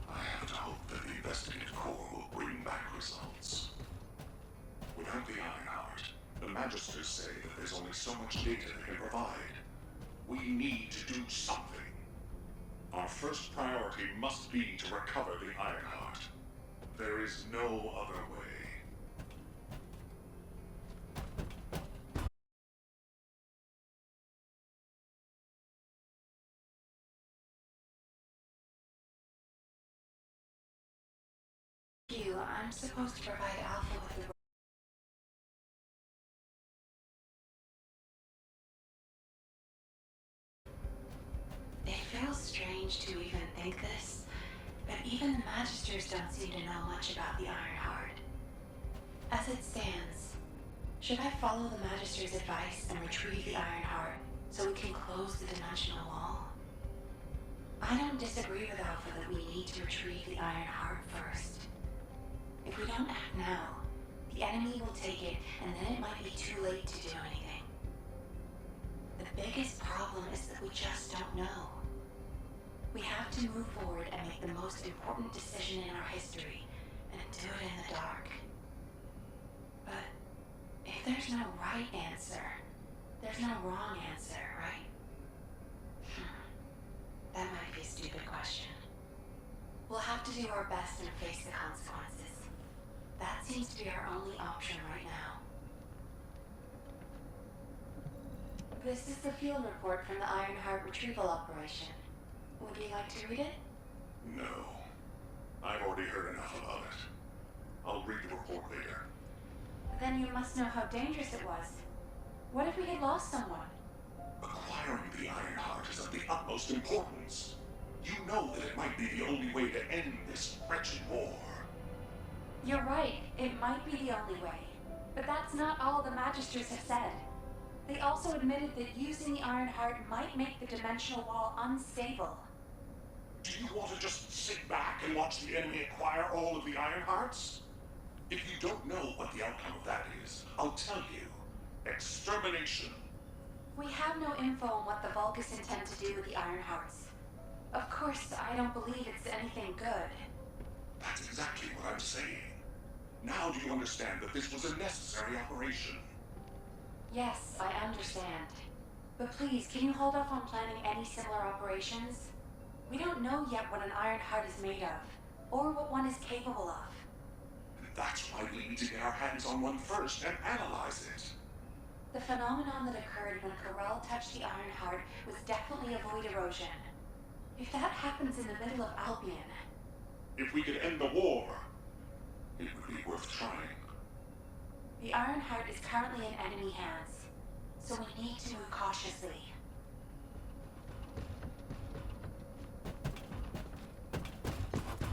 I have to hope that the investigative corps will bring back results. Without the Ironheart, the Magisters say that there's only so much data they can provide. We need to do something. Our first priority must be to recover the Ironheart. There is no other way. I'm supposed to provide Alpha with the... It feels strange to even think this, but even the Magisters don't seem to know much about the Ironheart. As it stands, should I follow the Magister's advice and retrieve the Ironheart so we can close the dimensional wall? I don't disagree with Alpha that we need to retrieve the Ironheart first. If we don't act now, the enemy will take it, and then it might be too late to do anything. The biggest problem is that we just don't know. We have to move forward and make the most important decision in our history, and do it in the dark. But if there's no right answer, there's no wrong answer, right? That might be a stupid question. We'll have to do our best and face the consequences. That seems to be our only option right now. This is the field report from the Ironheart retrieval operation. Would you like to read it? No. I've already heard enough about it. I'll read the report later. Then you must know how dangerous it was. What if we had lost someone? Acquiring the Ironheart is of the utmost importance. You know that it might be the only way to end this wretched war. You're right, it might be the only way. But that's not all the Magisters have said. They also admitted that using the Ironheart might make the dimensional wall unstable. Do you want to just sit back and watch the enemy acquire all of the Ironhearts? If you don't know what the outcome of that is, I'll tell you. Extermination. We have no info on what the Vulgus intend to do with the Ironhearts. Of course, I don't believe it's anything good. That's exactly what I'm saying. Now do you understand that this was a necessary operation? Yes, I understand. But please, can you hold off on planning any similar operations? We don't know yet what an Ironheart is made of, or what one is capable of. And that's why we need to get our hands on one first and analyze it. The phenomenon that occurred when Corel touched the Ironheart was definitely a void erosion. If that happens in the middle of Albion... If we could end the war, it would be worth trying. The Ironheart is currently in enemy hands, so we need to move cautiously.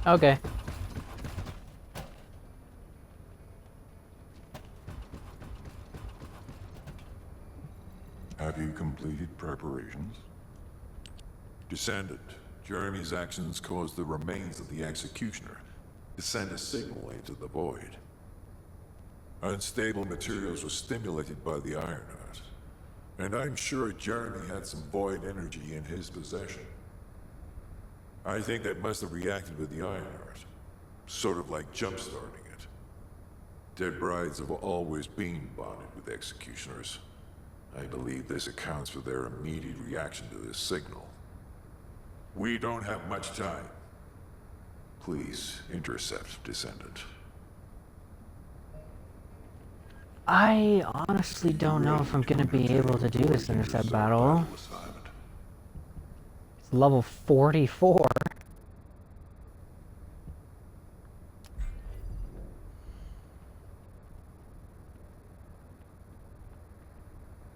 Okay. Have you completed preparations? Descendant, Jeremy's actions caused the remains of the Executioner to send a signal into the void. Unstable materials were stimulated by the Ironheart, and I'm sure Jeremy had some void energy in his possession. I think that must have reacted with the Ironheart, Sort of like jump-starting it. Dead brides have always been bonded with executioners. I believe this accounts for their immediate reaction to this signal. We don't have much time. Please intercept Descendant. I honestly don't know if I'm gonna be able to do this intercept battle. It's level 44.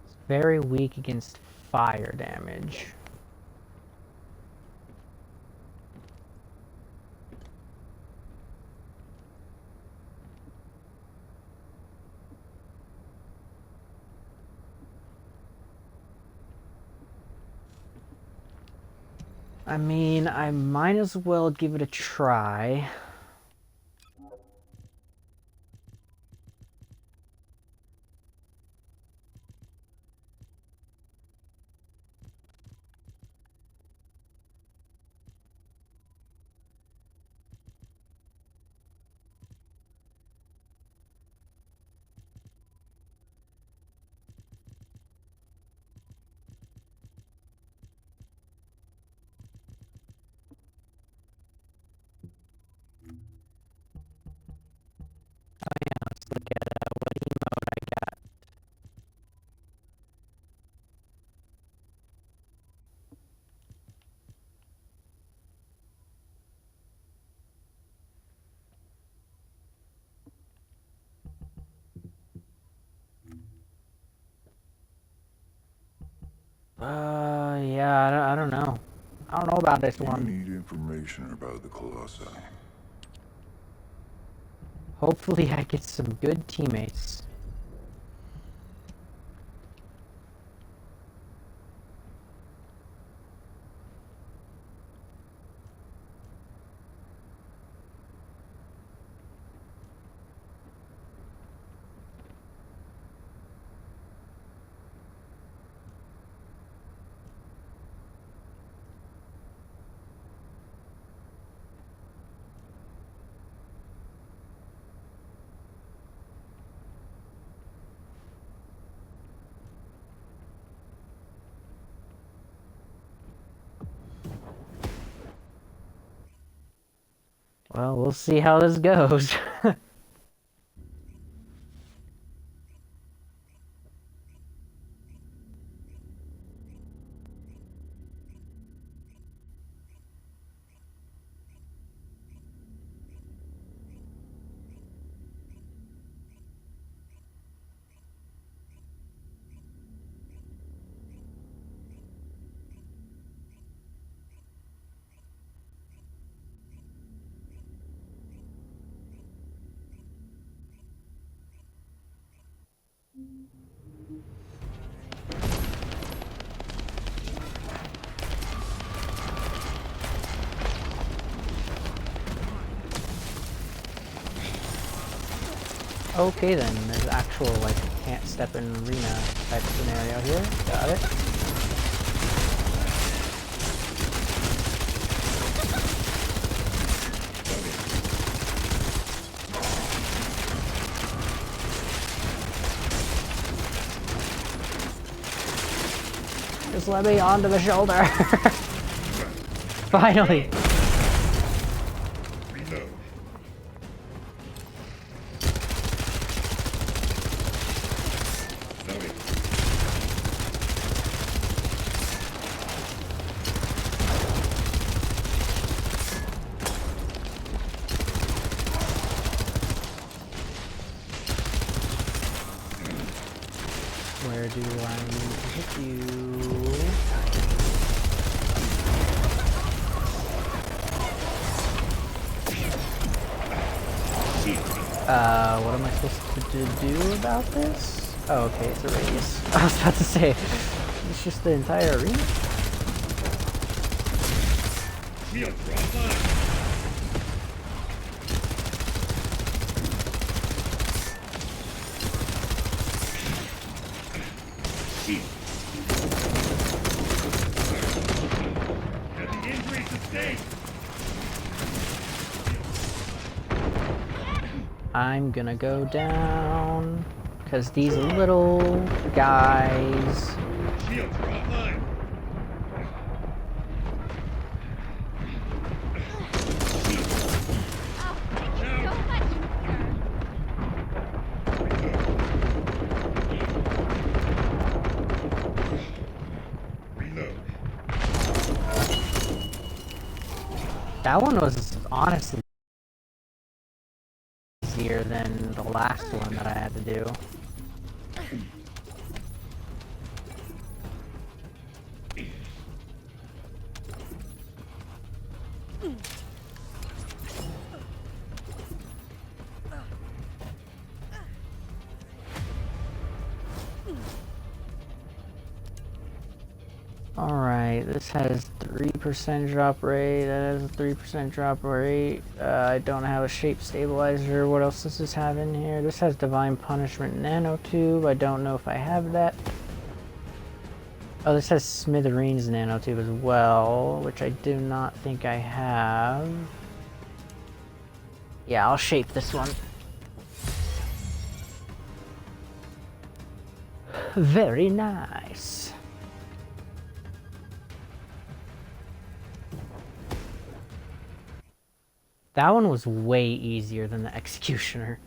It's very weak against fire damage. I mean, I might as well give it a try. Oh yeah, let's look at what emote I got. Yeah, I don't know. I don't know about this one. You need information about the Colossi. Hopefully I get some good teammates. Well, we'll see how this goes. Okay then, there's actual like can't step in arena type scenario here. Got it. Just let me onto the shoulder. Finally. Where do I need to hit you? What am I supposed to do about this? Oh, okay, it's a radius. I was about to say, it's just the entire arena? I'm gonna go down, because these little guys... Shields are online. That one was honestly easier than the last one that I had to do. Alright, this has 3% drop rate, that has a 3% drop rate. I don't have a shape stabilizer. What else does this have in here? This has Divine Punishment Nanotube. I don't know if I have that. Oh, this has Smithereens Nanotube as well, which I do not think I have. Yeah, I'll shape this one. Very nice. That one was way easier than the Executioner.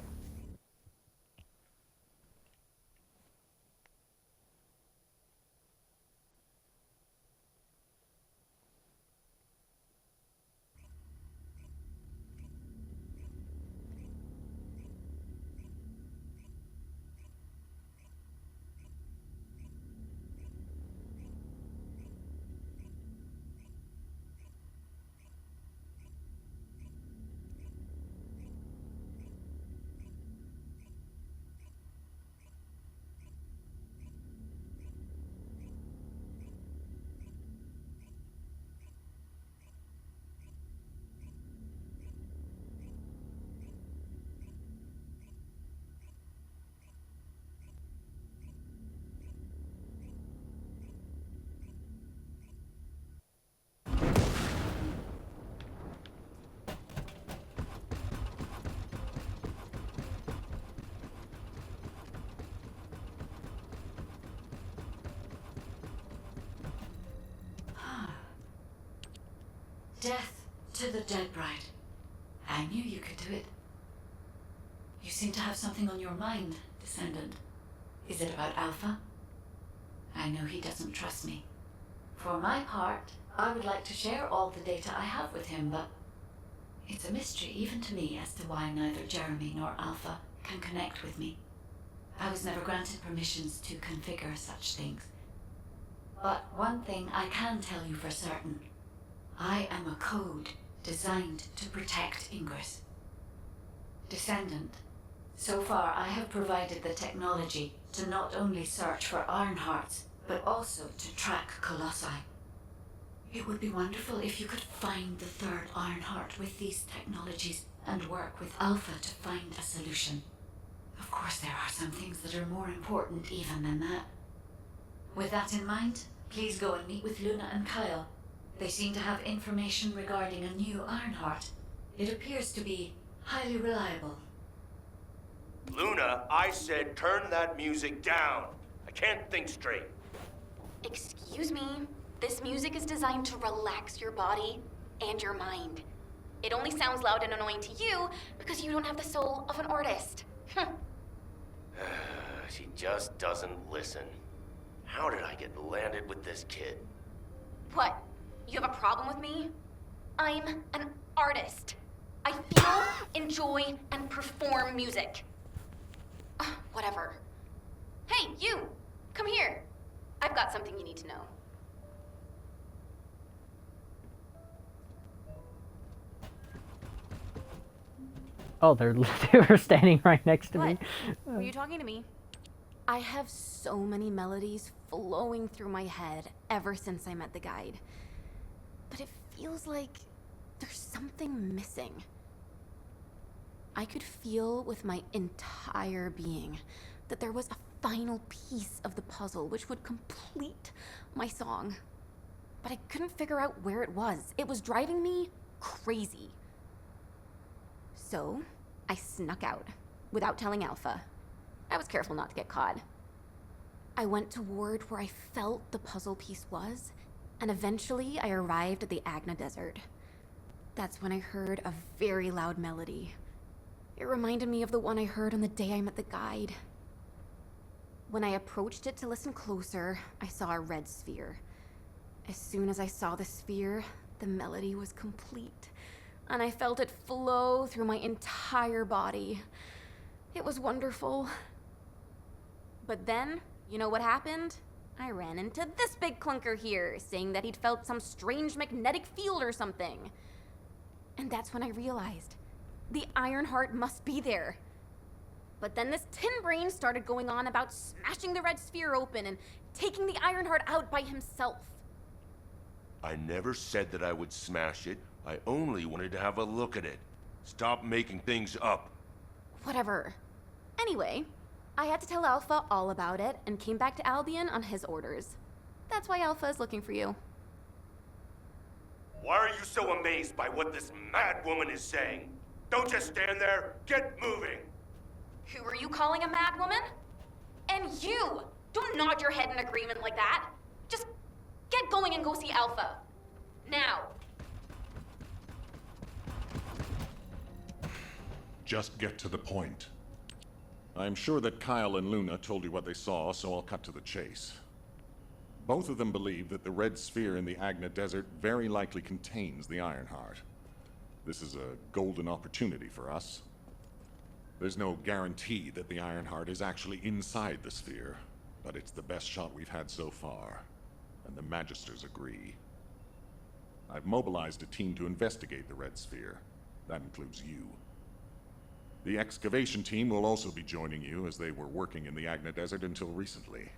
Death to the dead bride. I knew you could do it. You seem to have something on your mind, Descendant. Is it about Alpha? I know he doesn't trust me. For my part, I would like to share all the data I have with him, but it's a mystery even to me as to why neither Jeremy nor Alpha can connect with me. I was never granted permissions to configure such things. But one thing I can tell you for certain. I am a code designed to protect Ingress. Descendant, so far I have provided the technology to not only search for Ironhearts, but also to track Colossi. It would be wonderful if you could find the third Ironheart with these technologies and work with Alpha to find a solution. Of course, there are some things that are more important even than that. With that in mind, please go and meet with Luna and Kyle. They seem to have information regarding a new Ironheart. It appears to be highly reliable. Luna, I said turn that music down. I can't think straight. Excuse me. This music is designed to relax your body and your mind. It only sounds loud and annoying to you because you don't have the soul of an artist. She just doesn't listen. How did I get landed with this kid? What? You have a problem with me? I'm an artist. I feel, enjoy, and perform music. Whatever. Hey, you! Come here. I've got something you need to know. Oh, they were standing right next to me. Were you talking to me? I have so many melodies flowing through my head ever since I met the guide. But it feels like there's something missing. I could feel with my entire being that there was a final piece of the puzzle which would complete my song. But I couldn't figure out where it was. It was driving me crazy. So I snuck out without telling Alpha. I was careful not to get caught. I went toward where I felt the puzzle piece was, and eventually I arrived at the Agna Desert. That's when I heard a very loud melody. It reminded me of the one I heard on the day I met the guide. When I approached it to listen closer, I saw a red sphere. As soon as I saw the sphere, the melody was complete, and I felt it flow through my entire body. It was wonderful. But then, you know what happened? I ran into this big clunker here, saying that he'd felt some strange magnetic field or something. And that's when I realized the Iron Heart must be there. But then this tin brain started going on about smashing the red sphere open and taking the Iron Heart out by himself. I never said that I would smash it. I only wanted to have a look at it. Stop making things up. Whatever. Anyway, I had to tell Alpha all about it and came back to Albion on his orders. That's why Alpha is looking for you. Why are you so amazed by what this mad woman is saying? Don't just stand there. Get moving. Who are you calling a mad woman? And you! Don't nod your head in agreement like that. Just get going and go see Alpha. Now. Just get to the point. I'm sure that Kyle and Luna told you what they saw, so I'll cut to the chase. Both of them believe that the red sphere in the Agna Desert very likely contains the Iron Heart. This is a golden opportunity for us. There's no guarantee that the Iron Heart is actually inside the sphere, but it's the best shot we've had so far, and the Magisters agree. I've mobilized a team to investigate the red sphere. That includes you. The excavation team will also be joining you, as they were working in the Agna Desert until recently.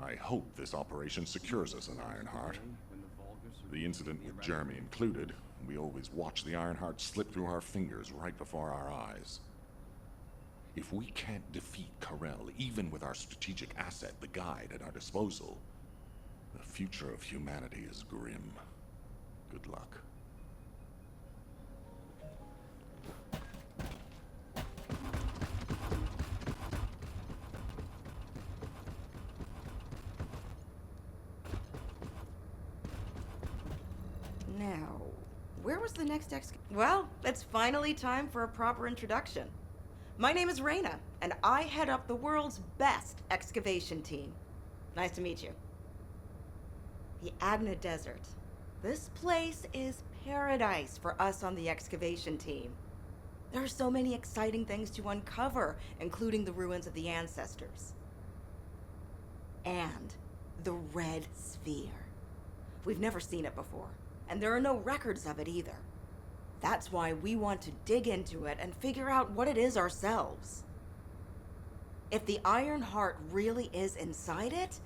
I hope this operation secures us an Iron Heart. The incident with Jeremy included, we always watch the Iron Heart slip through our fingers right before our eyes. If we can't defeat Karel, even with our strategic asset, the Guide, at our disposal, the future of humanity is grim. Good luck. Now, where was the next Well, it's finally time for a proper introduction. My name is Reyna, and I head up the world's best excavation team. Nice to meet you. The Agna Desert. This place is paradise for us on the excavation team. There are so many exciting things to uncover, including the ruins of the ancestors. And the Red Sphere. We've never seen it before, and there are no records of it either. That's why we want to dig into it and figure out what it is ourselves. If the Iron Heart really is inside it,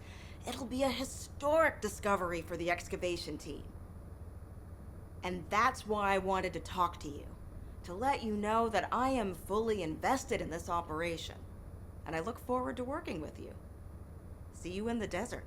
it'll be a historic discovery for the excavation team. And that's why I wanted to talk to you, to let you know that I am fully invested in this operation, and I look forward to working with you. See you in the desert.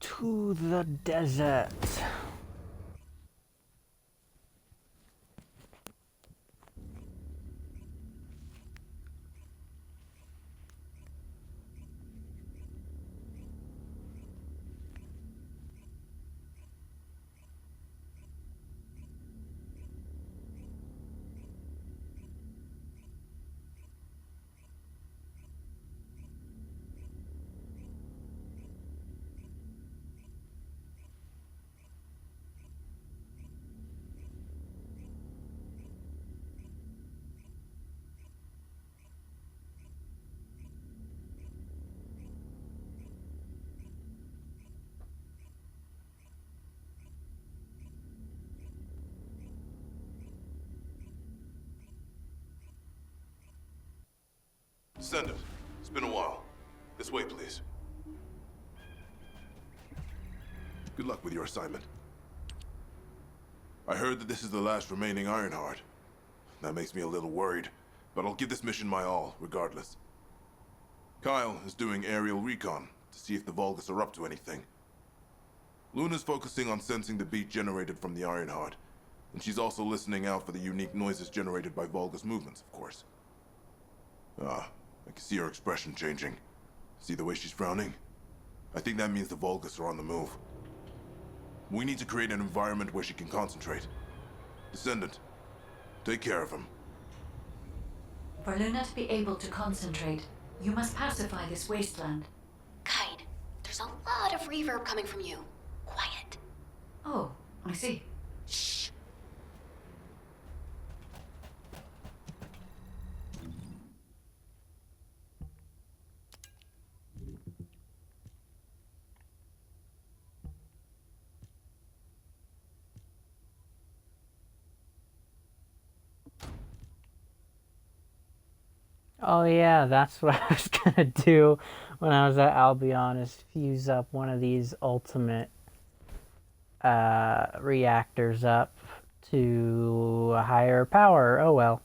To the desert. Descendant, it's been a while. This way, please. Good luck with your assignment. I heard that this is the last remaining Iron Heart. That makes me a little worried. but I'll give this mission my all, regardless. Kyle is doing aerial recon to see if the Vulgus are up to anything. Luna's focusing on sensing the beat generated from the Ironheart, and she's also listening out for the unique noises generated by Vulgus movements, of course. I can see her expression changing. See the way she's frowning? I think that means the Vulgus are on the move. We need to create an environment where she can concentrate. Descendant, take care of him. For Luna to be able to concentrate, you must pacify this wasteland. Guide, there's a lot of reverb coming from you. Quiet. Oh, I see. Shh. Oh yeah, that's what I was gonna do when I was at Albion, is fuse up one of these ultimate reactors up to a higher power. Oh well.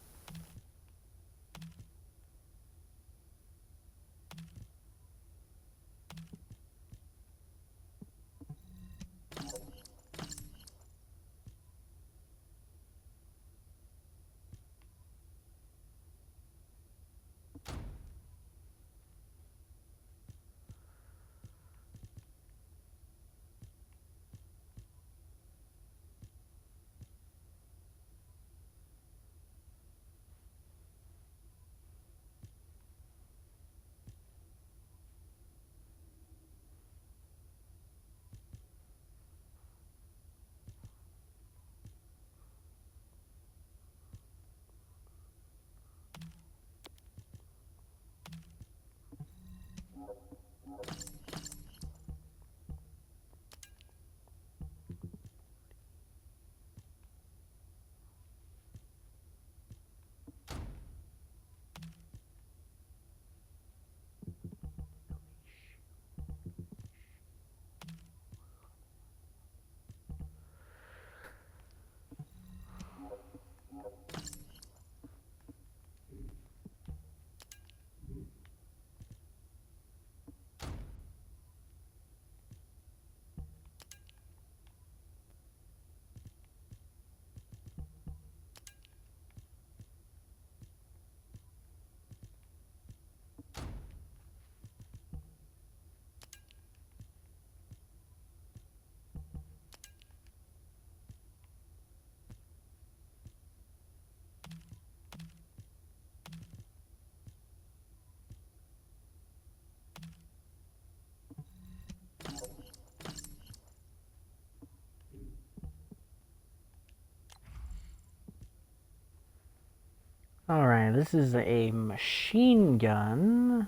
Alright, this is a machine gun.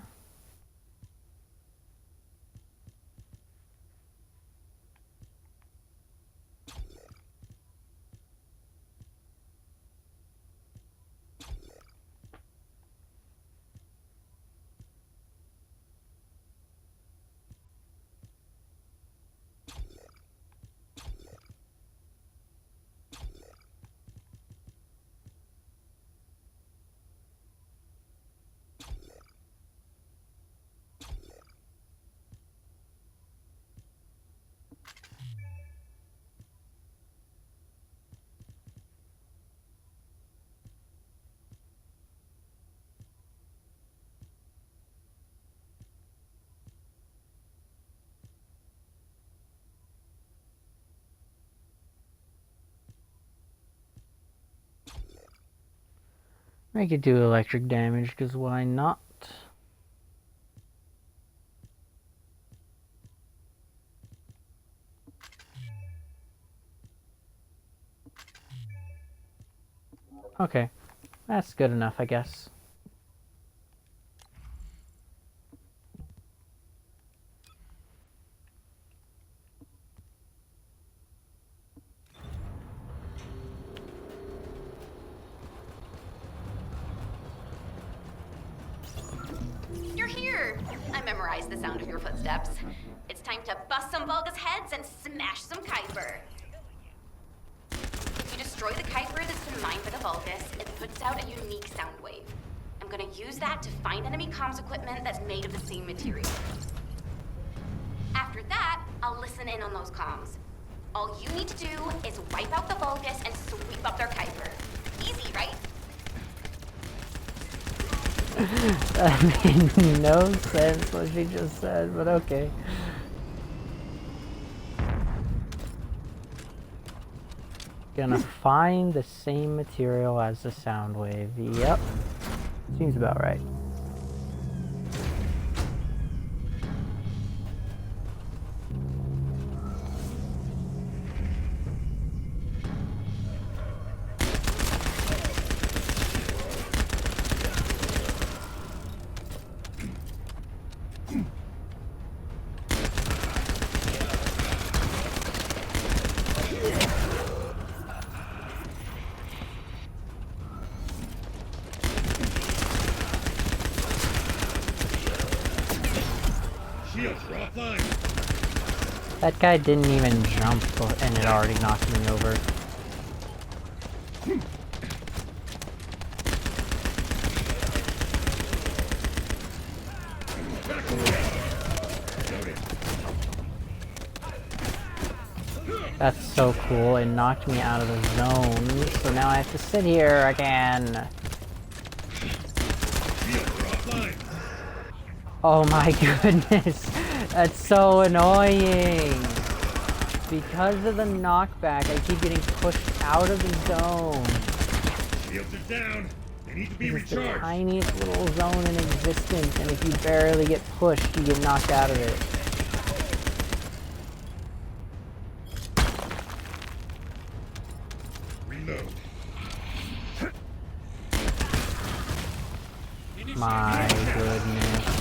I could do electric damage, because why not? Okay, that's good enough, I guess. You're here! I memorized the sound of your footsteps. It's time to bust some Vulgus heads and smash some Kuiper. If you destroy the Kuiper that's been mined by the Vulgus, it puts out a unique sound wave. gonna use that to find enemy comms equipment that's made of the same material. After that, I'll listen in on those comms. All you need to do is wipe out the Vulgus and sweep up their Kuiper. Easy, right? That made no sense what she just said, but okay. Gonna find the same material as the sound wave. Yep. Seems about right. That guy didn't even jump and it already knocked me over. That's so cool. It knocked me out of the zone, so now I have to sit here again. Oh my goodness. That's so annoying. Because of the knockback, I keep getting pushed out of the zone. Shields are down. They need to be It's the recharged. tiniest little zone in existence, and if you barely get pushed, you get knocked out of it. Reload. My goodness.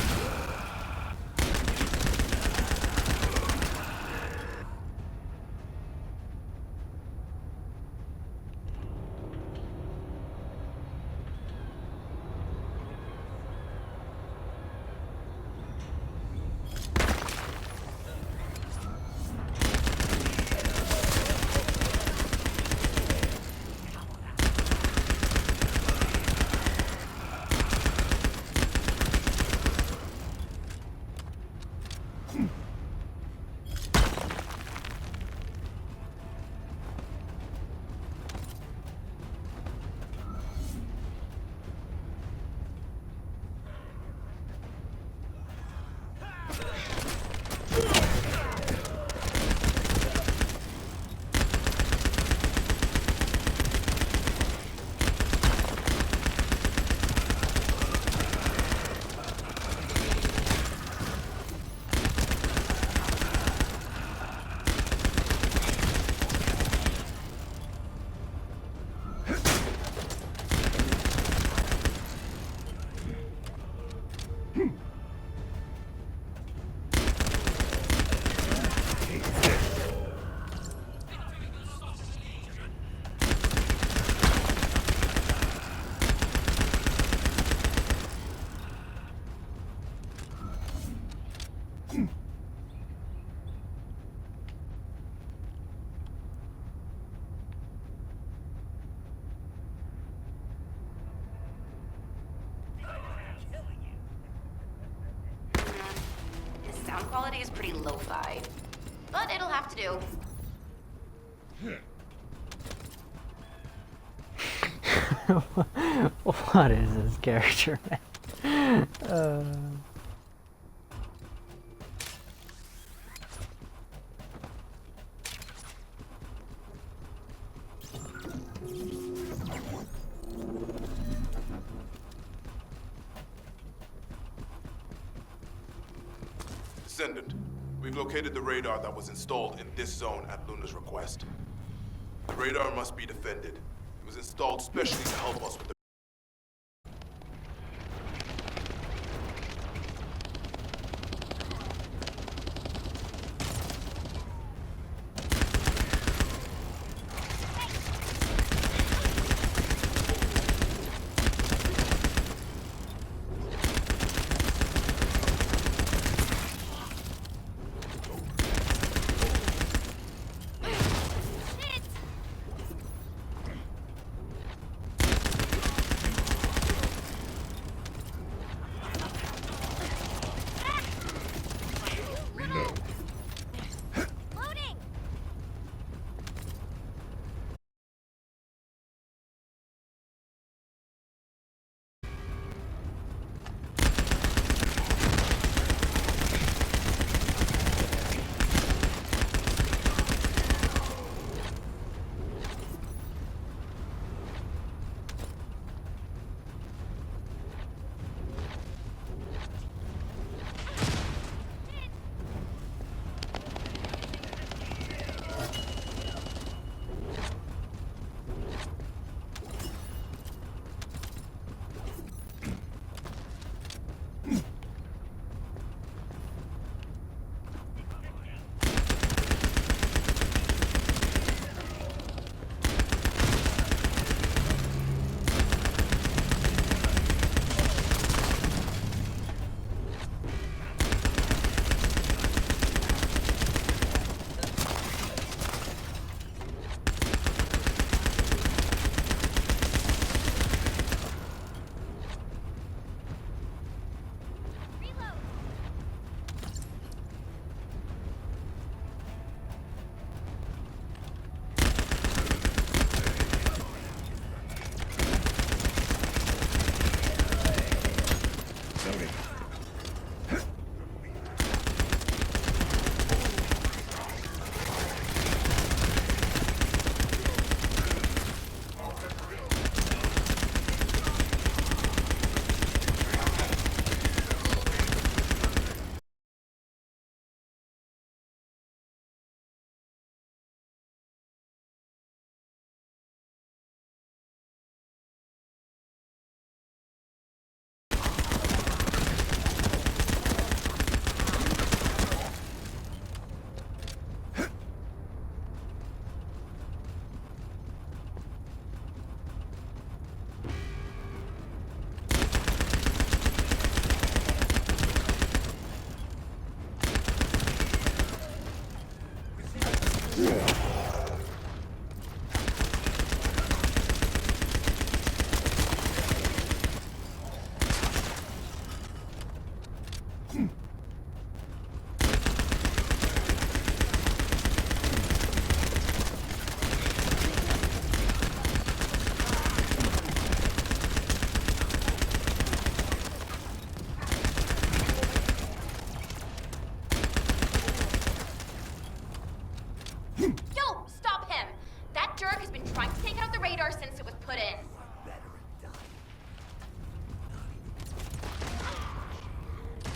His sound quality is pretty lo-fi, but it'll have to do. What is this character, man? Descendant, we've located the radar that was installed in this zone at Luna's request. The radar must be defended. It was installed specially to help us with the...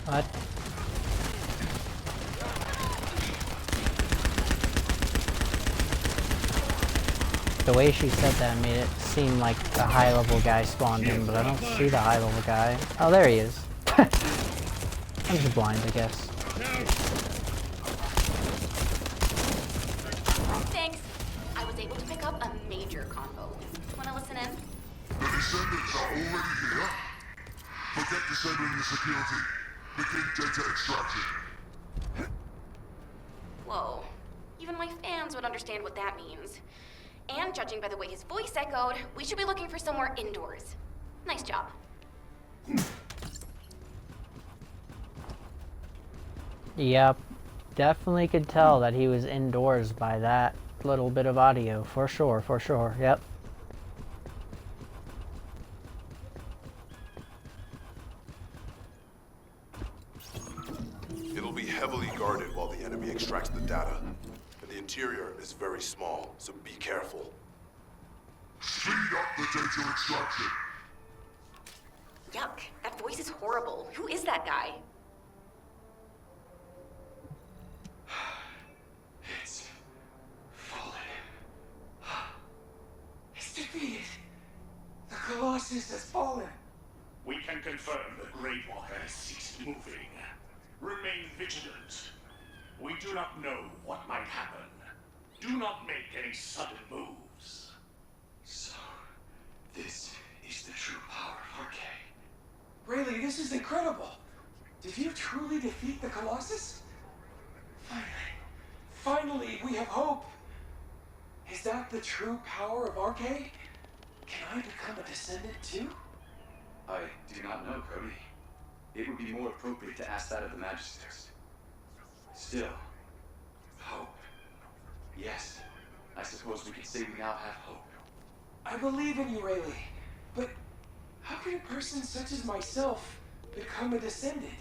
What? The way she said that made it seem like a high-level guy spawned in, but I don't see the high-level guy. Oh, there he is. I'm just blind, I guess. Thanks. I was able to pick up a major combo. Wanna listen in? The Descendants are already here. Forget disabling the security. Begin data extraction. Whoa. Even my fans would understand what that means. And judging by the way his voice echoed, we should be looking for somewhere indoors. Nice job. Yep. Definitely could tell that he was indoors by that little bit of audio. For sure, for sure. Yep. It'll be heavily guarded while the enemy extracts the data. And the interior is very small, so be careful. Speed up the data extraction. Yuck. That voice is horrible. Who is that guy? It's fallen. It's defeated. The Colossus has fallen. We can confirm the Great Walker has ceased moving. Remain vigilant. We do not know what might happen. Do not make any sudden moves. So, this is the true power of RK. Rayleigh, this is incredible. Did you truly defeat the Colossus? Finally, we have hope. Is that the true power of RK? Can I become a descendant too? I do not know, Cody. It would be more appropriate to ask that of the Magisters. Still, hope. Yes, I suppose we could say we now have hope. I believe in you, Rayleigh. But how can a person such as myself become a descendant?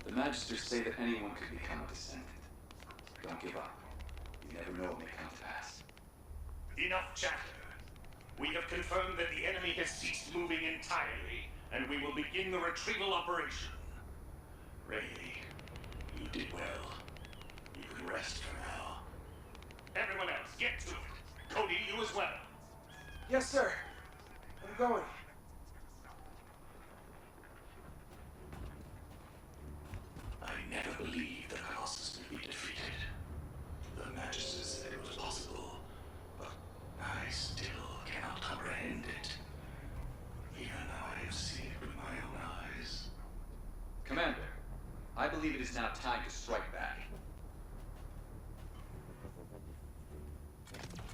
The Magisters say that anyone could become a descendant. Don't give up. You never know what may come to pass. Enough chatter. We have confirmed that the enemy has ceased moving entirely, and we will begin the retrieval operation. Rayleigh, you did well. You can rest for now. Everyone else, get to it. Cody, you as well. Yes, sir. I'm going. I never believed the Colossus would be defeated. The Magisters said it was possible, but I still cannot comprehend it. Even now I have seen it with my own eyes. Commander, I believe it is now time to strike back.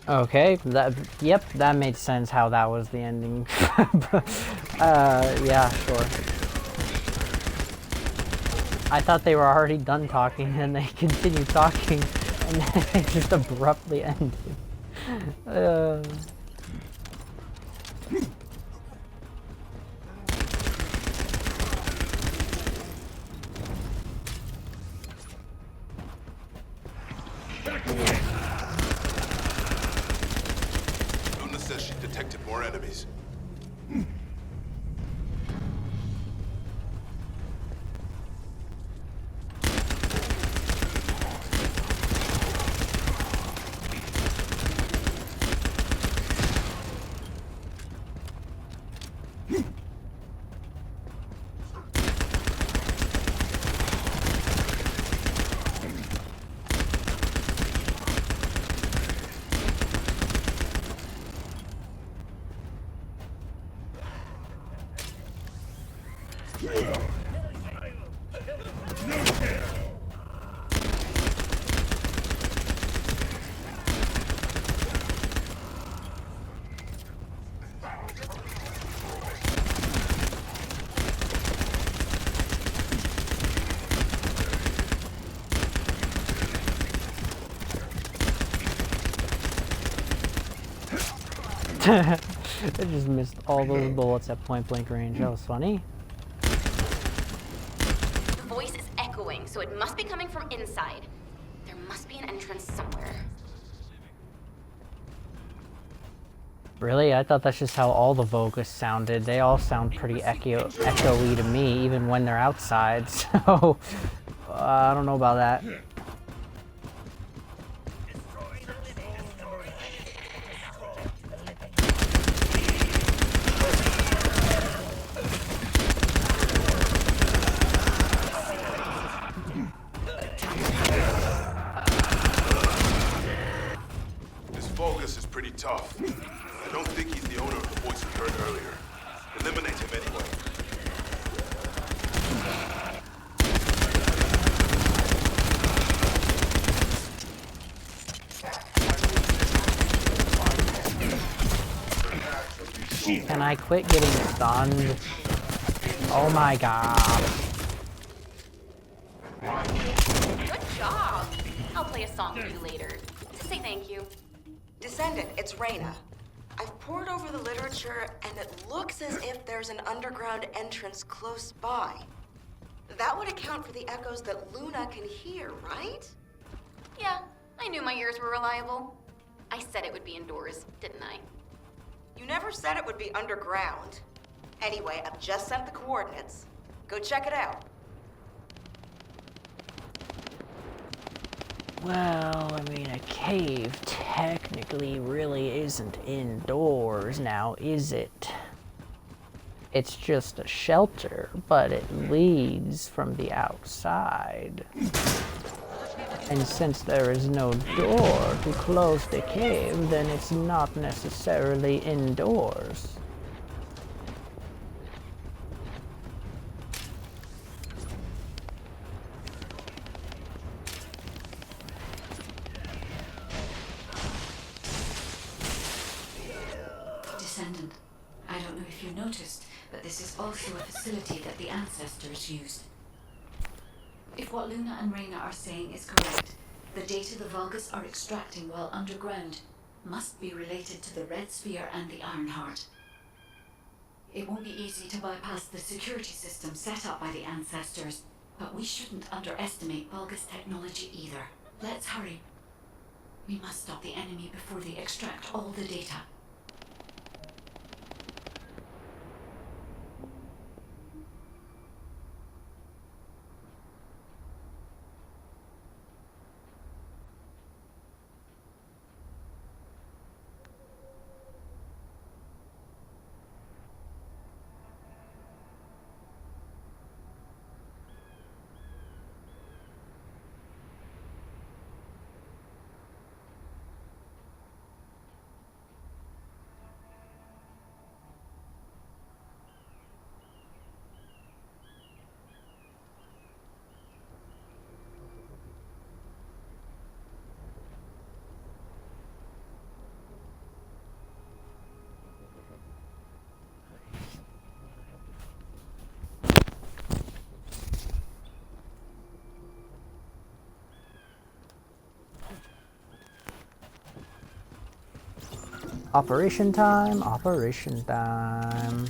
Okay, yep, that made sense how that was the ending. Yeah, sure. I thought they were already done talking and they continued talking and then it just abruptly ended. Luna says she detected more enemies. I just missed all those bullets at point blank range. That was funny. The voice is echoing, so it must be coming from inside. There must be an entrance somewhere. Really? I thought that's just how all the Vulgus sounded. They all sound pretty echoey to me, even when they're outside, so... I don't know about that. This Vulgus is pretty tough. I don't think he's the owner of the voice we heard earlier. Eliminate him anyway. Can I quit getting stunned? Oh my god. Good job. I'll play a song for you later to say thank you. Descendant, it's Reyna. I've pored over the literature, and it looks as if there's an underground entrance close by. That would account for the echoes that Luna can hear, right? Yeah, I knew my ears were reliable. I said it would be indoors, didn't I? You never said it would be underground. Anyway, I've just sent the coordinates. Go check it out. Well, I mean, a cave technically really isn't indoors now, is it? It's just a shelter, but it leads from the outside. And since there is no door to close the cave, then it's not necessarily indoors. Descendant, I don't know if you noticed, but this is also a facility that the ancestors used. If what Luna and Reyna are saying is correct, the data the Vulgus are extracting while underground must be related to the Red Sphere and the Iron Heart. It won't be easy to bypass the security system set up by the ancestors, but we shouldn't underestimate Vulgus technology either. Let's hurry. We must stop the enemy before they extract all the data. Operation time, operation time.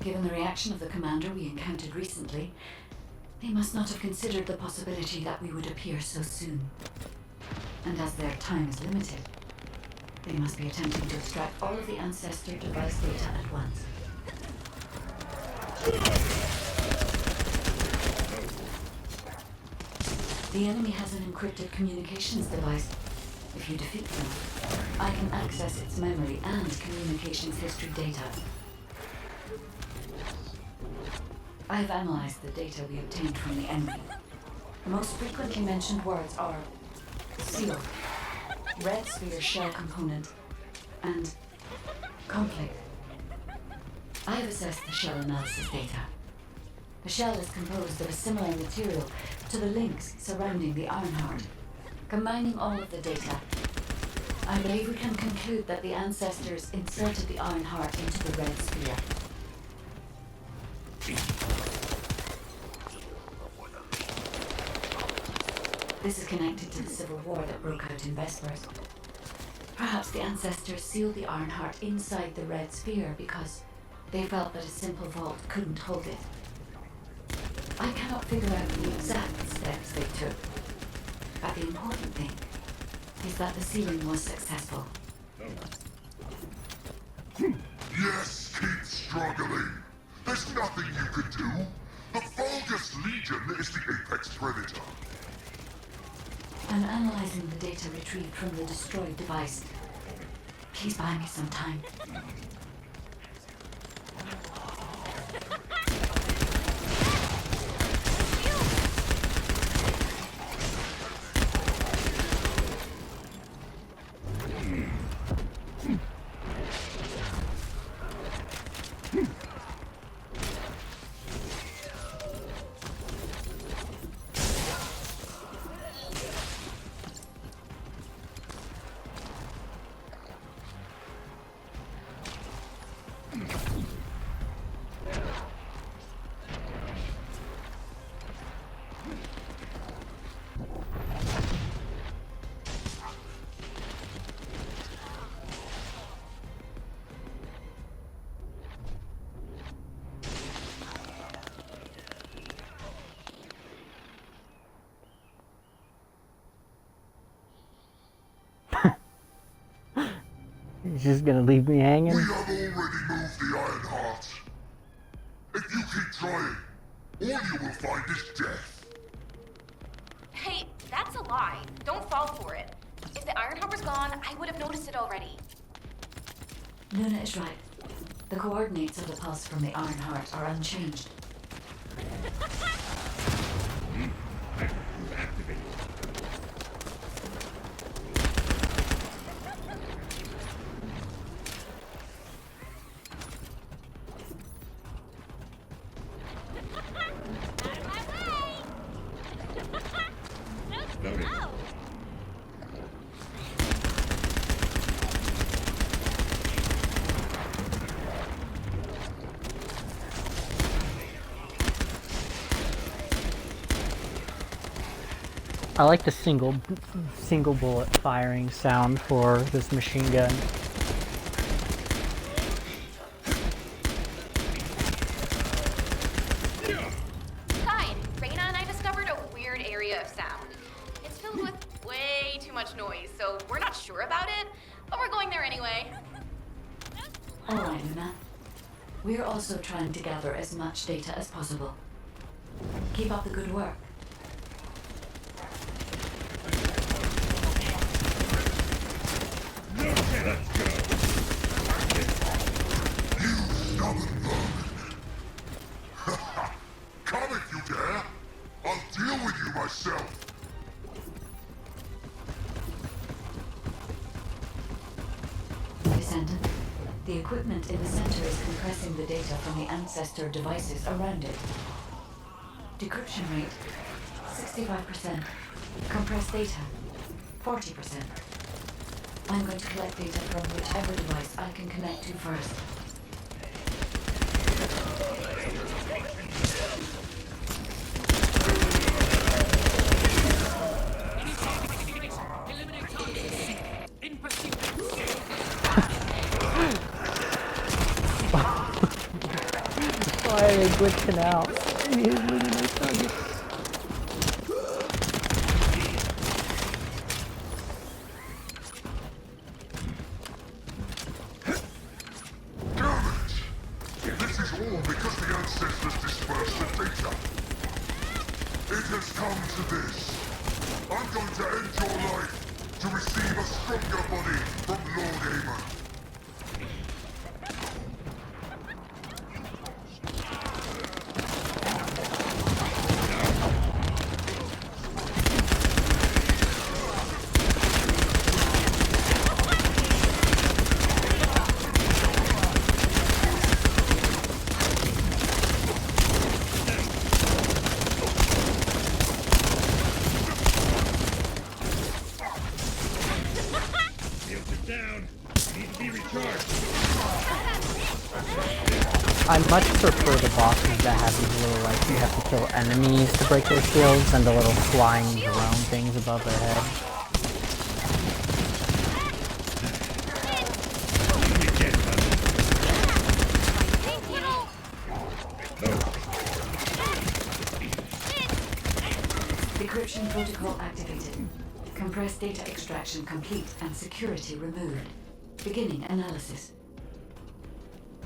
Given the reaction of the commander we encountered recently, they must not have considered the possibility that we would appear so soon. And as their time is limited, they must be attempting to extract all of the Ancestor device data at once. The enemy has an encrypted communications device. If you defeat them, I can access its memory and communications history data. I have analyzed the data we obtained from the enemy. The most frequently mentioned words are seal, red sphere shell component, and conflict. I have assessed the shell analysis data. The shell is composed of a similar material to the links surrounding the Ironheart. Combining all of the data, I believe we can conclude that the Ancestors inserted the Ironheart into the red sphere. This is connected to the civil war that broke out in Vespers. Perhaps the Ancestors sealed the Ironheart inside the red sphere because they felt that a simple vault couldn't hold it. I cannot figure out the exact steps they took, but the important thing is that the sealing was successful. Yes, keep struggling. There's nothing you can do. The Vulgus Legion is the apex predator. I'm analyzing the data retrieved from the destroyed device. Please buy me some time. He's just gonna leave me hanging? We have already moved the Ironheart. If you keep trying, all you will find is death. Hey, that's a lie. Don't fall for it. If the Ironheart was gone, I would have noticed it already. Luna is right. The coordinates of the pulse from the Ironheart are unchanged. I like the single bullet firing sound for this machine gun. Guide, Reyna and I discovered a weird area of sound. It's filled with way too much noise, so we're not sure about it, but we're going there anyway. All right, Luna. We're also trying to gather as much data as possible. Keep up the good work. Come if you dare. I'll deal with you myself. Descendant, the equipment in the center is compressing the data from the Ancestor devices around it. Decryption rate, 65%. Compressed data, 40%. I'm going to collect data from whichever device I can connect to first. glitching out. Maybe he's losing his target. This is all because the ancestors dispersed the data. It has come to this. I'm going to end your life to receive a stronger body from Lord Amon. I much prefer the bosses that have these little, like, you have to kill enemies to break their shields than the little flying drone things above their head. Decryption protocol activated. Compressed data extraction complete and security removed. Beginning analysis.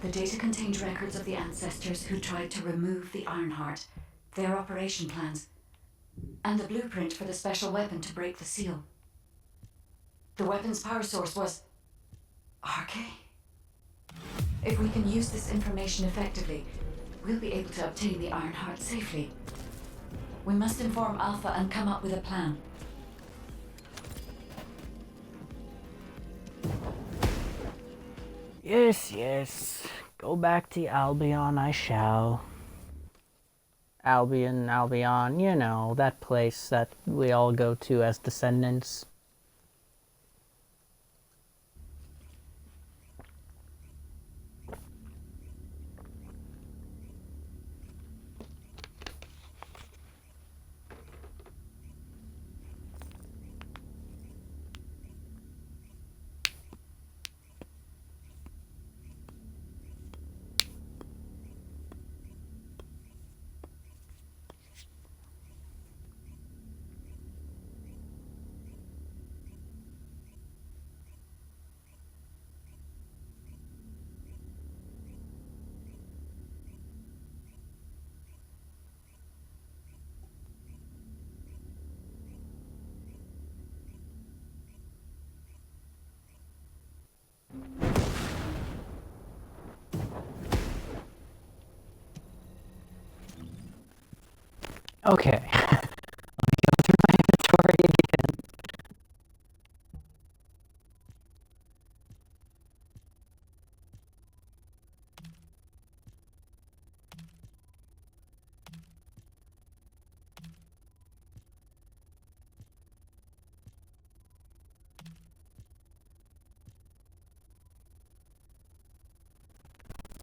The data contained records of the ancestors who tried to remove the Ironheart, their operation plans, and the blueprint for the special weapon to break the seal. The weapon's power source was RK? If we can use this information effectively, we'll be able to obtain the Ironheart safely. We must inform Alpha and come up with a plan. Yes, yes. Go back to Albion, I shall. Albion, you know, that place that we all go to as descendants. Okay. Let me go through my inventory again.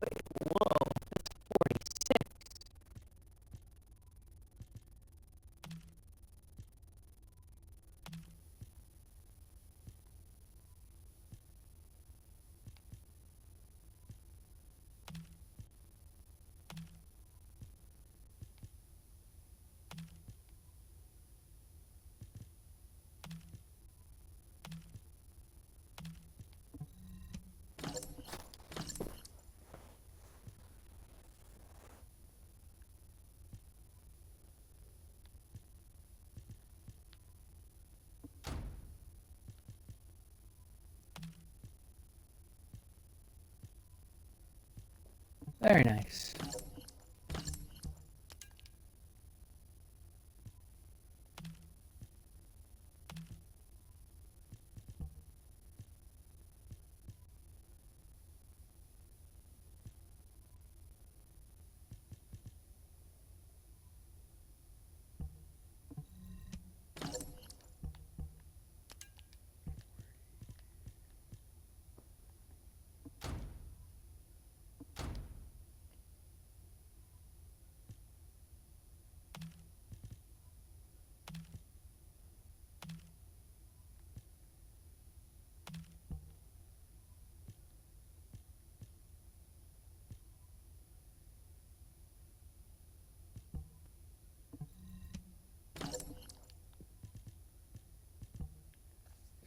Wait, whoa, that's 46. Very nice.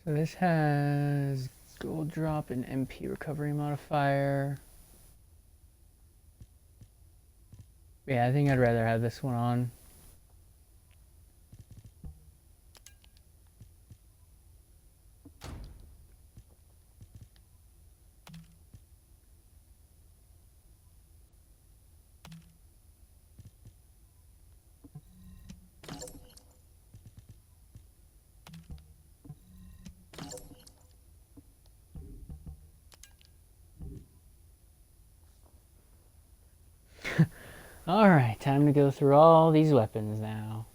So this has gold drop and MP recovery modifier. Yeah, I think I'd rather have this one on. Alright, time to go through all these weapons now.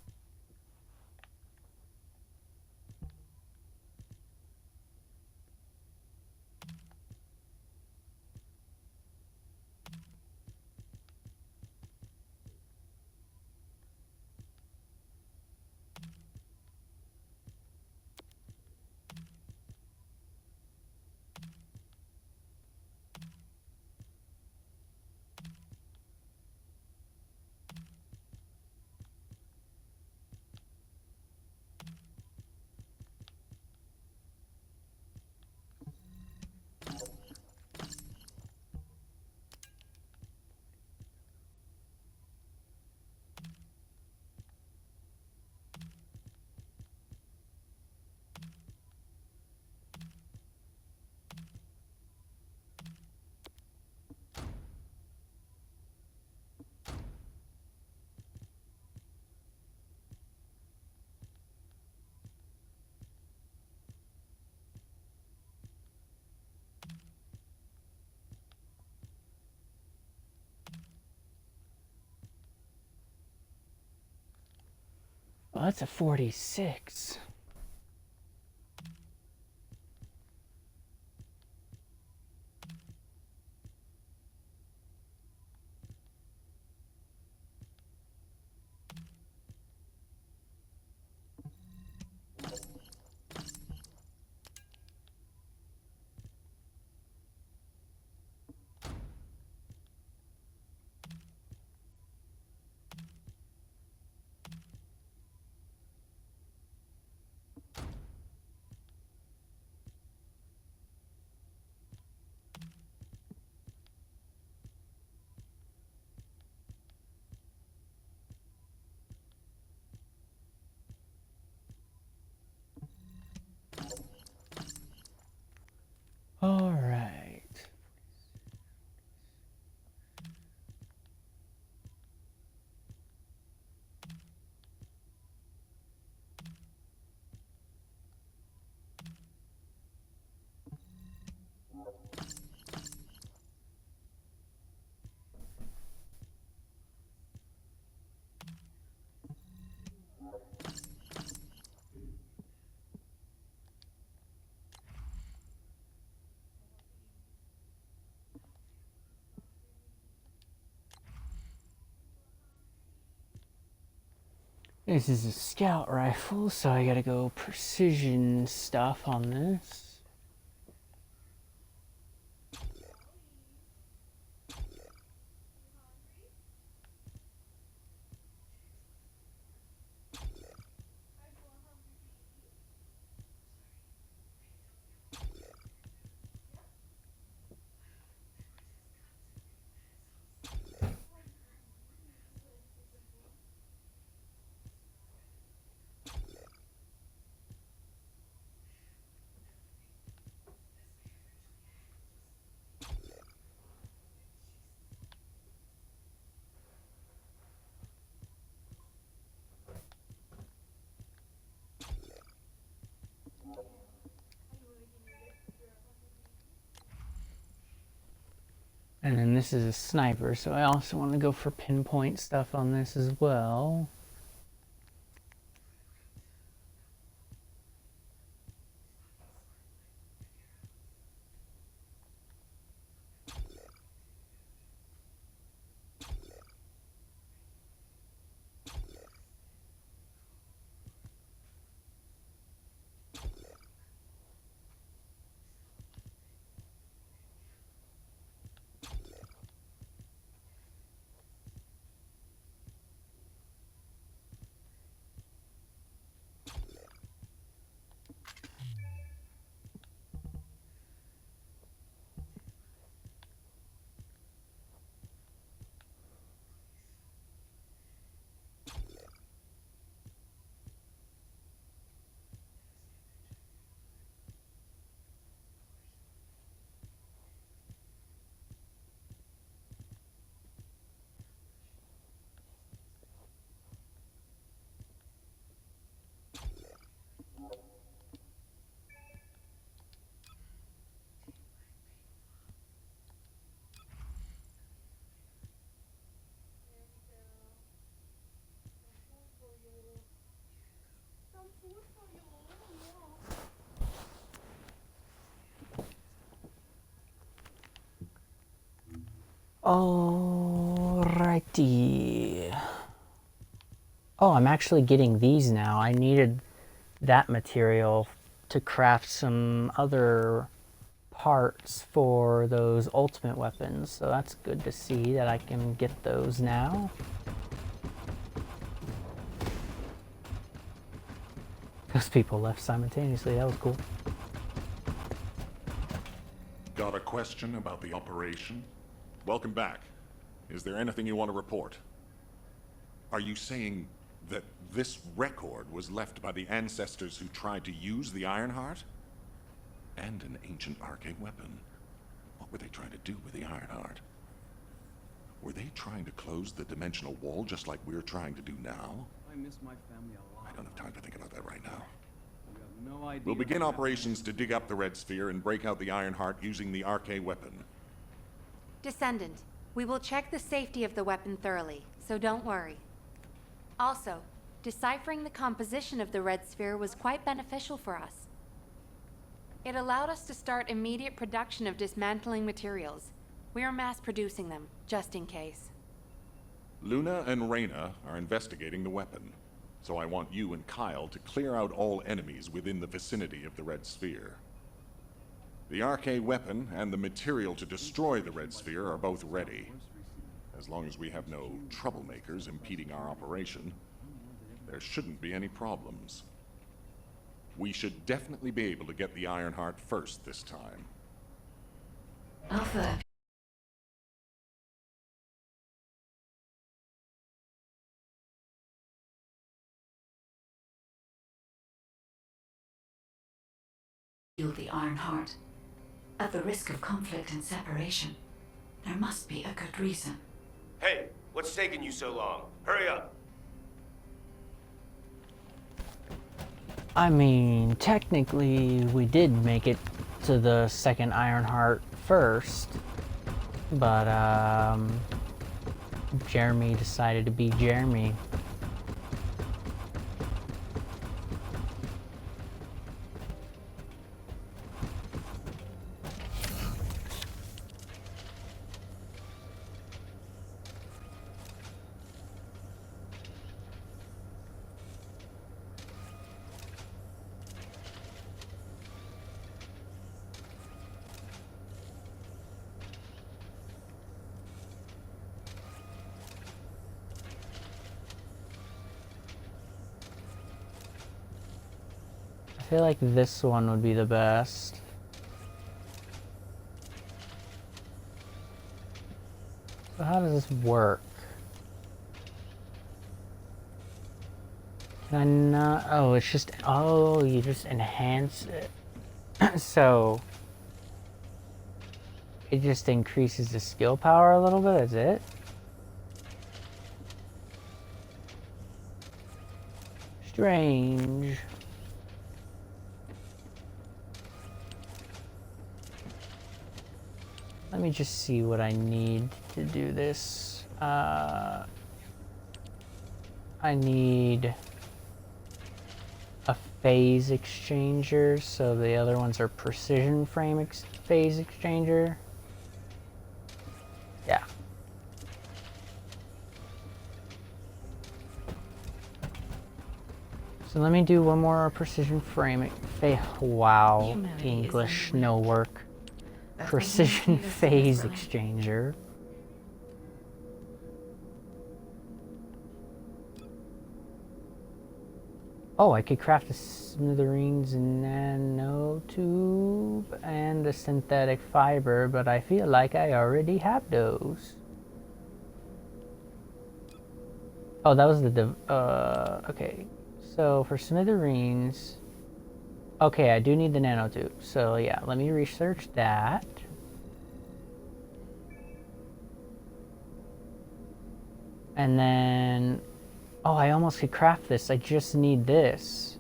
Well, that's a 46. All right. This is a scout rifle, so I gotta go precision stuff on this. And then this is a sniper, so I also want to go for pinpoint stuff on this as well. Alrighty. Oh, I'm actually getting these now. I needed that material to craft some other parts for those ultimate weapons, so that's good to see that I can get those now. Those people left simultaneously, that was cool. Got a question about the operation? Welcome back. Is there anything you want to report? Are you saying that this record was left by the ancestors who tried to use the Ironheart? And an ancient arcane weapon. What were they trying to do with the Ironheart? Were they trying to close the dimensional wall just like we're trying to do now? I miss my family a lot. I don't have time to think about that right now. You have no idea. We'll begin operations to dig up the Red Sphere and break out the Ironheart using the arcane weapon. Descendant, we will check the safety of the weapon thoroughly, so don't worry. Also, deciphering the composition of the Red Sphere was quite beneficial for us. It allowed us to start immediate production of dismantling materials. We are mass producing them, just in case. Luna and Reyna are investigating the weapon, so I want you and Kyle to clear out all enemies within the vicinity of the Red Sphere. The arcane weapon and the material to destroy the Red Sphere are both ready. As long as we have no troublemakers impeding our operation, there shouldn't be any problems. We should definitely be able to get the Ironheart first this time. Alpha. The Ironheart. At the risk of conflict and separation, there must be a good reason. Hey, what's taking you so long? Hurry up! I mean, technically, we did make it to the second Ironheart first, but, Jeremy decided to be Jeremy. I feel like this one would be the best. So how does this work? Can I not? Oh, it's just, oh, you just enhance it. So it just increases the skill power a little bit, that's it? Strange. Let me just see what I need to do this. I need a phase exchanger, so the other ones are precision frame phase exchanger. Yeah. So let me do one more precision frame. Wow, English no work. Precision phase exchanger. Oh, I could craft a smithereens nanotube and a synthetic fiber, but I feel like I already have those. Oh, that was the okay. So for smithereens, okay, I do need the nanotube. So yeah, let me research that. And then, oh, I almost could craft this. I just need this.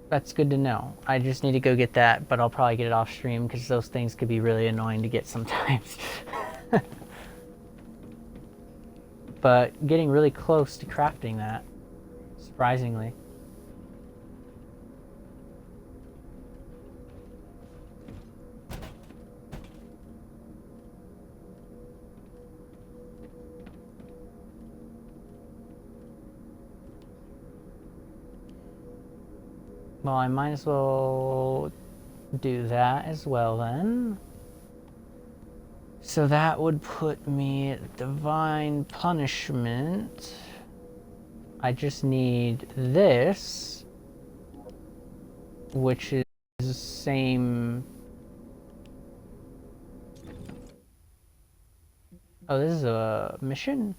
That's good to know. I just need to go get that, but I'll probably get it off stream because those things could be really annoying to get sometimes. but getting really close to crafting that, surprisingly. Well, I might as well do that as well then. So that would put me at Divine Punishment. I just need this, which is the same. Oh, this is a mission?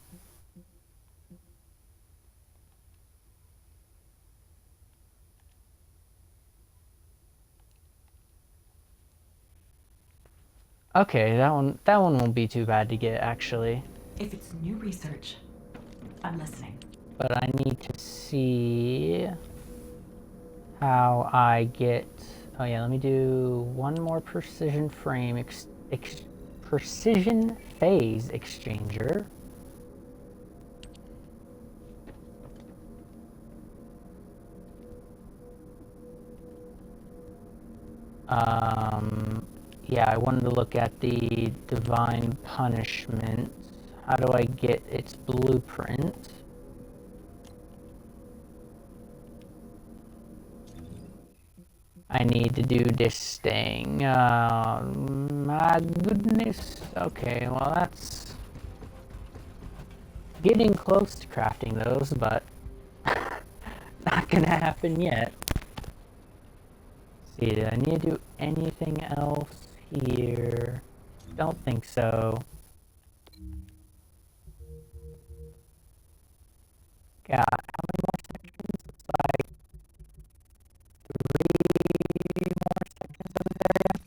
Okay, that one won't be too bad to get, actually. If it's new research, I'm listening. But I need to see how I get. Oh yeah, let me do one more precision frame precision phase exchanger. Yeah, I wanted to look at the Divine Punishment. How do I get its blueprint? I need to do this thing. My goodness. Okay, well that's getting close to crafting those, but not gonna happen yet. Let's see, do I need to do anything else here? Don't think so. God, how many more seconds? It's like 3 more seconds of this area.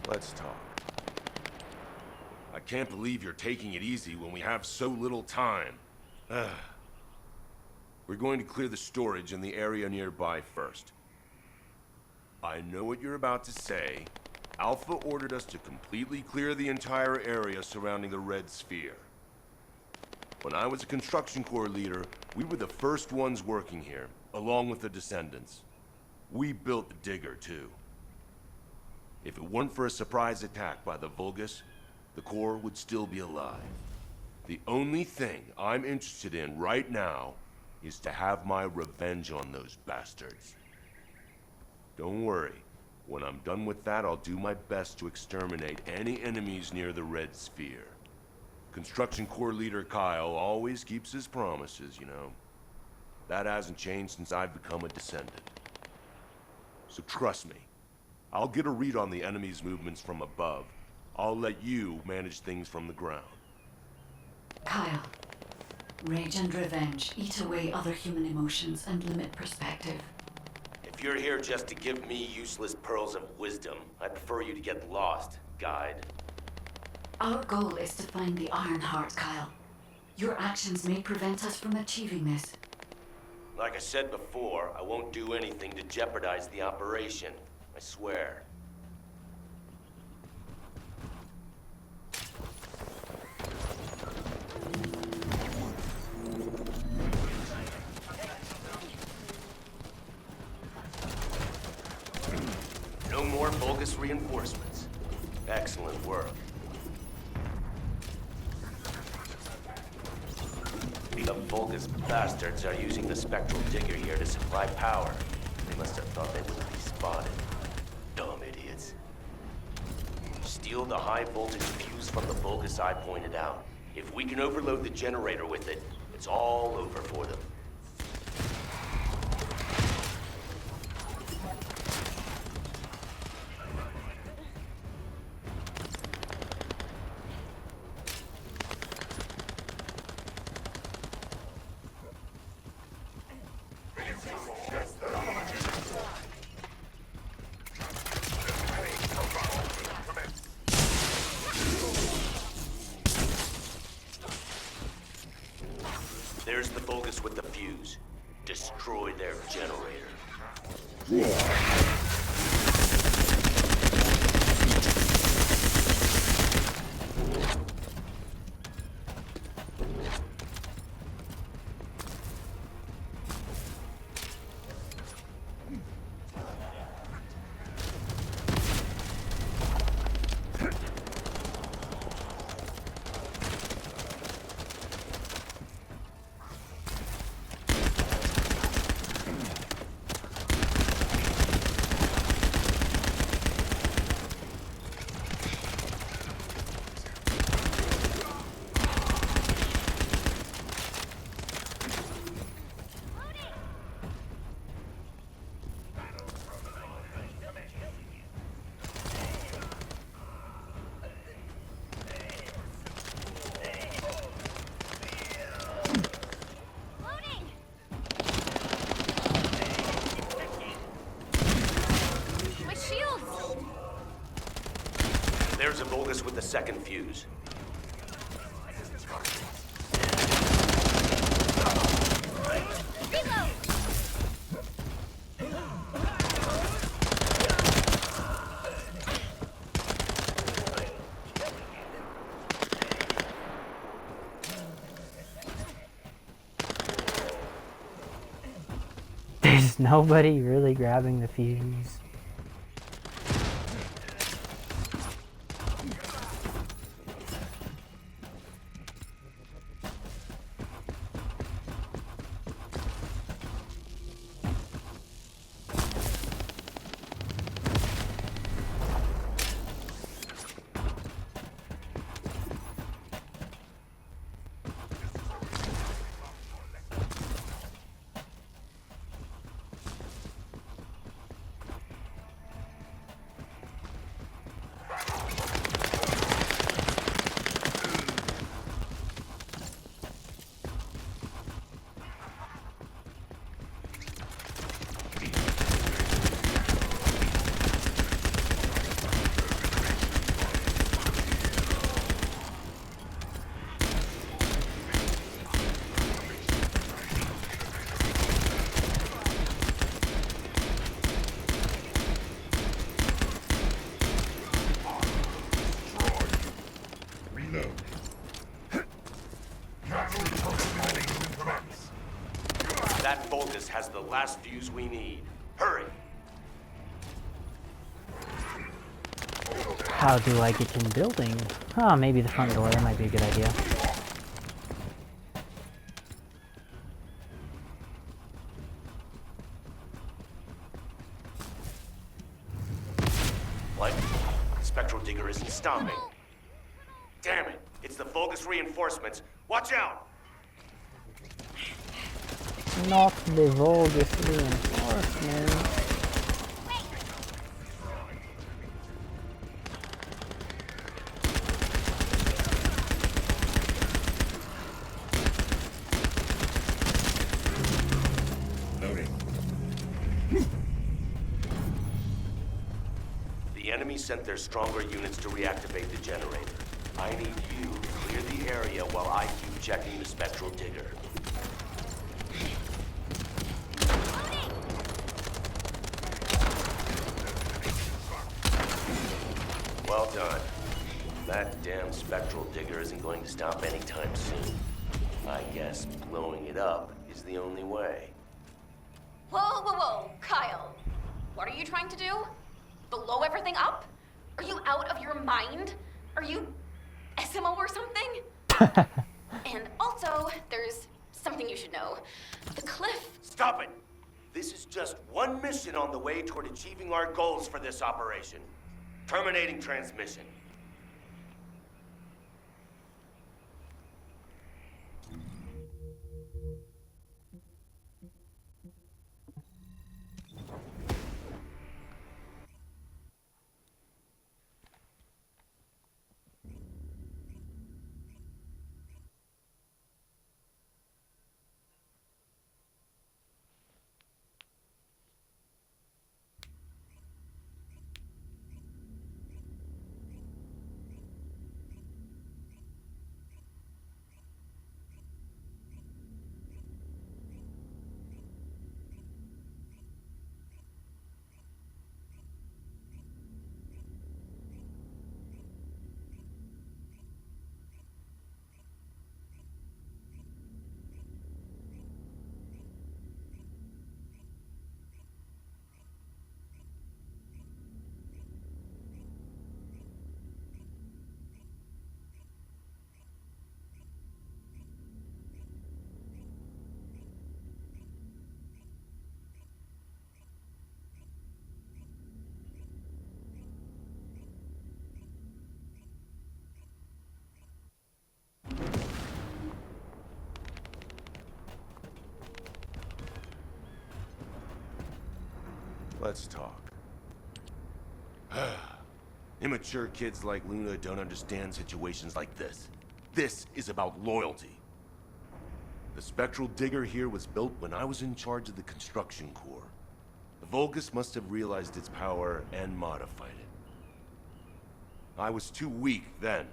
Let's talk. I can't believe you're taking it easy when we have so little time. We're going to clear the storage in the area nearby first. I know what you're about to say. Alpha ordered us to completely clear the entire area surrounding the Red Sphere. When I was a construction corps leader, we were the first ones working here, along with the Descendants. We built the digger, too. If it weren't for a surprise attack by the Vulgus, the Corps would still be alive. The only thing I'm interested in right now is to have my revenge on those bastards. Don't worry. When I'm done with that, I'll do my best to exterminate any enemies near the Red Sphere. Construction Corps leader Kyle always keeps his promises, you know. That hasn't changed since I've become a Descendant. So trust me, I'll get a read on the enemy's movements from above. I'll let you manage things from the ground. Kyle, rage and revenge eat away other human emotions and limit perspective. If you're here just to give me useless pearls of wisdom, I prefer you to get lost, guide. Our goal is to find the Iron Heart, Kyle. Your actions may prevent us from achieving this. Like I said before, I won't do anything to jeopardize the operation. I swear. No more Vulgus reinforcements. Excellent work. The Vulgus bastards are using the spectral digger here to supply power. They must have thought they wouldn't be spotted. Dumb idiots. Steal the high voltage fuse from the Vulgus I pointed out. If we can overload the generator with it, it's all over for them. There's the Vulgus with the fuse. Destroy their generator. There's a Vulgus with the second fuse. Reload! There's nobody really grabbing the fuse. That Vulgus has the last fuse we need. Hurry! How do I get in building? Oh, maybe the front door. That might be a good idea. What? Spectral digger isn't stopping. Damn it! It's the Vulgus reinforcements. Watch out! Not the Vulgus reinforcement. The enemy sent their stronger units to reactivate the generator. I need you to clear the area while I keep checking the spectral digger. Well done. That damn spectral digger isn't going to stop anytime soon. I guess blowing it up is the only way. Whoa, whoa, whoa, Kyle. What are you trying to do? blow everything up? Are you out of your mind? Are you SMO or something? And also, there's something you should know. The cliff. Stop it! This is just one mission on the way toward achieving our goals for this operation. Terminating transmission. Let's talk. Immature kids like Luna don't understand situations like this. This is about loyalty. The spectral digger here was built when I was in charge of the construction corps. The Vulgus must have realized its power and modified it. I was too weak then.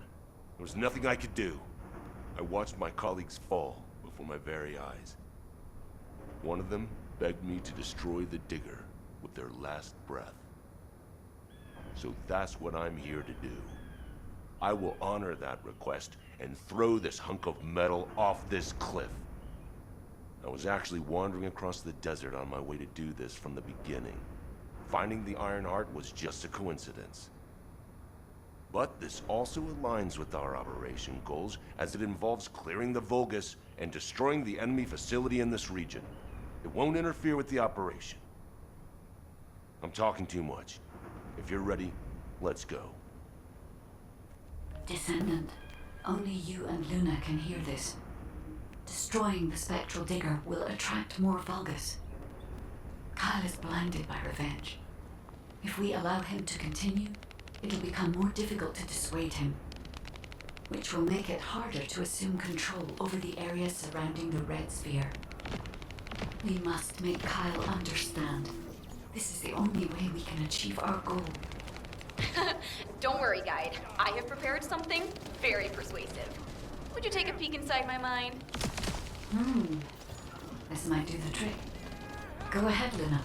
There was nothing I could do. I watched my colleagues fall before my very eyes. One of them begged me to destroy the digger with their last breath. So that's what I'm here to do. I will honor that request and throw this hunk of metal off this cliff. I was actually wandering across the desert on my way to do this from the beginning. Finding the Iron Heart was just a coincidence. But this also aligns with our operation goals, as it involves clearing the Vulgus and destroying the enemy facility in this region. It won't interfere with the operation. I'm talking too much. If you're ready, let's go. Descendant, only you and Luna can hear this. Destroying the spectral digger will attract more Vulgus. Kyle is blinded by revenge. If we allow him to continue, it'll become more difficult to dissuade him, which will make it harder to assume control over the area surrounding the red sphere. We must make Kyle understand. This is the only way we can achieve our goal. Don't worry, Guide. I have prepared something very persuasive. Would you take a peek inside my mind? This might do the trick. Go ahead, Luna.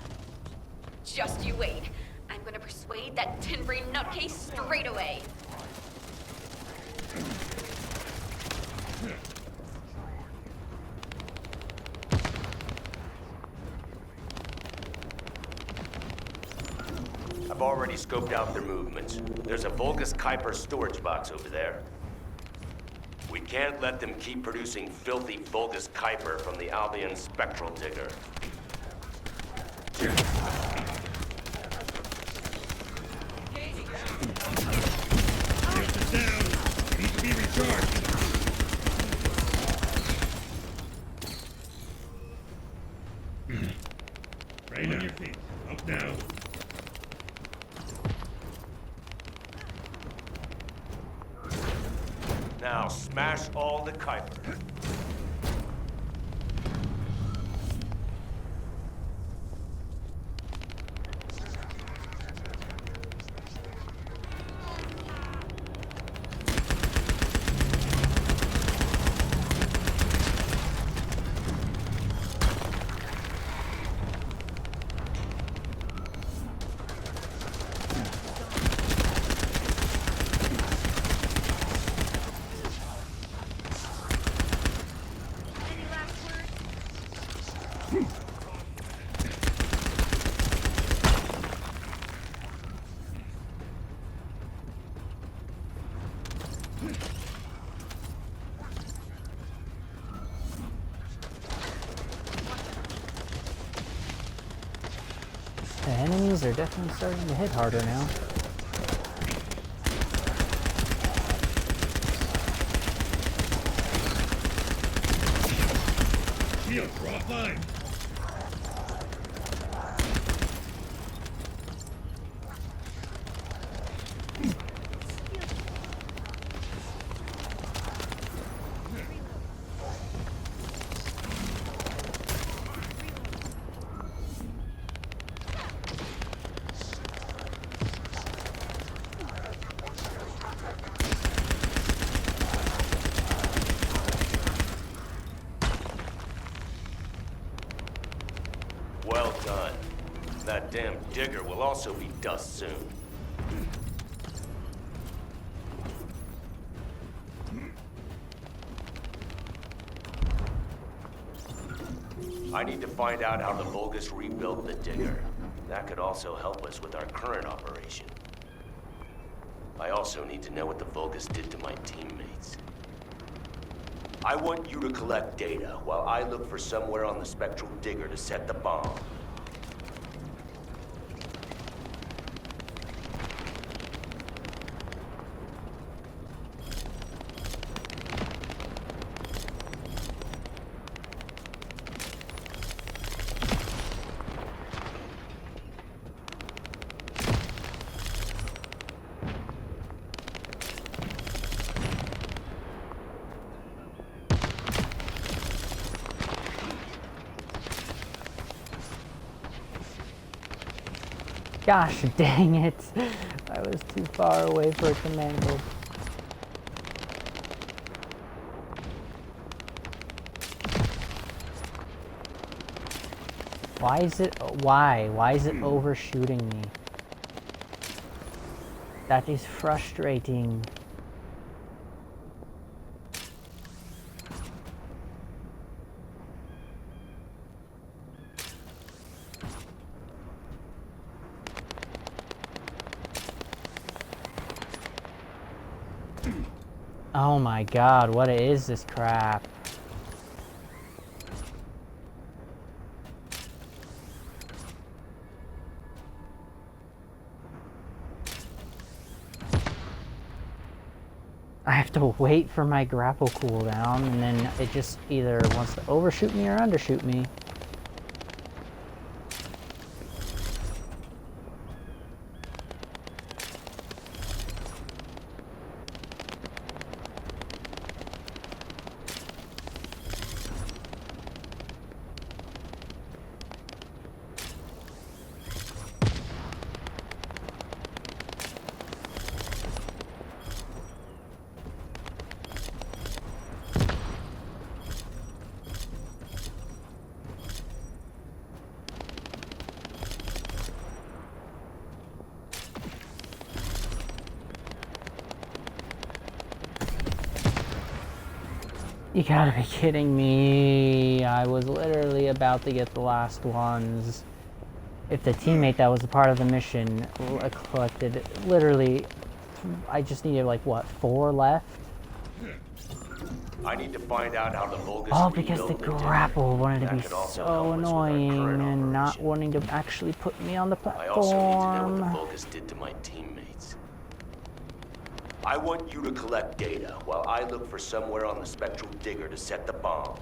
Just you wait. I'm gonna persuade that tin-brain nutcase straight away. I've already scoped out their movements. There's a Vulgus Kuiper storage box over there. We can't let them keep producing filthy Vulgus Kuiper from the Albion spectral digger. Needs to be recharged. Right on your feet. Up now. Now smash all the Kuiper. The enemies are definitely starting to hit harder now. Shields are offline. Well done. That damn digger will also be dust soon. I need to find out how the Vulgus rebuilt the digger. That could also help us with our current operation. I also need to know what the Vulgus did to my teammates. I want you to collect data while I look for somewhere on the spectral digger to set the bomb. Gosh dang it! I was too far away for it to mangle. Why is it... Why? Why is it overshooting me? That is frustrating. Oh my god, what is this crap? I have to wait for my grapple cooldown, and then it just either wants to overshoot me or undershoot me. You gotta be kidding me. I was literally about to get the last ones. If the teammate that was a part of the mission collected, literally, I just needed like, what, 4 left? I need to find out how the Vulgus All because the rebuilt the grapple wanted to That be could also so help us with our annoying current and not wanting to actually put me on the I also need to know platform. what the Vulgus did to my teammates. I want you to collect data while I look for somewhere on the spectral digger to set the bomb.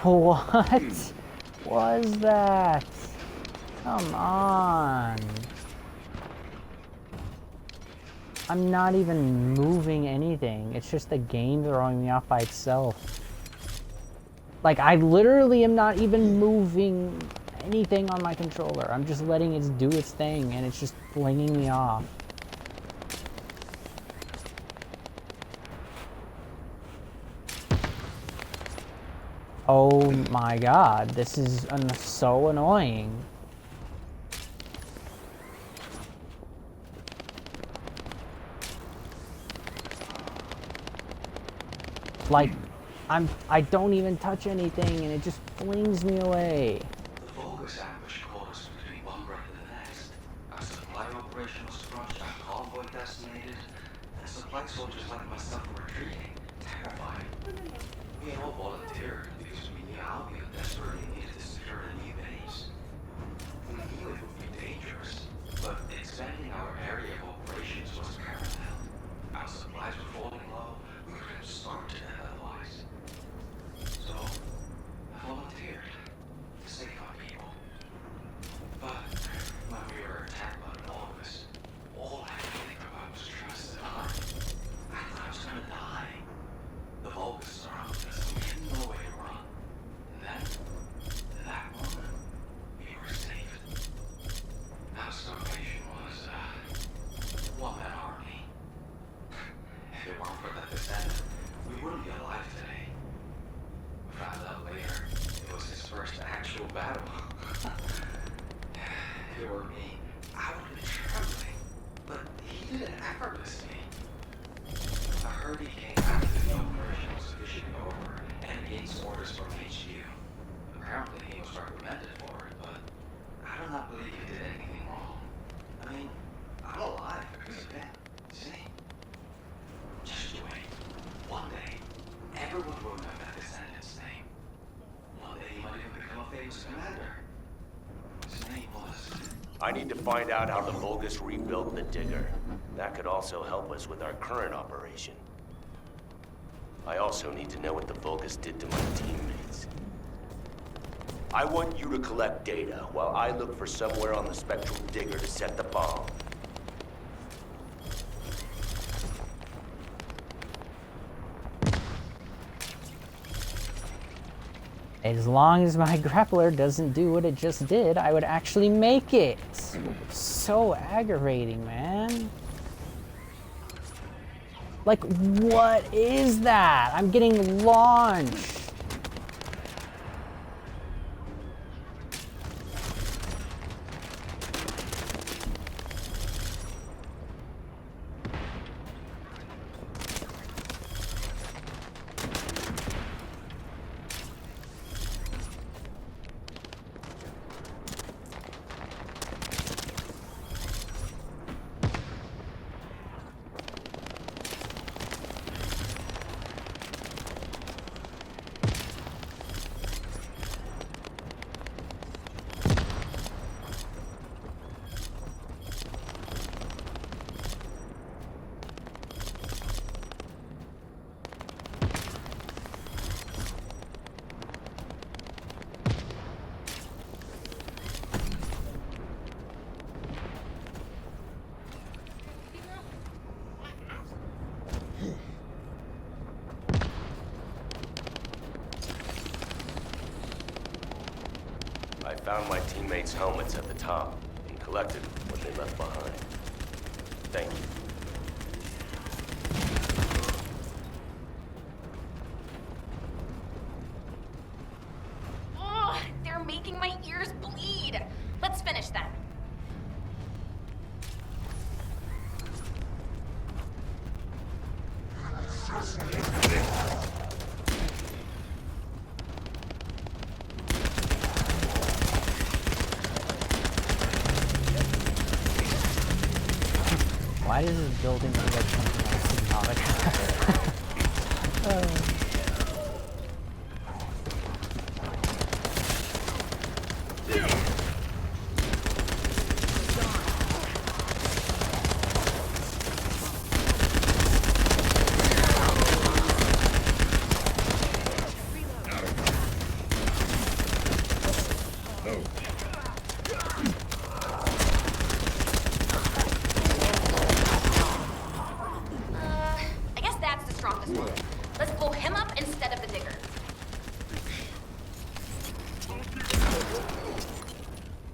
What was that? Come on. I'm not even moving anything. It's just the game throwing me off by itself. Like, I literally am not even moving anything on my controller. I'm just letting it do its thing, and it's just flinging me off. Oh my god, this is so annoying. Like, I don't even touch anything and it just flings me away. The Vulgus ambush caught us between one breath and the next. Our supply operation was crushed, our convoy decimated, and supply soldiers like myself were retreating, terrified. We had all volunteered because we knew Albion desperately needed to secure a new base. We knew it would be dangerous, but expanding our area of operations was paramount. Our supplies were falling low, we were going to starve to death otherwise. So, I volunteered to save our people. But when we were attacked by the Vulgus, all I could think about was trying to survive. I thought I was gonna die. The Vulgus surrounded us and we had nowhere to run. And then, in that moment, we were saved. Our starvation was, one-man army. If it weren't for that Descendant, we wouldn't be alive today. We found out later it was his first actual battle. If it were me, I would have been trembling, but he did it effortlessly. I heard he came after the operation was officially over and against orders from HQ. Apparently he was reprimanded for it, but I do not believe he did anything wrong. I mean, I'm alive because of him, see? Just you wait. One day, everyone will know that Descendant's name. One day he might even become a famous commander. His name was... I need to find out how the Vulgus rebuilt the Digger. That could also help us with our current operation. I also need to know what the Vulgus did to my teammates. I want you to collect data while I look for somewhere on the Spectral Digger to set the bomb. As long as my grappler doesn't do what it just did, I would actually make it. So aggravating, man. Like, what is that? I'm getting launched. I found my teammates' helmets at the top and collected what they left behind. Thank you. Ugh, they're making my ears bleed. Let's finish them. Why does this building look like something else exotic? I guess that's the strongest one. Let's blow him up instead of the Digger.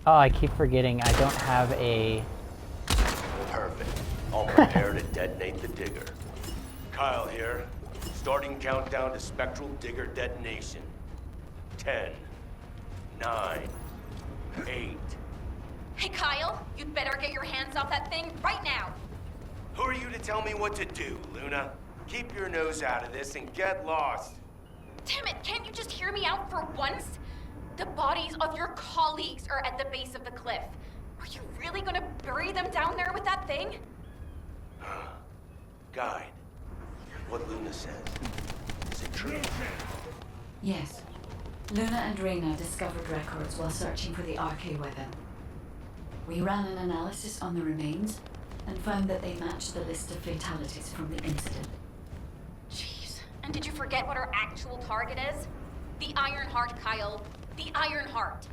Oh, I keep forgetting I don't have a... Perfect. I'll prepare to detonate the Digger. Kyle here. Starting countdown to Spectral Digger detonation. 10, 9, 8. Hey, Kyle, you'd better get your hands off that thing right now. Who are you to tell me what to do, Luna? Keep your nose out of this and get lost. Damn it, can't you just hear me out for once? The bodies of your colleagues are at the base of the cliff. Are you really gonna bury them down there with that thing? Guide, what Luna says, is it true? Yes. Luna and Reyna discovered records while searching for the RK weapon. We ran an analysis on the remains and found that they matched the list of fatalities from the incident. Jeez. And did you forget what our actual target is? The Iron Heart, Kyle. The Iron Heart.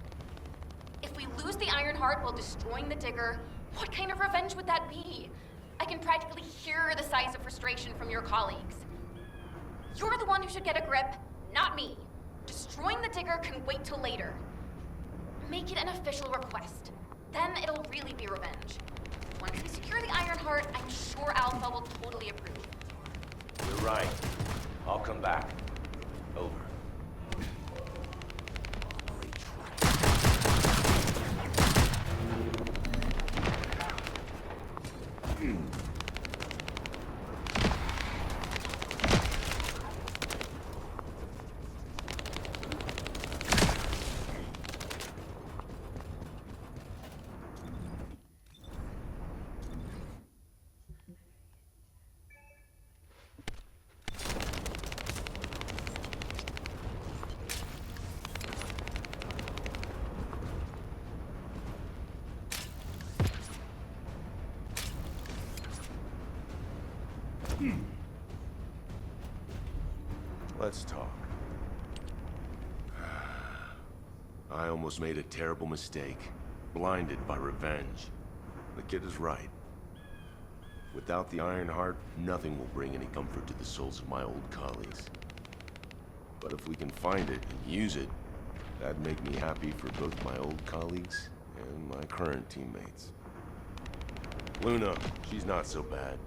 If we lose the Iron Heart while destroying the Digger, what kind of revenge would that be? I can practically hear the sighs of frustration from your colleagues. You're the one who should get a grip, not me. Destroying the Digger can wait till later. Make it an official request. Then it'll really be revenge. Once we secure the Iron Heart, I'm sure Alpha will totally approve. You're right. I'll come back. Over. Let's talk. I almost made a terrible mistake. Blinded by revenge. The kid is right. Without the Iron Heart, nothing will bring any comfort to the souls of my old colleagues. But if we can find it and use it, that'd make me happy for both my old colleagues and my current teammates. Luna, she's not so bad.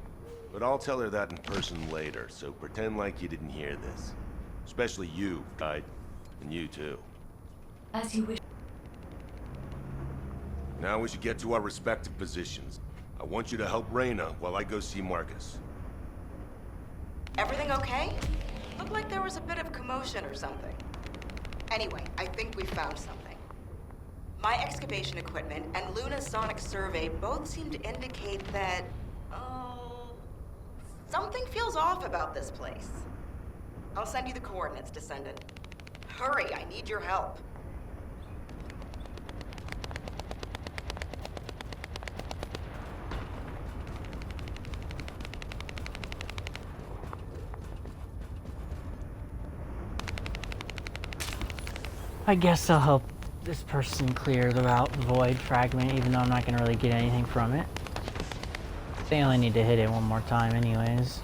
But I'll tell her that in person later, so pretend like you didn't hear this. Especially you, Guide. And you too. As you wish. Now we should get to our respective positions. I want you to help Reyna while I go see Marcus. Everything okay? Looked like there was a bit of commotion or something. Anyway, I think we found something. My excavation equipment and Luna's sonic survey both seem to indicate that... something feels off about this place. I'll send you the coordinates, Descendant. Hurry, I need your help. I guess I'll help this person clear the route void fragment, even though I'm not going to really get anything from it. They only need to hit it one more time anyways.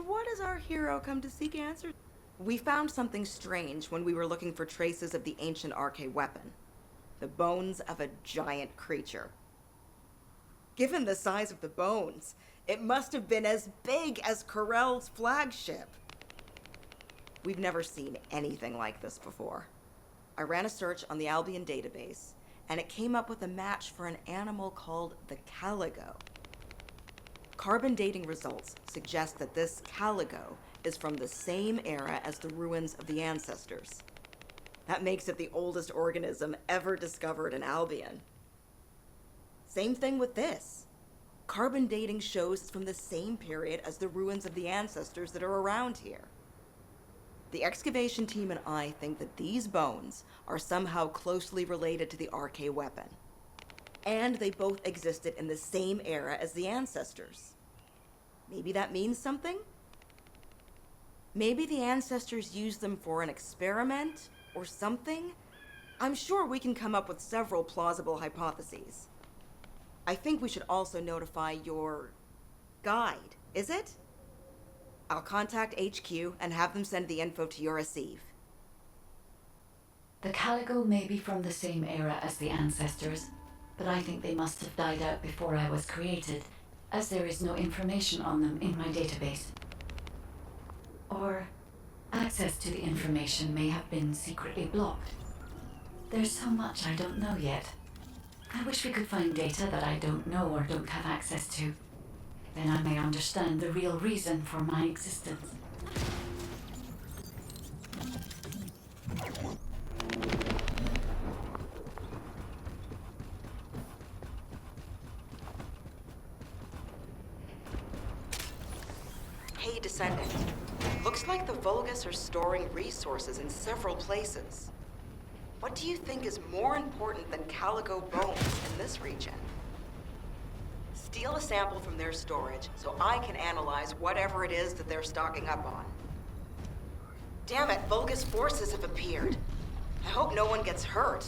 what does our hero come to seek answers? We found something strange when we were looking for traces of the ancient RK weapon. The bones of a giant creature. Given the size of the bones, it must have been as big as Corell's flagship. We've never seen anything like this before. I ran a search on the Albion database, and it came up with a match for an animal called the caligo. Carbon dating results suggest that this caligo is from the same era as the ruins of the ancestors. That makes it the oldest organism ever discovered in Albion. Same thing with this. Carbon dating shows it's from the same period as the ruins of the ancestors that are around here. The excavation team and I think that these bones are somehow closely related to the RK weapon. And they both existed in the same era as the ancestors. Maybe that means something? Maybe the ancestors used them for an experiment or something? I'm sure we can come up with several plausible hypotheses. I think we should also notify your guide, is it? I'll contact HQ and have them send the info to your receive. The caligo may be from the same era as the ancestors, but I think they must have died out before I was created, as there is no information on them in my database. Or access to the information may have been secretly blocked. There's so much I don't know yet. I wish we could find data that I don't know or don't have access to. Then I may understand the real reason for my existence. Hey, Descendant. Looks like the Vulgus are storing resources in several places. What do you think is more important than caligo bones in this region? Steal a sample from their storage so I can analyze whatever it is that they're stocking up on. Damn it, Vulgus forces have appeared. I hope no one gets hurt.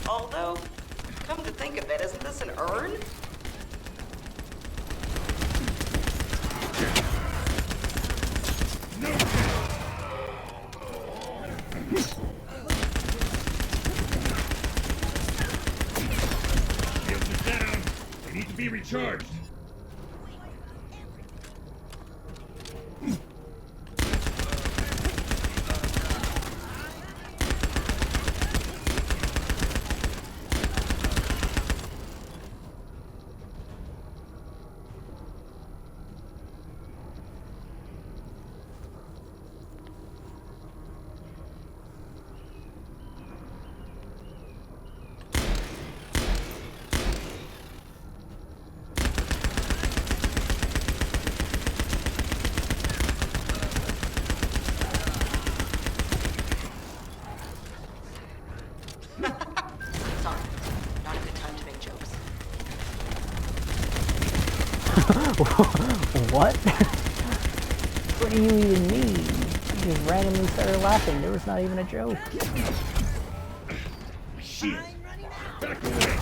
Although, come to think of it, isn't this an urn? Shields are down. They need to be recharged. Sorry, not a good time to make jokes. What? What do you even mean? You just randomly started laughing. There was not even a joke. Shit! Back away!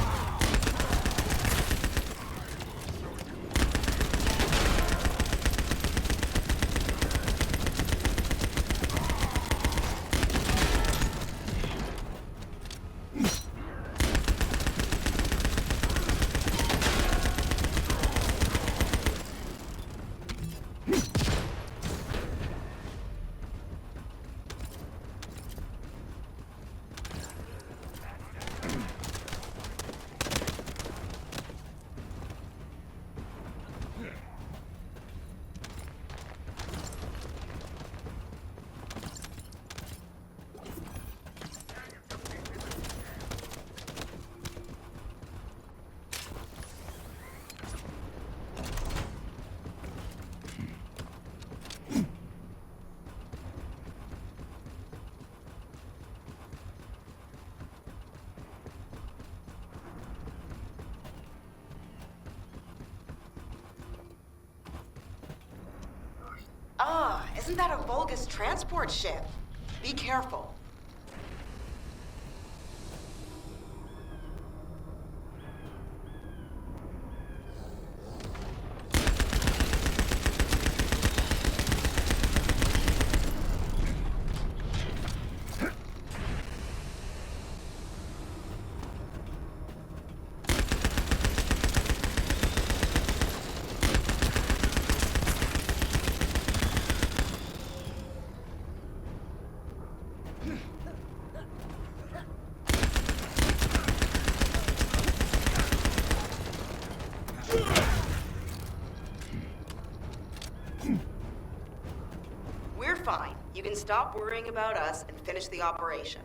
Isn't that a Vulgus transport ship? Be careful. We're fine. You can stop worrying about us and finish the operation.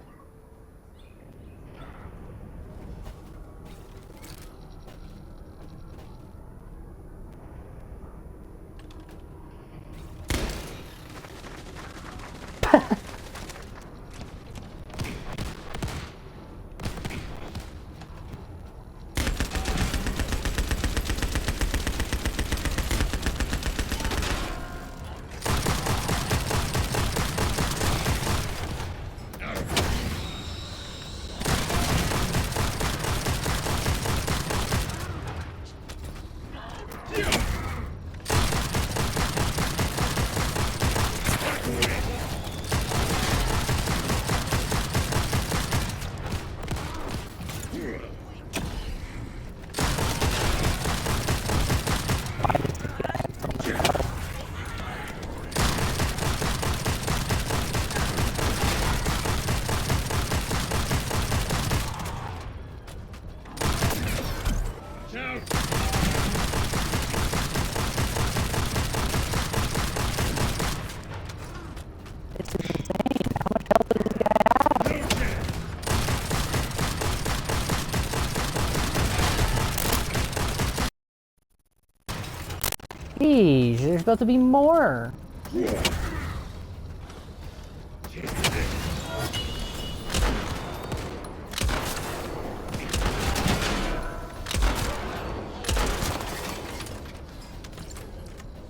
Jeez, there's about to be more.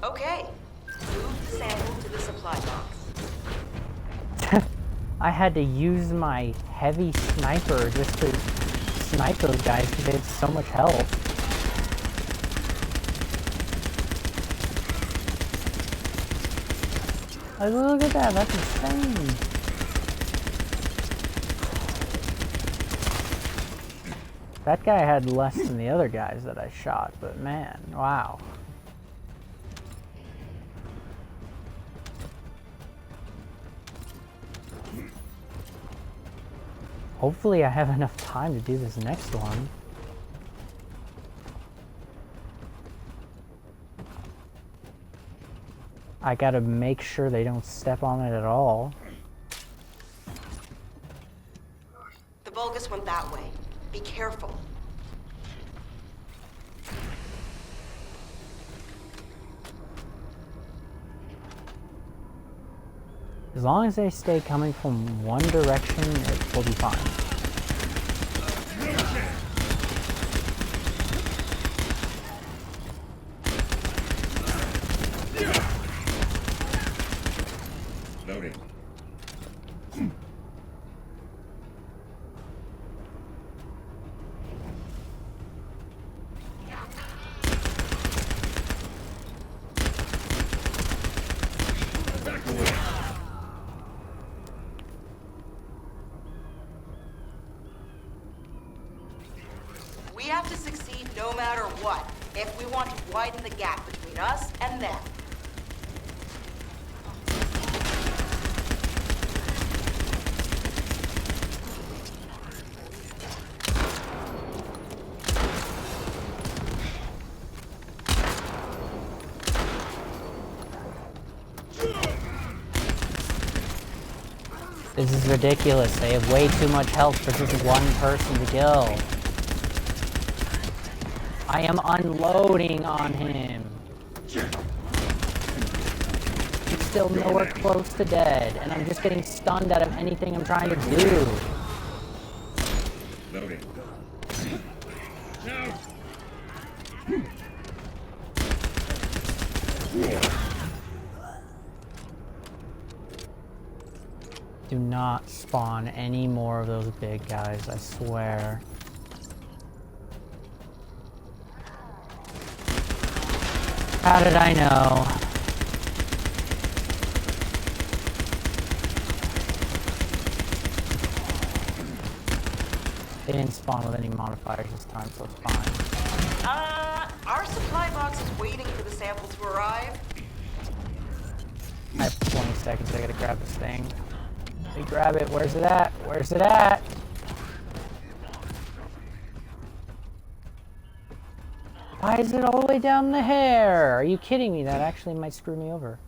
Okay. Move the sample to the supply box. I had to use my heavy sniper just to snipe those guys because they had so much health. Like, look at that, that's insane. That guy had less than the other guys that I shot, but man, wow. Hopefully I have enough time to do this next one. I gotta make sure they don't step on it at all. The Vulgus went that way. Be careful. As long as they stay coming from one direction, it will be fine. Loading. Back away. We have to succeed no matter what, if we want to widen the gap between us and them. This is ridiculous. They have way too much health for just one person to kill. I am unloading on him. He's still nowhere close to dead, and I'm just getting stunned out of anything I'm trying to do. Loading. Do not spawn any more of those big guys, I swear. How did I know? They didn't spawn with any modifiers this time, so it's fine. Our supply box is waiting for the sample to arrive. I have 20 seconds, I gotta grab this thing. Let me grab it, where's it at? Where's it at? Why is it all the way down the hair? Are you kidding me? That actually might screw me over.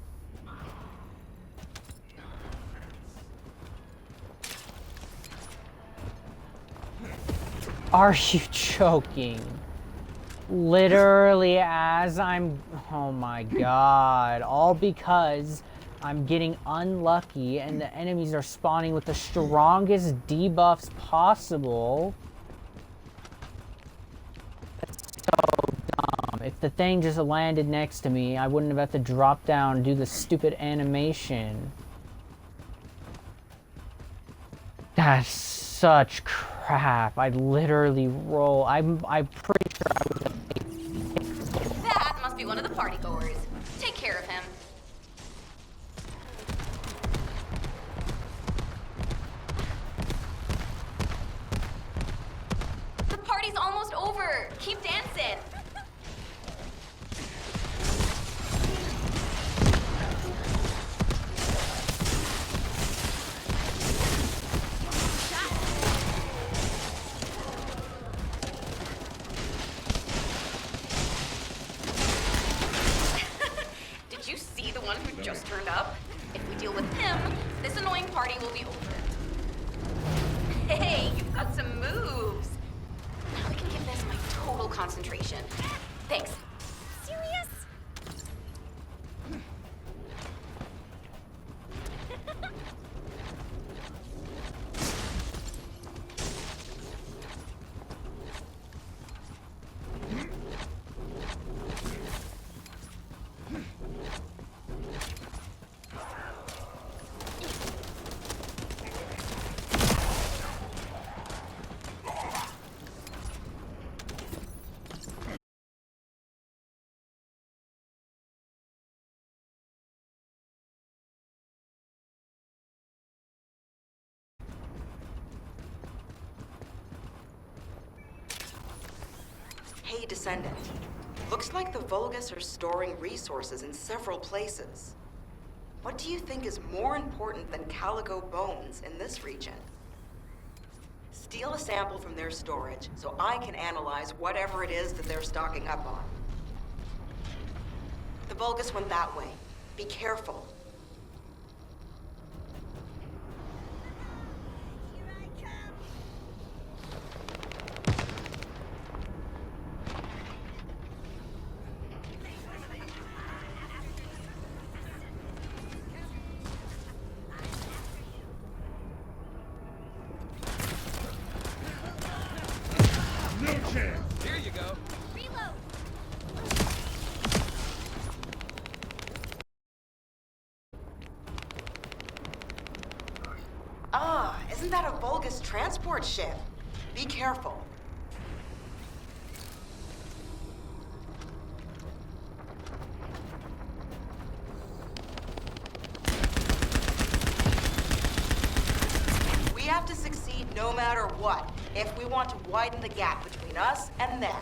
Are you joking? Literally as I'm... Oh my god. All because I'm getting unlucky and the enemies are spawning with the strongest debuffs possible. That's so dumb. If the thing just landed next to me, I wouldn't have had to drop down and do the stupid animation. That's such crap. I literally roll. I'm pretty sure I was a... That must be one of the party goers. Take care of him. The party's almost over. Keep dancing. Did you see the one who just turned up? If we deal with him, this annoying party will be over. Hey, you've got some moves. Now I can give this my total concentration. Thanks. Serious? Hey, Descendant. Looks like the Vulgus are storing resources in several places. What do you think is more important than calico bones in this region? Steal a sample from their storage so I can analyze whatever it is that they're stocking up on. The Vulgus went that way. Be careful. Here you go. Reload. Isn't that a Vulgus transport ship? Be careful. We have to succeed no matter what, if we want to widen the gap between us and them.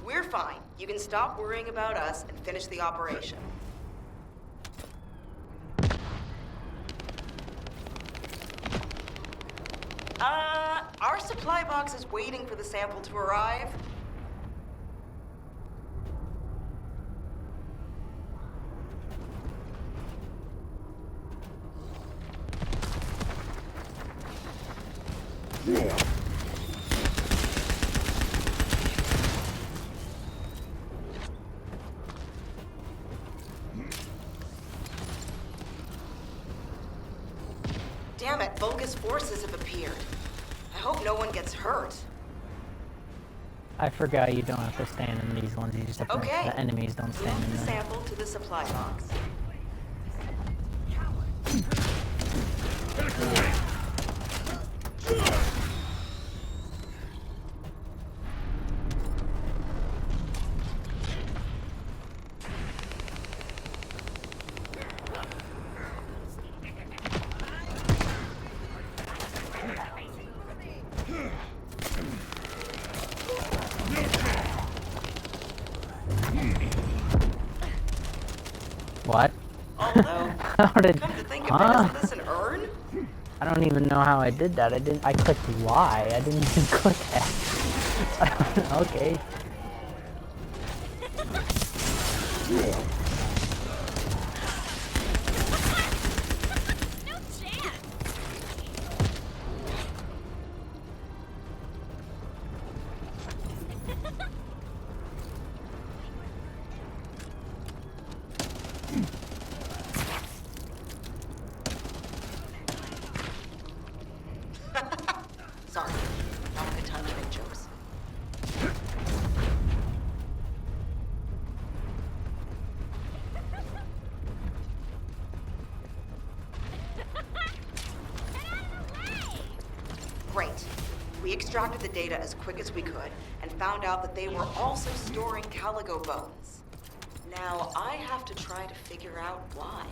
We're fine. You can stop worrying about us and finish the operation. Our supply box is waiting for the sample to arrive. Damn it, Vulgus forces have appeared. I hope no one gets hurt. I forgot you don't have to stand in these ones, you just have to Okay. the enemies don't stand Move in the them. sample to the supply box. What? Although, How did, come to think huh? of it, isn't this an urn? I don't even know how I did that. I clicked Y. I didn't even click X. Okay. Sorry, not a good time to make jokes. Great. We extracted the data as quick as we could and found out that they were also storing Caligo bones. Now I have to try to figure out why.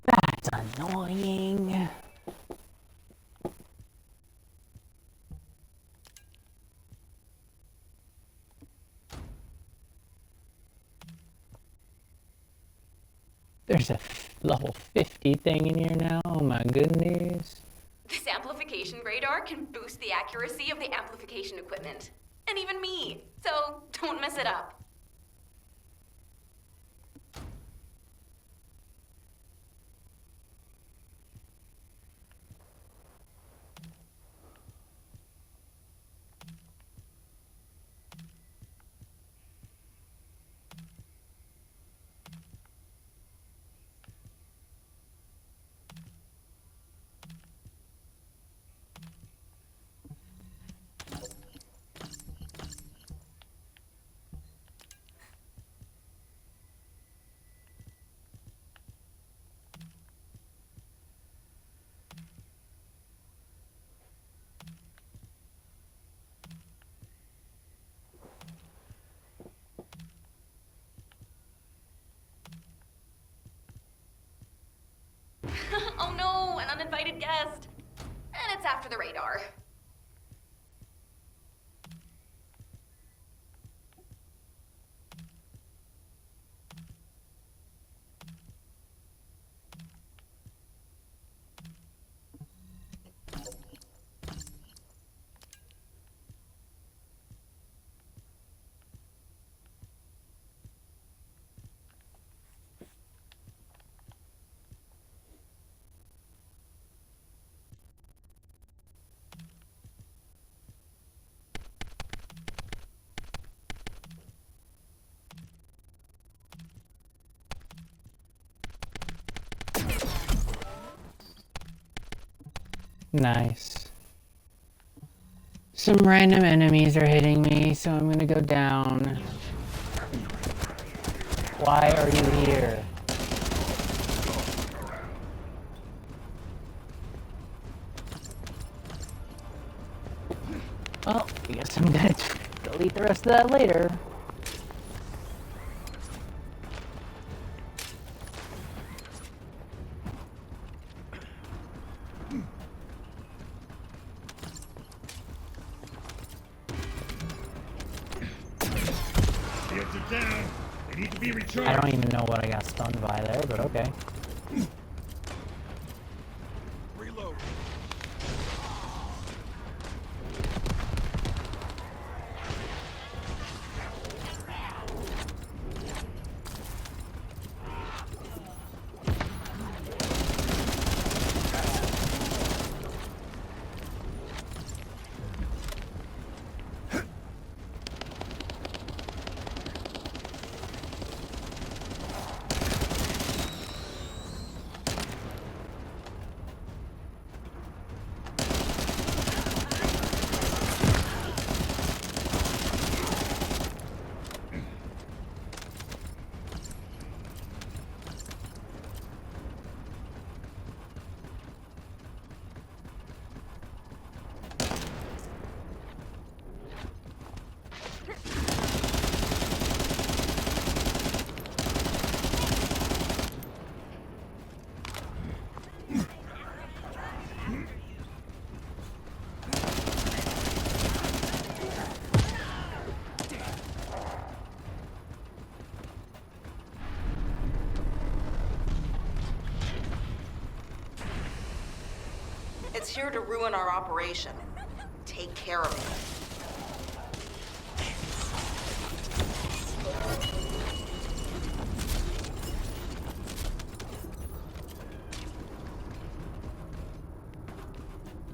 That's annoying. There's a level 50 thing in here now. Oh my goodness. This amplification radar can boost the accuracy of the amplification equipment. And even me. So don't mess it up. Oh no, an uninvited guest. And it's after the radar. Nice. Some random enemies are hitting me, so I'm gonna go down. Why are you here? Well, I guess I'm gonna delete the rest of that later. Shields are down. They need to be recharged. I don't even know what I got stunned by there, but okay. Reload. It's here to ruin our operation. Take care of it.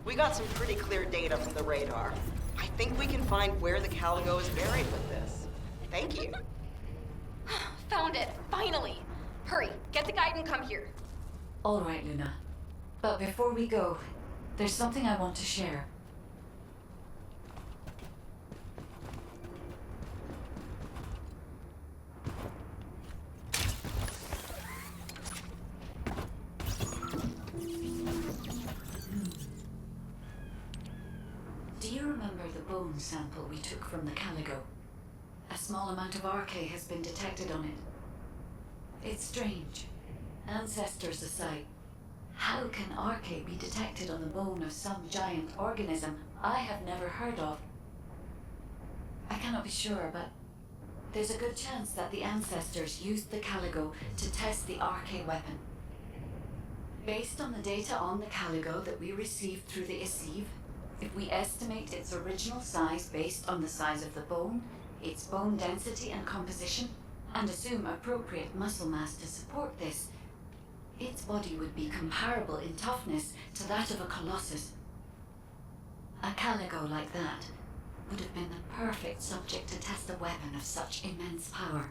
We got some pretty clear data from the radar. I think we can find where the Caligo is buried with this. Thank you. Found it, finally. Hurry, get the guide and come here. All right, Luna. But before we go, there's something I want to share. Do you remember the bone sample we took from the Caligo? A small amount of RK has been detected on it. It's strange. Ancestors aside, how can RK be detected on the bone of some giant organism I have never heard of? I cannot be sure, but there's a good chance that the ancestors used the Caligo to test the RK weapon. Based on the data on the Caligo that we received through the Isive, if we estimate its original size based on the size of the bone, its bone density and composition, and assume appropriate muscle mass to support this, its body would be comparable in toughness to that of a colossus. A Caligo like that would have been the perfect subject to test a weapon of such immense power.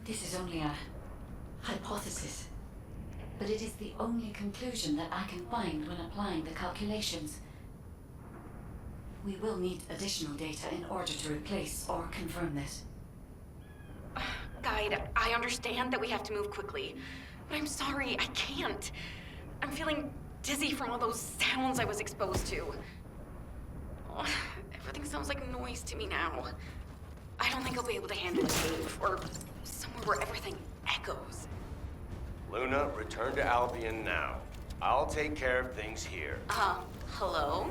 This is only a hypothesis, but it is the only conclusion that I can find when applying the calculations. We will need additional data in order to replace or confirm this. Guide, I understand that we have to move quickly, but I'm sorry, I can't. I'm feeling dizzy from all those sounds I was exposed to. Oh, everything sounds like noise to me now. I don't think I'll be able to handle a cave or somewhere where everything echoes. Luna, return to Albion now. I'll take care of things here. Hello?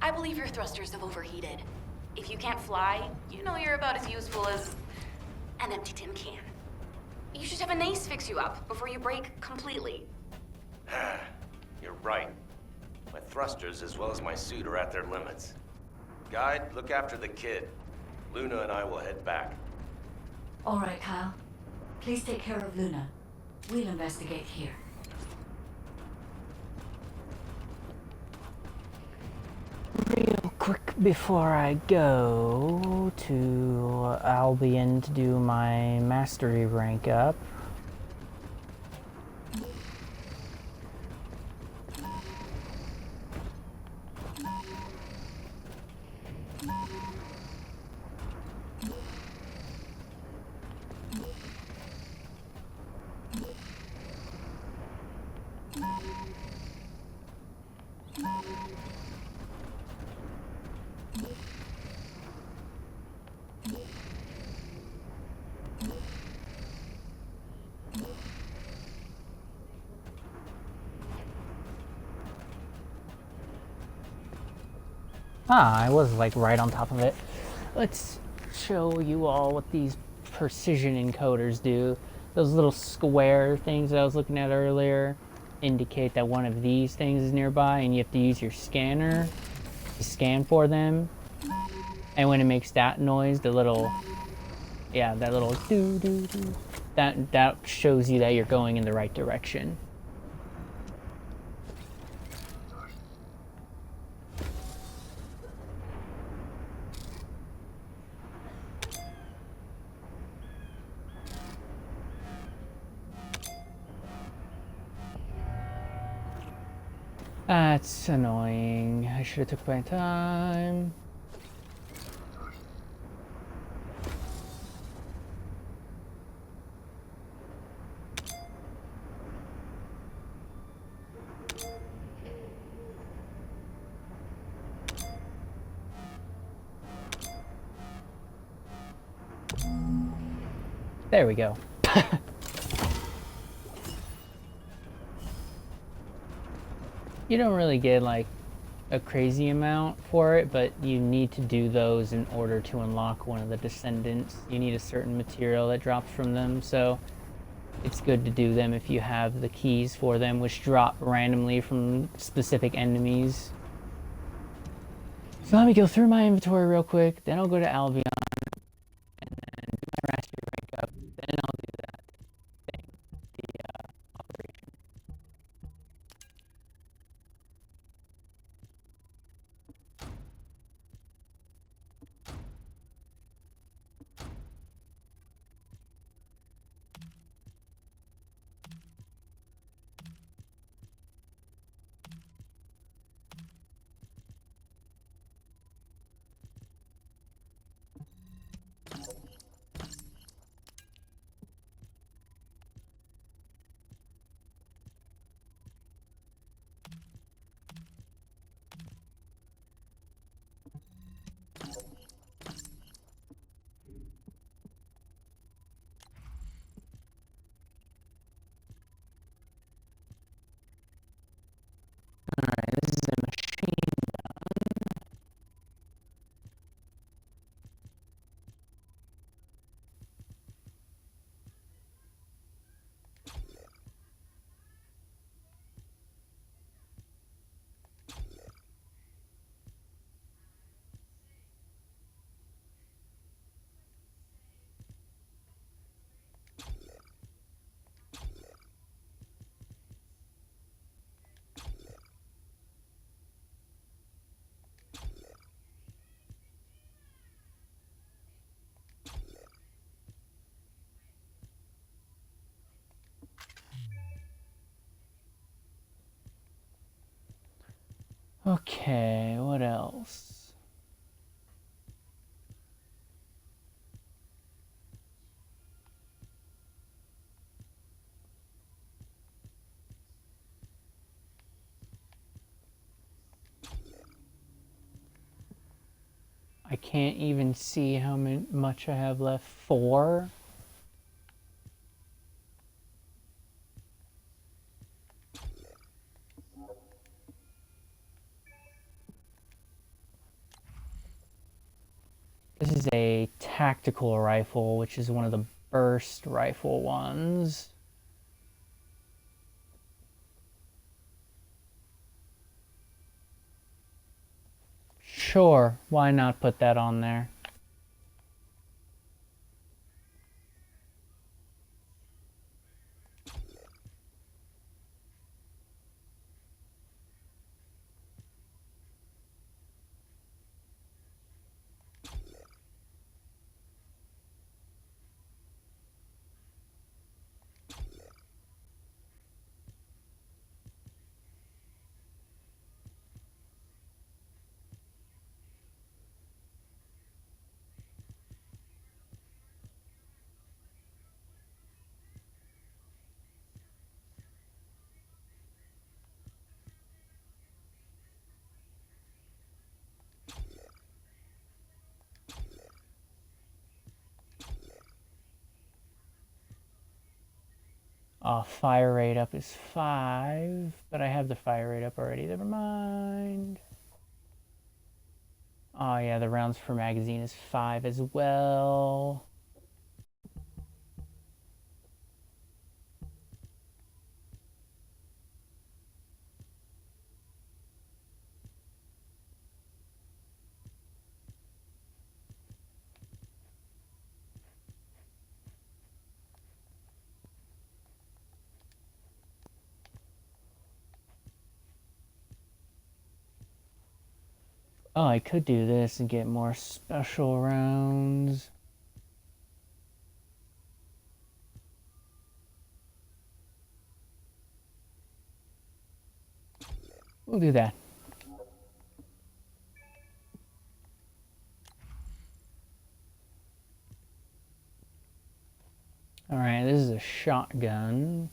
I believe your thrusters have overheated. If you can't fly, you know you're about as useful as an empty tin can. You should have an ace fix you up before you break completely. You're right. My thrusters as well as my suit are at their limits. Guide, look after the kid. Luna and I will head back. All right, Kyle. Please take care of Luna. We'll investigate here. Real quick before I go to Albion to do my mastery rank up. I was like right on top of it. Let's show you all what these precision encoders do. those little square things that I was looking at earlier indicate that one of these things is nearby, and you have to use your scanner to scan for them. And when it makes that noise, the little, yeah, that little doo doo doo, that shows you that you're going in the right direction. That's annoying. I should have took my time. There we go. You don't really get like a crazy amount for it, but you need to do those in order to unlock one of the Descendants. You need a certain material that drops from them, so it's good to do them if you have the keys for them, which drop randomly from specific enemies. So let me go through my inventory real quick, then I'll go to Albion, and then do my Raspberry rank up, then I'll do that thing, the operation. Alright, this is a machine gun. Okay, what else? I can't even see how much I have left. 4? This is a tactical rifle, which is one of the burst rifle ones. Sure, why not put that on there? Fire rate up is 5, but I have the fire rate up already. Never mind. Oh yeah, the rounds per magazine is 5 as well. Oh, I could do this and get more special rounds. We'll do that. Alright, this is a shotgun.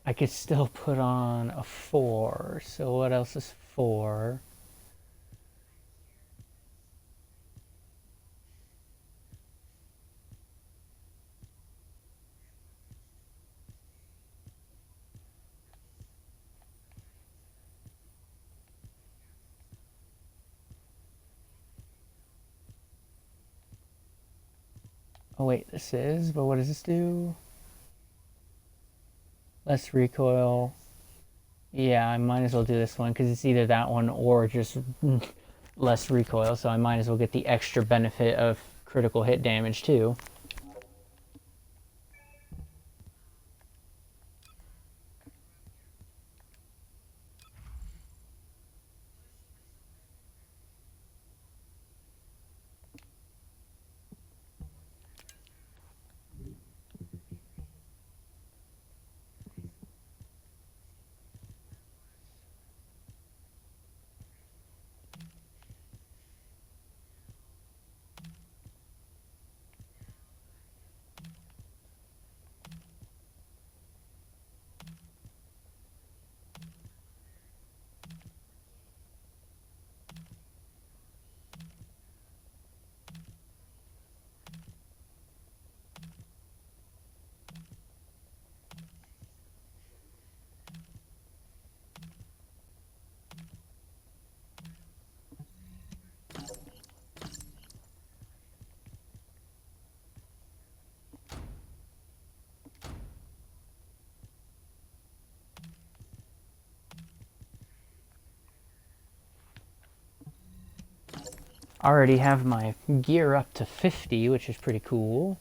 I could still put on a 4. So what else is 4? Oh wait, this is, but what does this do? Less recoil. Yeah, I might as well do this one because it's either that one or just less recoil, so I might as well get the extra benefit of critical hit damage too. I already have my gear up to 50, which is pretty cool.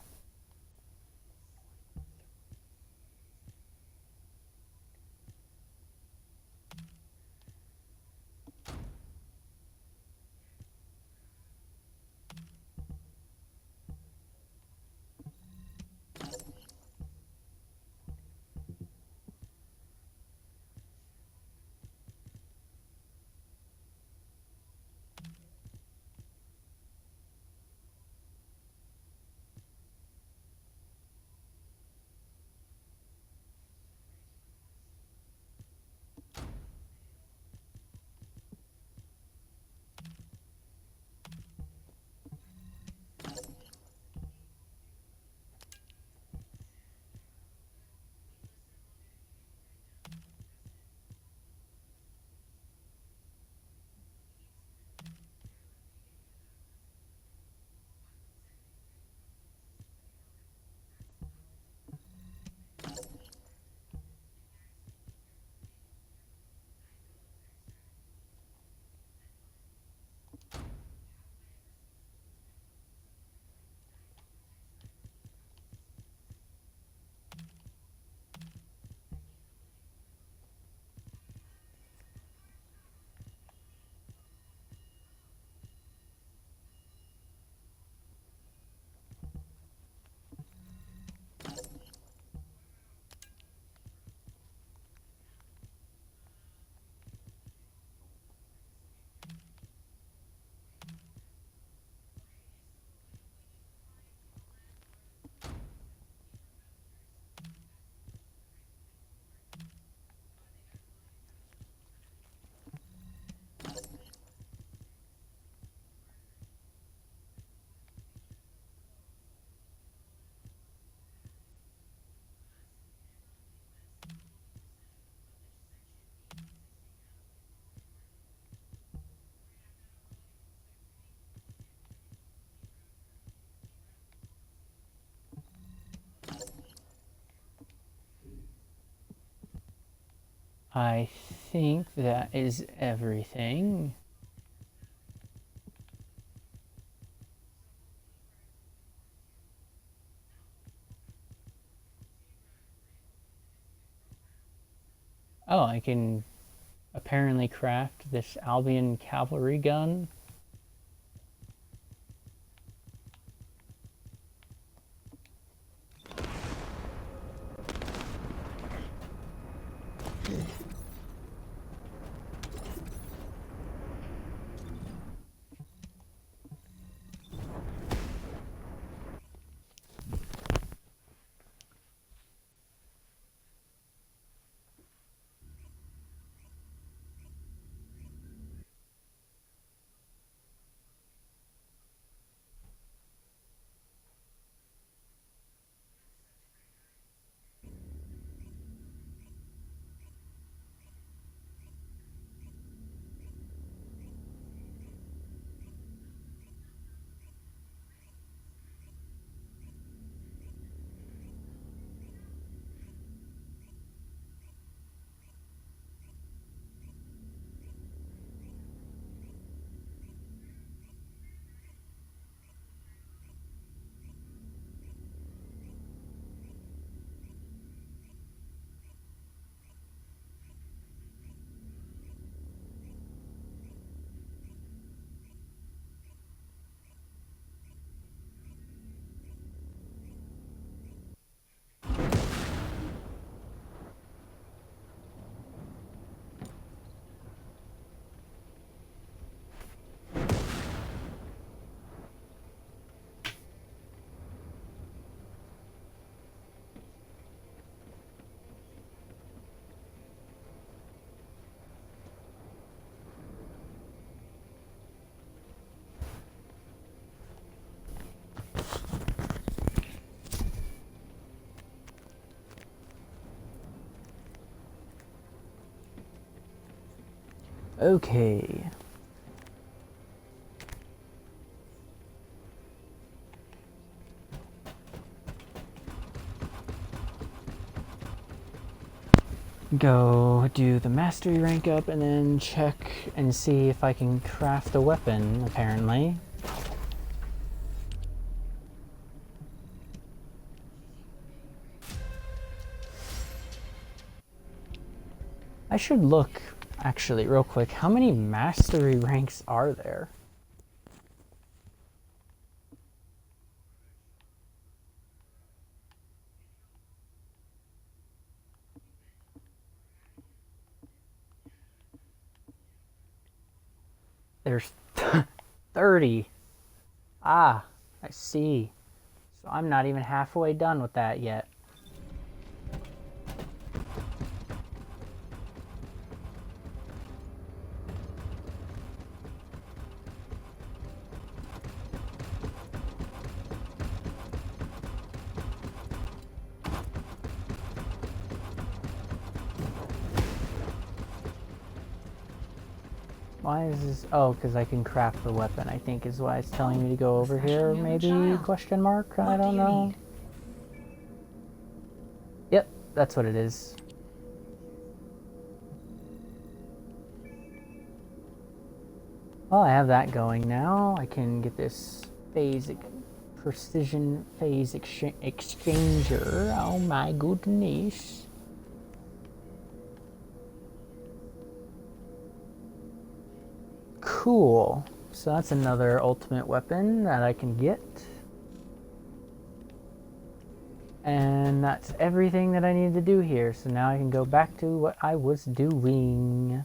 I think that is everything. Oh, I can apparently craft this Albion cavalry gun. Okay. Go do the mastery rank up and then check and see if I can craft a weapon, apparently. I should look, actually, real quick, how many mastery ranks are there? There's 30. Ah, I see. So I'm not even halfway done with that yet. Why is this? Oh, because I can craft the weapon, I think is why it's telling me to go over here, maybe? Question mark? I don't know. Yep, that's what it is. Well, I have that going now. I can get this precision phase exchanger. Oh my goodness. Cool. So that's another ultimate weapon that I can get. And that's everything that I need to do here. So now I can go back to what I was doing.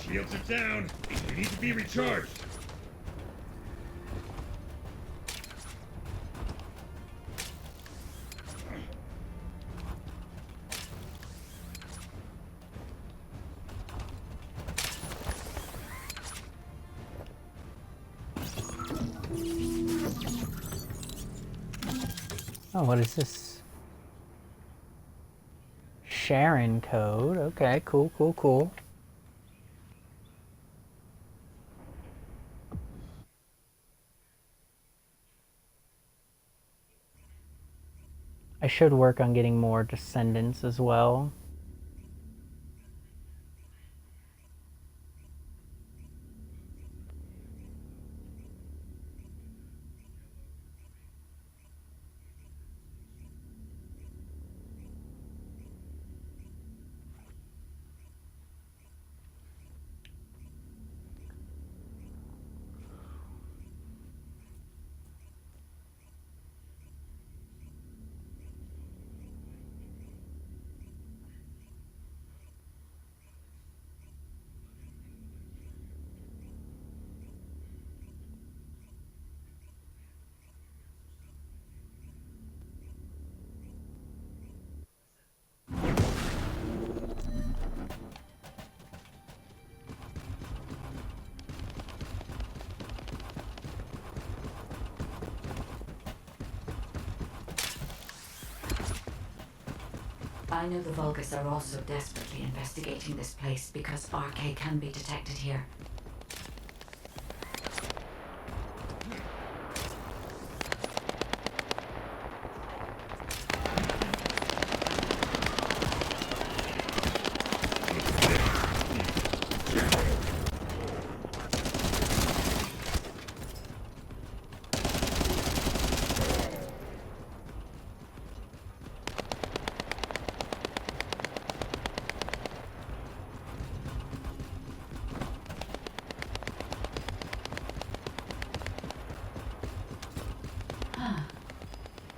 Shields are down. We need to be recharged. Oh, what is this? Sharon code. Okay, cool, cool, cool. I should work on getting more descendants as well. I know the Vulgus are also desperately investigating this place because RK can be detected here.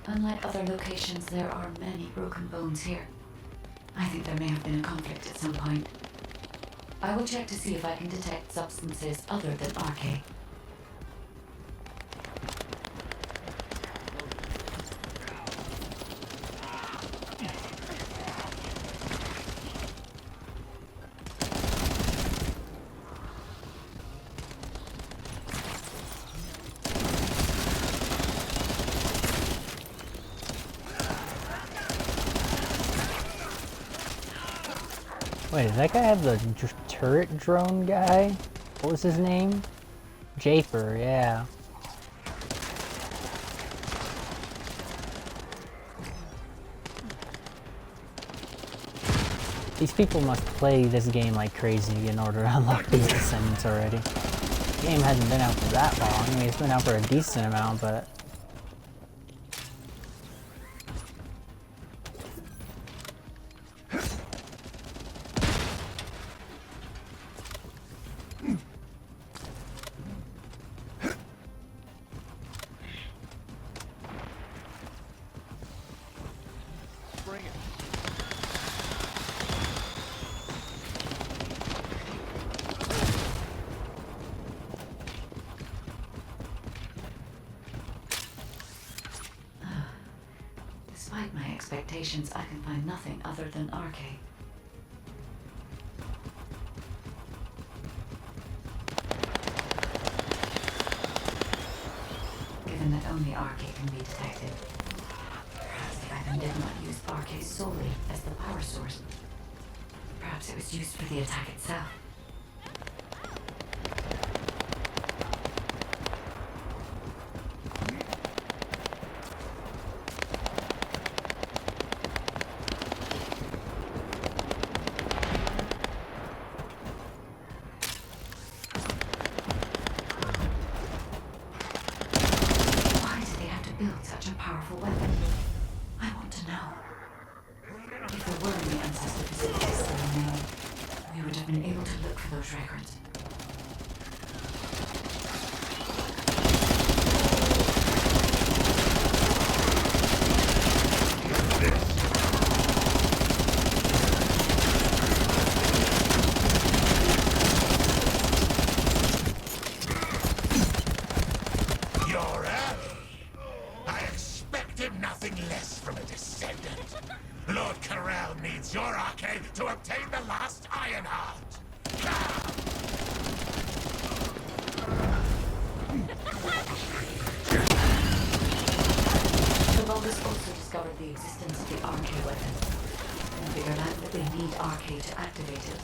Unlike other locations, there are many broken bones here. I think there may have been a conflict at some point. I will check to see if I can detect substances other than RK. Wait, does that guy have the turret drone guy? What was his name? Japer, yeah. These people must play this game like crazy in order to unlock these descendants already. The game hasn't been out for that long. I mean, it's been out for a decent amount, but... Despite my expectations, I can find nothing other than RK. Given that only RK can be detected, perhaps the item did not use RK solely as the power source. Perhaps it was used for the attack itself. Such a powerful weapon. I want to know. If there were any ancestor facilities still remaining, we would have been able to look for those records. obtain the last Iron Heart. The Vulgus also discovered the existence of the RK weapon, and figured out that they need RK to activate it.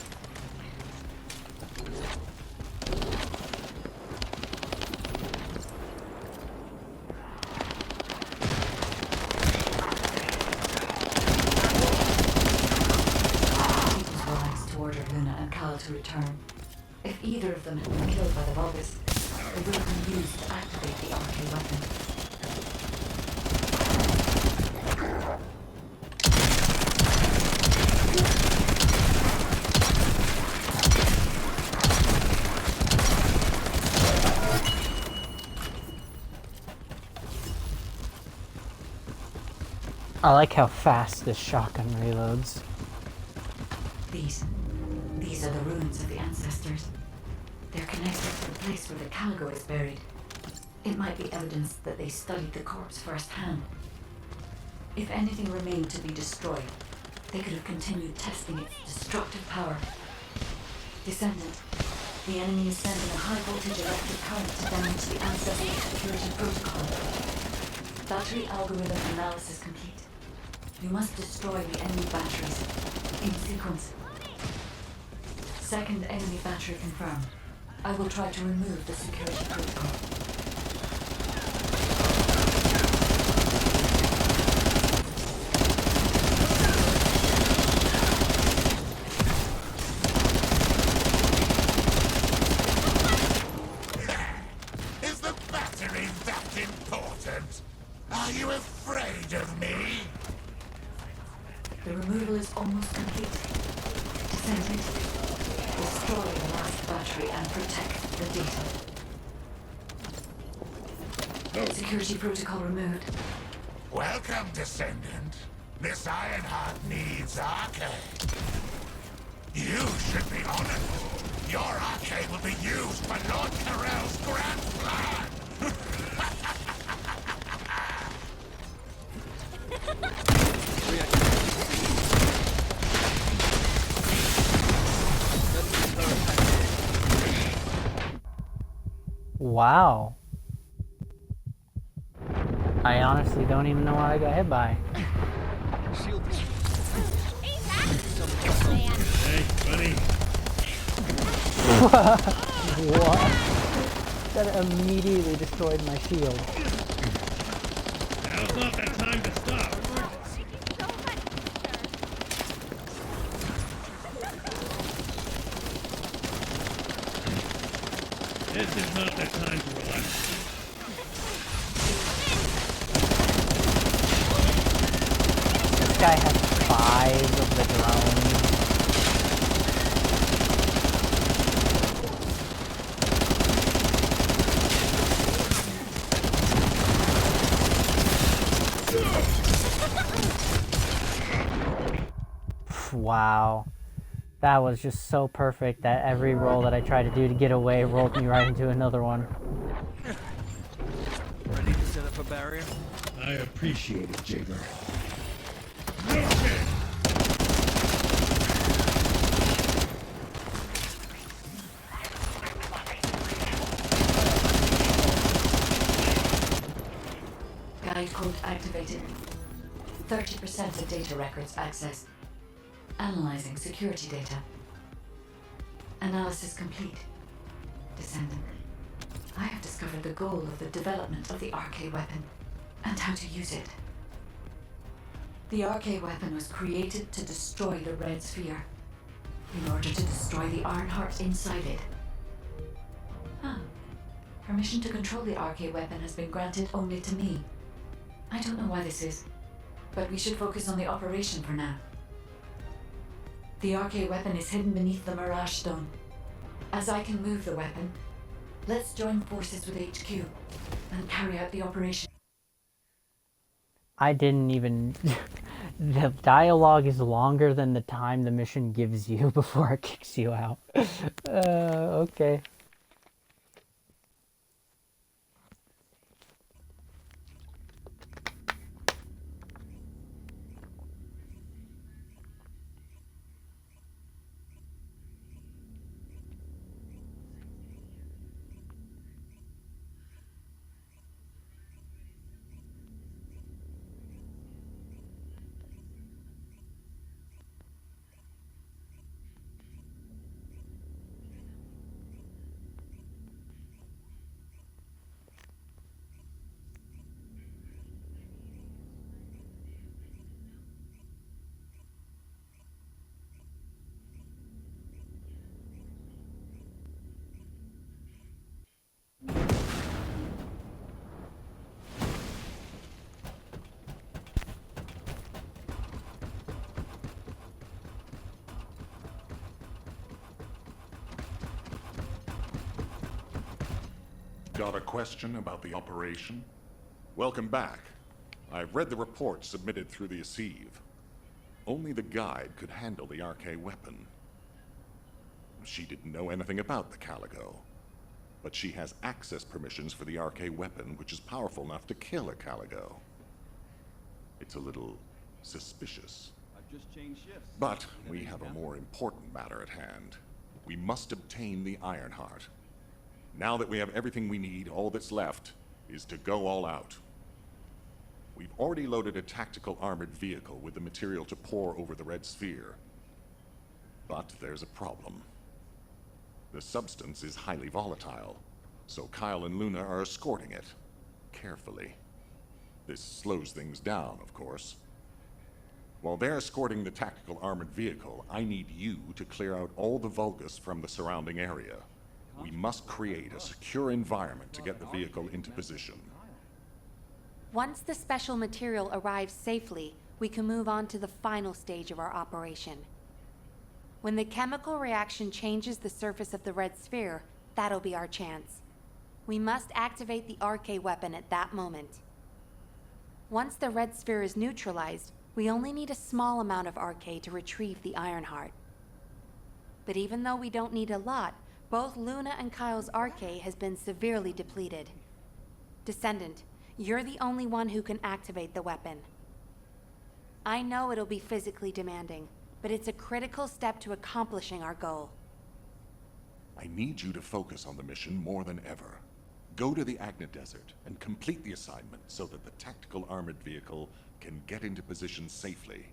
It was wise to order Luna and Cal to return. If either of them had been killed by the Vulgus, they would have been used to activate the RK weapon. I like how fast this shotgun reloads. These are the ruins of the ancestors. They're connected to the place where the Caligo is buried. It might be evidence that they studied the corpse firsthand. If anything remained to be destroyed, they could have continued testing its destructive power. Descendant, the enemy is sending a high-voltage electric current to damage the ancestral security protocol. Battery algorithm analysis complete. You must destroy the enemy batteries in sequence. Second enemy battery confirmed. I will try to remove the security protocol. Is the battery that important? Are you afraid of me? The removal is almost complete. Descendant, destroy the last battery and protect the data. Security protocol removed. Welcome, Descendant. This Ironheart needs arcade. You should be honored. Your arcade will be used for Lord Carell's grand plan. Wow. I honestly don't even know what I got hit by. Hey, buddy. What? That immediately destroyed my shield. Now's not that time to stop. This is not the time to relax. This guy has 5 of the drones. Wow. That was just so perfect that every roll that I tried to do to get away rolled me right into another one. Ready to set up a barrier? I appreciate it, Jigger. Guide code activated. 30% of data records accessed. Analyzing security data. Analysis complete. Descendant, I have discovered the goal of the development of the RK weapon and how to use it. The RK weapon was created to destroy the Red Sphere in order to destroy the Ironheart inside it. Permission to control the RK weapon has been granted only to me. I don't know why this is, but we should focus on the operation for now. The RK weapon is hidden beneath the Mirage Stone. As I can move the weapon, let's join forces with HQ and carry out the operation. I didn't even... The dialogue is longer than the time the mission gives you before it kicks you out. Okay. Got a question about the operation? Welcome back. I've read the report submitted through the Assieve. Only the guide could handle the RK weapon. She didn't know anything about the Calico, but she has access permissions for the RK weapon, which is powerful enough to kill a Calico. It's a little suspicious. I've just changed shifts. But we have a more important matter at hand. We must obtain the Ironheart. Now that we have everything we need, all that's left is to go all out. We've already loaded a tactical armored vehicle with the material to pour over the Red Sphere. But there's a problem. The substance is highly volatile, so Kyle and Luna are escorting it, carefully. This slows things down, of course. While they're escorting the tactical armored vehicle, I need you to clear out all the Vulgus from the surrounding area. We must create a secure environment to get the vehicle into position. Once the special material arrives safely, we can move on to the final stage of our operation. When the chemical reaction changes the surface of the Red Sphere, that'll be our chance. We must activate the RK weapon at that moment. Once the Red Sphere is neutralized, we only need a small amount of RK to retrieve the Ironheart. But even though we don't need a lot, both Luna and Kyle's RK has been severely depleted. Descendant, you're the only one who can activate the weapon. I know it'll be physically demanding, but it's a critical step to accomplishing our goal. I need you to focus on the mission more than ever. Go to the Agna Desert and complete the assignment so that the tactical armored vehicle can get into position safely.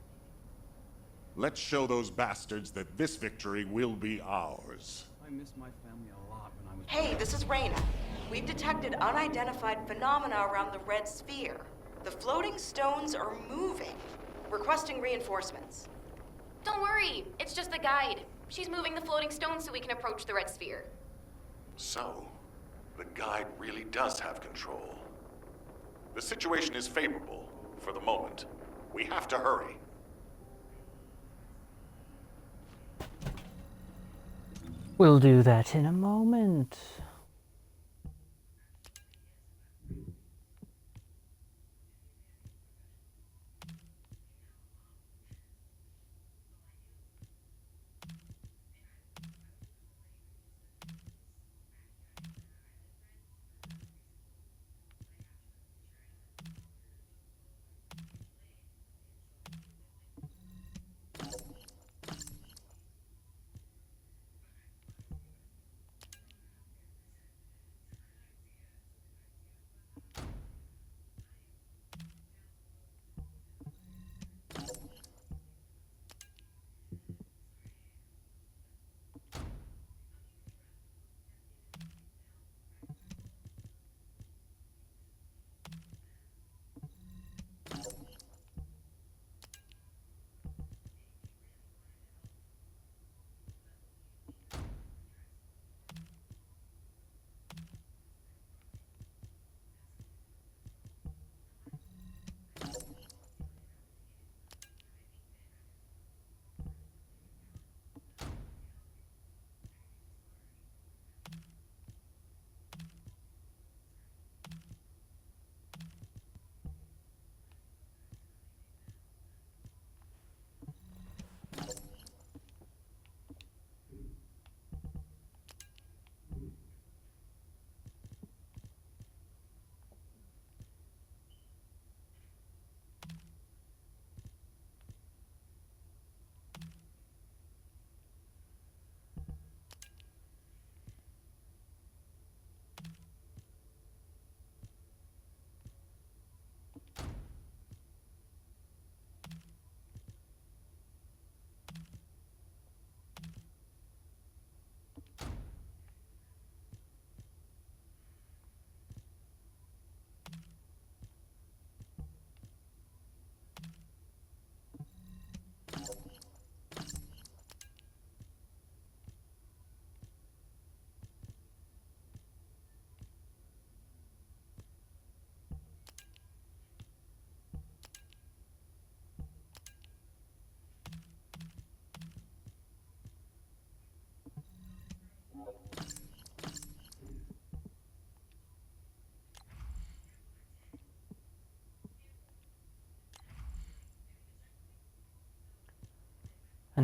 Let's show those bastards that this victory will be ours. I miss my family a lot when I was... Hey, this is Reyna. We've detected unidentified phenomena around the Red Sphere. The floating stones are moving. Requesting reinforcements. Don't worry, it's just the guide. She's moving the floating stones so we can approach the Red Sphere. So, the guide really does have control. The situation is favorable, for the moment. We have to hurry. We'll do that in a moment.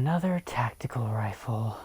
Another tactical rifle.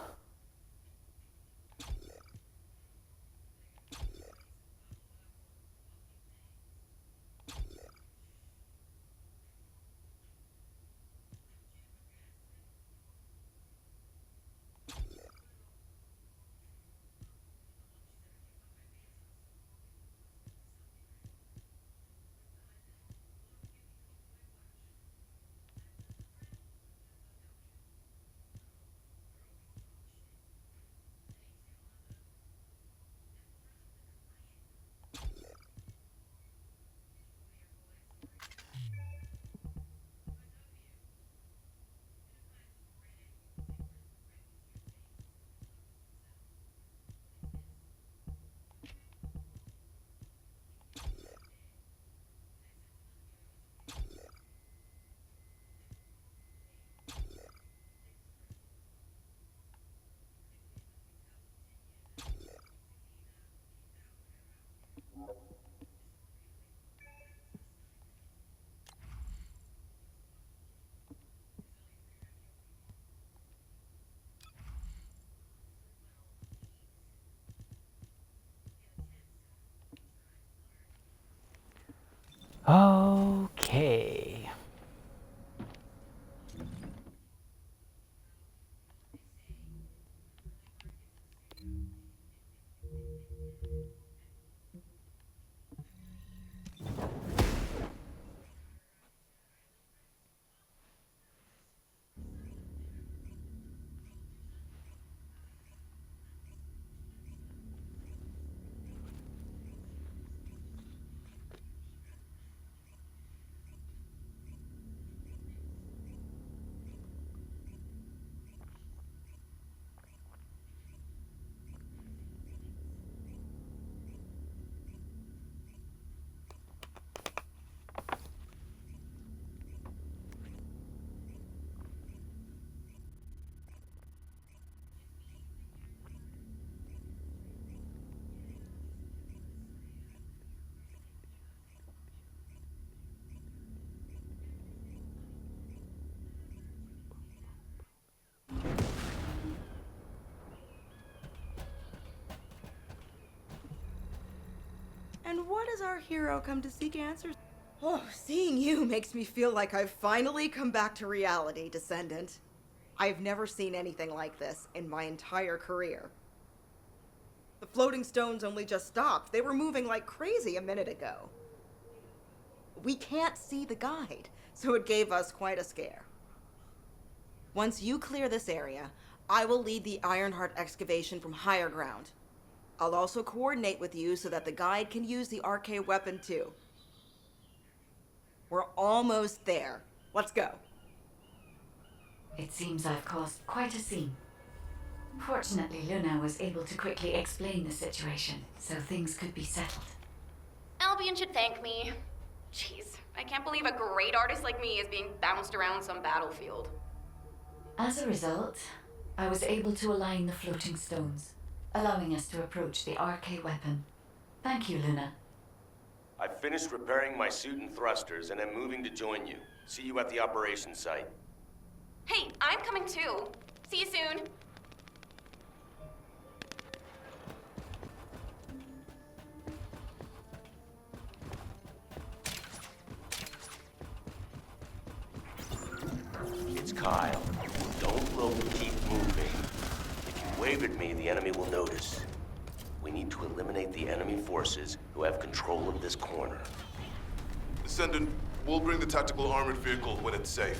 Okay. And what does our hero come to seek answers? Oh, seeing you makes me feel like I've finally come back to reality, Descendant. I've never seen anything like this in my entire career. The floating stones only just stopped. They were moving like crazy a minute ago. We can't see the guide, so it gave us quite a scare. Once you clear this area, I will lead the Ironheart excavation from higher ground. I'll also coordinate with you so that the guide can use the arcade weapon too. We're almost there. Let's go. It seems I've caused quite a scene. Fortunately, Luna was able to quickly explain the situation, so things could be settled. Albion should thank me. Jeez, I can't believe a great artist like me is being bounced around some battlefield. As a result, I was able to align the floating stones, allowing us to approach the arcade weapon. Thank you, Luna. I've finished repairing my suit and thrusters and am moving to join you. See you at the operations site. Hey, I'm coming too. See you soon. It's Kyle. Don't look, keep moving. If you wave at me, the enemy will notice. We need to eliminate the enemy forces who have control of this corner. Descendant, we'll bring the tactical armored vehicle when it's safe.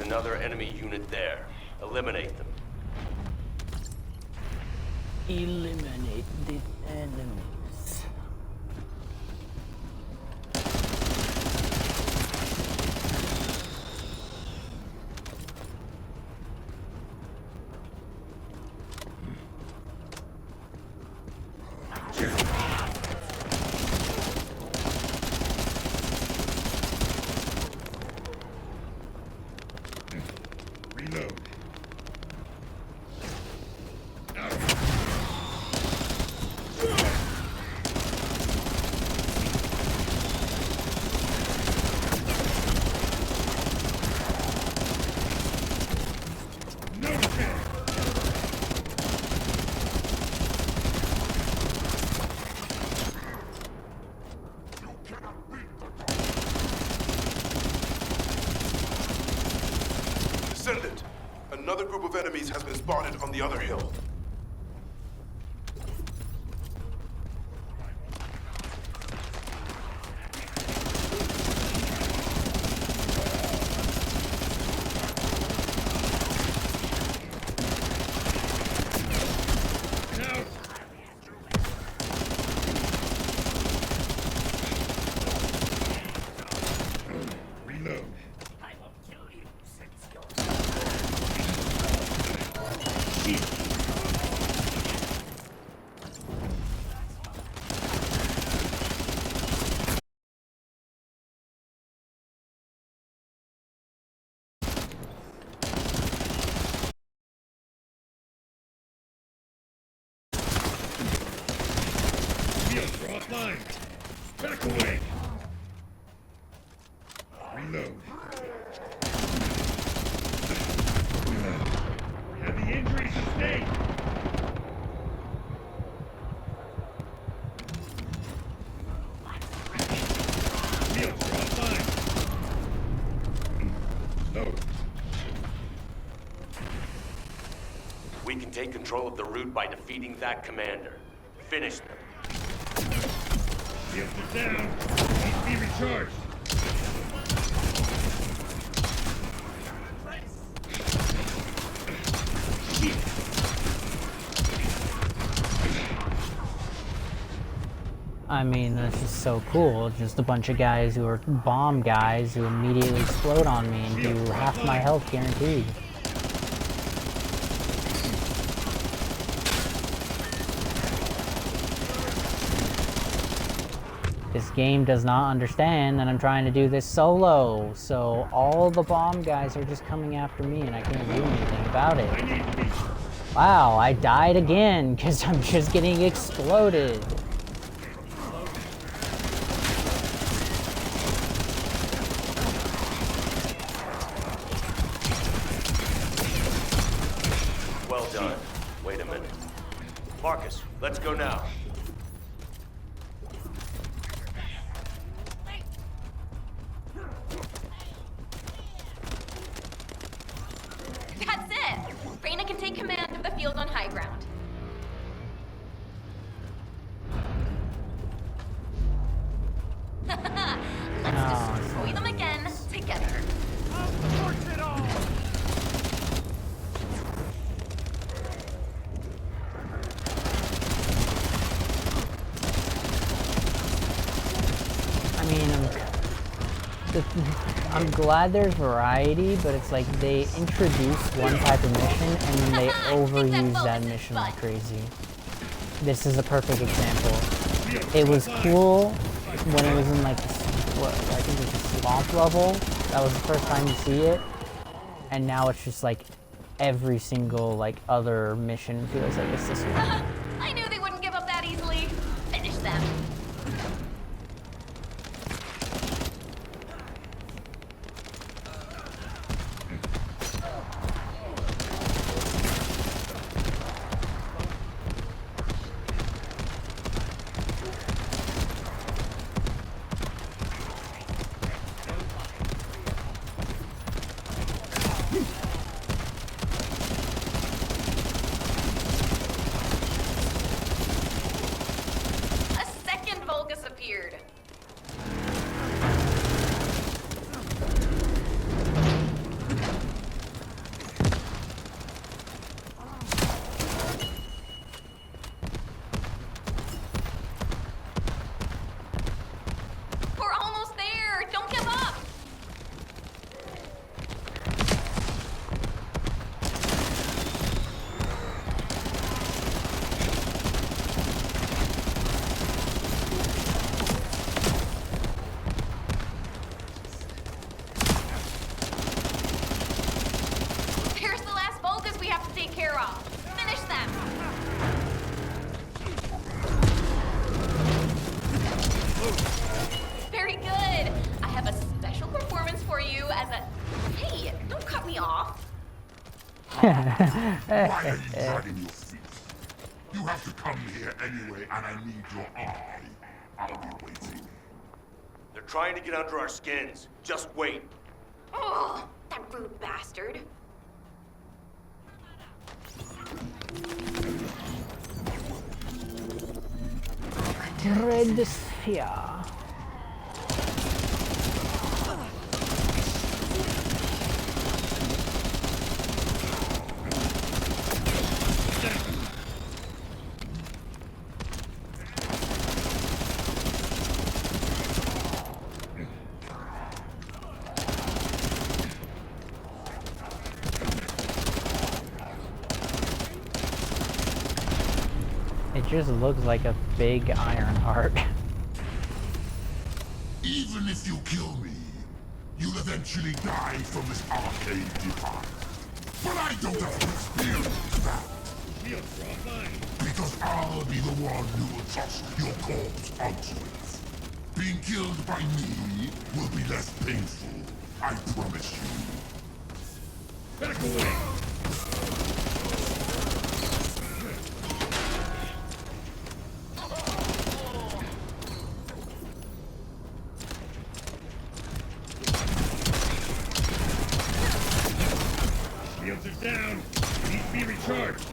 another enemy unit there. Eliminate them. Eliminate the enemies. Reload. Descendant, another group of enemies has been spotted on the other hill. Reload. Shields are offline. Back away. Reload. Heavy injury sustained. Shields are offline. Load. We can take control of the route by defeating that commander. Finish them. Shields are down. Need to be recharged. I mean, that's just so cool. Just a bunch of guys who are bomb guys who immediately explode on me and do half my health guaranteed. This game does not understand that I'm trying to do this solo, so all the bomb guys are just coming after me and I can't do anything about it. Wow, I died again because I'm just getting exploded. Well done. Wait a minute. Marcus, let's go now. That's it! Reyna can take command of the field on high ground. Let's destroy them again together. I mean, I'm glad there's variety, but it's like they introduce one type of mission and then they overuse that mission like crazy. This is a perfect example. It was cool when it was in like, what, I think it was the swamp level. That was the first time you see it. And now it's just like every single like other mission feels like it's this one. I knew they wouldn't give up that easily. Finish them. Why are you dragging your feet? You have to come here anyway, and I need your eye. I'll be waiting. They're trying to get under our skins. Just wait. Oh, that rude bastard. Red sphere. It just looks like a big iron heart. Even if you kill me, you'll eventually die from this arcade device. But I don't have to experience that. Because I'll be the one who will toss your corpse onto it. Being killed by me will be less painful, I promise you. Back away! Shields are down. Need to be recharged.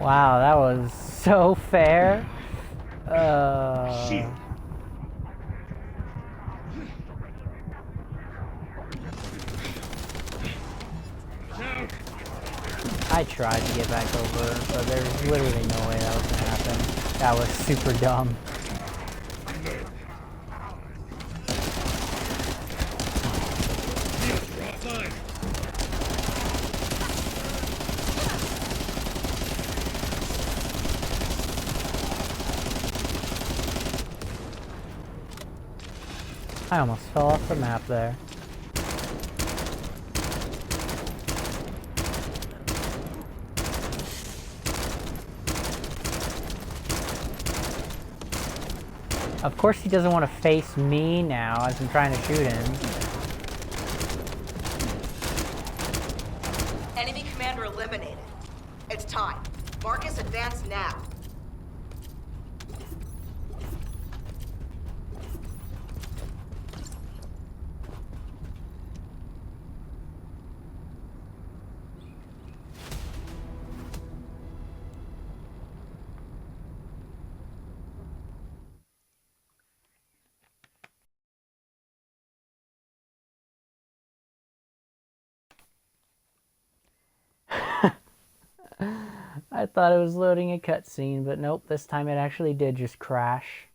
Wow, that was so fair. I tried to get back over, but there's literally no way that was gonna happen. That was super dumb. I almost fell off the map there. Of course he doesn't want to face me now as I'm trying to shoot him. Enemy commander eliminated. It's time. Marcus, advance now. I thought it was loading a cutscene, but nope, this time it actually did just crash.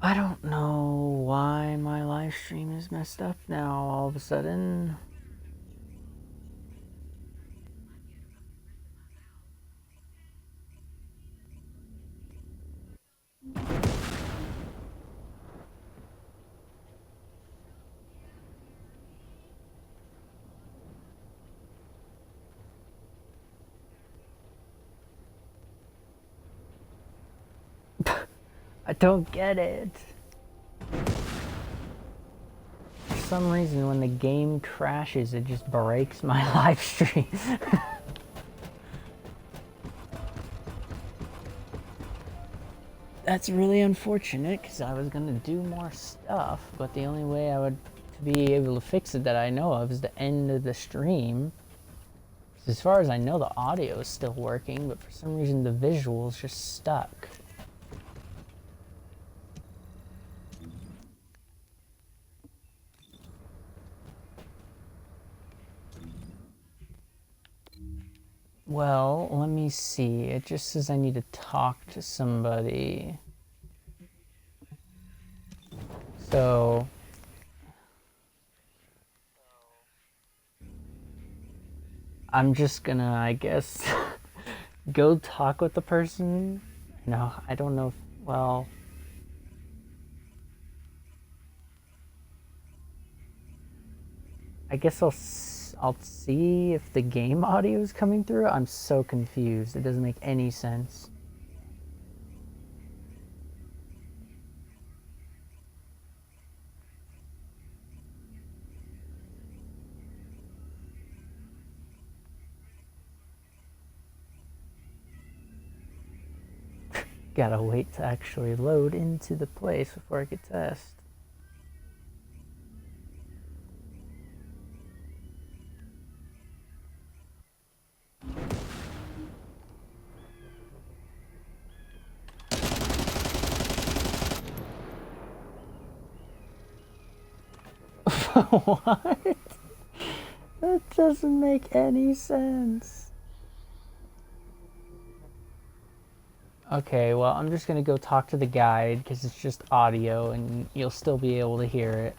I don't know why my live stream is messed up now all of a sudden. I don't get it. For some reason, when the game crashes, it just breaks my live stream. That's really unfortunate, because I was gonna do more stuff, but the only way I would to be able to fix it that I know of is the end of the stream. As far as I know, the audio is still working, but for some reason the visual's just stuck. Well, let me see. It just says I need to talk to somebody. So I'm just gonna, I guess, go talk with the person. No, I don't know if, well, I guess I'll see if the game audio is coming through. I'm so confused. It doesn't make any sense. Gotta wait to actually load into the place before I can test. What? That doesn't make any sense. Okay, well, I'm just gonna go talk to the guide because it's just audio and you'll still be able to hear it.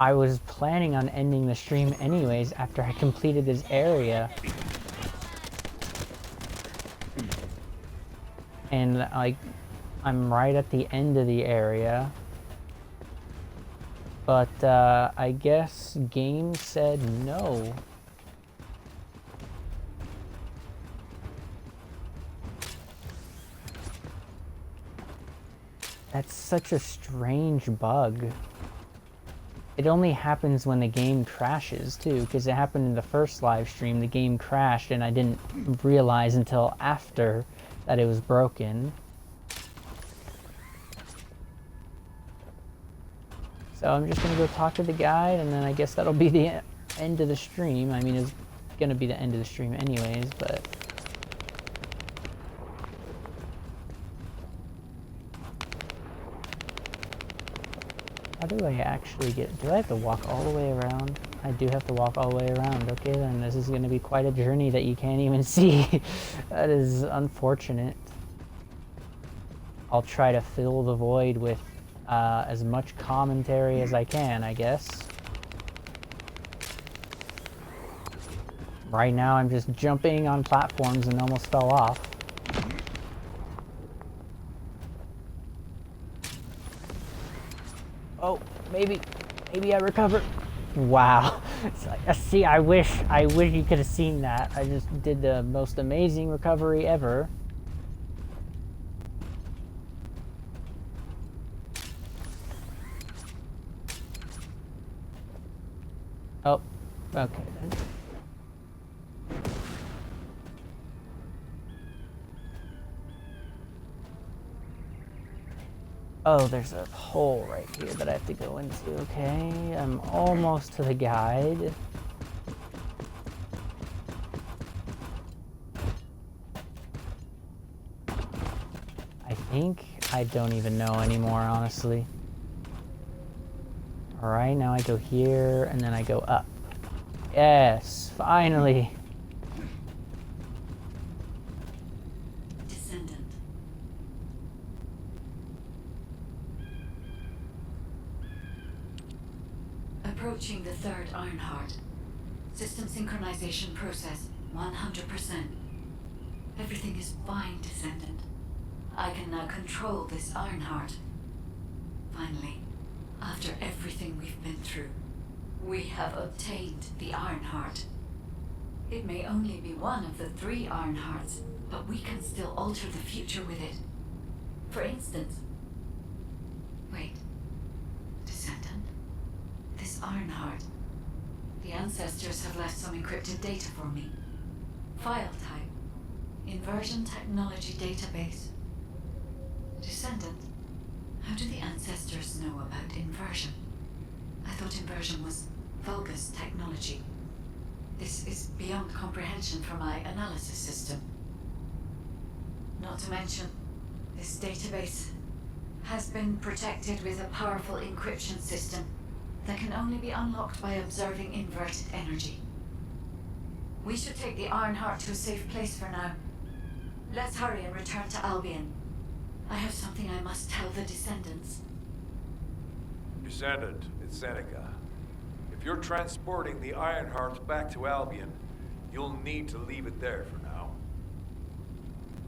I was planning on ending the stream anyways after I completed this area. And, like, I'm right at the end of the area. But, I guess game said no. That's such a strange bug. It only happens when the game crashes, too, because it happened in the first live stream. The game crashed, and I didn't realize until after that it was broken. So I'm just going to go talk to the guide, and then I guess that'll be the end of the stream. I mean, it's going to be the end of the stream anyways, but... How do I actually get... Do I have to walk all the way around? I do have to walk all the way around. Okay, then this is going to be quite a journey that you can't even see. That is unfortunate. I'll try to fill the void with as much commentary as I can, I guess. Right now I'm just jumping on platforms and almost fell off. Oh, maybe I recovered. Wow. It's like, see, I wish you could have seen that. I just did the most amazing recovery ever. Oh, okay then. Oh, there's a hole right here that I have to go into. Okay, I'm almost to the guide. I think I don't even know anymore, honestly. Alright, now I go here, and then I go up. Yes, finally! Descendant. approaching the third Ironheart. System synchronization process 100%. Everything is fine, Descendant. I can now control this Ironheart. Finally, after everything we've been through, we have obtained the Ironheart. It may only be one of the 3 Ironhearts, but we can still alter the future with it. For instance... Wait. Descendant? This Ironheart. The ancestors have left some encrypted data for me. File type. Inversion technology database. Descendant, how do the ancestors know about inversion? I thought inversion was Vulgus technology. This is beyond comprehension for my analysis system. Not to mention, this database has been protected with a powerful encryption system that can only be unlocked by observing inverted energy. We should take the Ironheart to a safe place for now. Let's hurry and return to Albion. I have something I must tell the Descendants. Descendant, it's Seneca. If you're transporting the Ironheart back to Albion, you'll need to leave it there for now.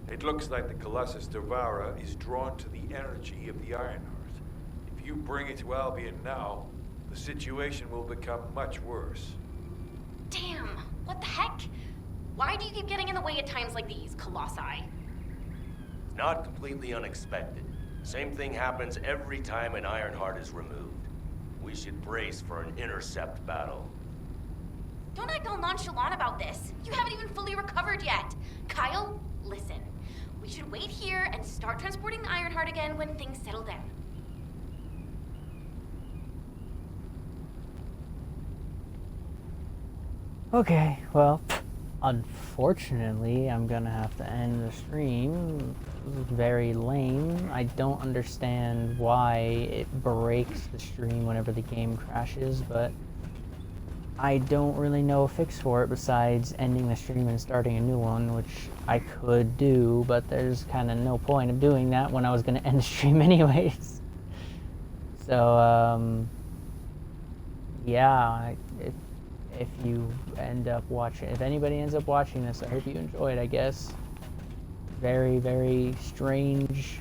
It looks like the Colossus Devourer is drawn to the energy of the Ironheart. If you bring it to Albion now, the situation will become much worse. Damn, what the heck? Why do you keep getting in the way at times like these, Colossi? Not completely unexpected. Same thing happens every time an Ironheart is removed. We should brace for an intercept battle. Don't act all nonchalant about this. You haven't even fully recovered yet. Kyle, listen. We should wait here and start transporting the Ironheart again when things settle down. Okay, well, unfortunately, I'm gonna have to end the stream. This is very lame. I don't understand why it breaks the stream whenever the game crashes, but I don't really know a fix for it besides ending the stream and starting a new one, which I could do, but there's kind of no point of doing that when I was gonna end the stream anyways. So, yeah, if you end up watching, if anybody ends up watching this, I hope you enjoyed, I guess. Very, very strange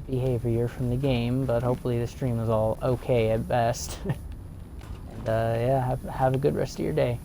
behavior from the game, but hopefully the stream is all okay at best. And yeah, have a good rest of your day.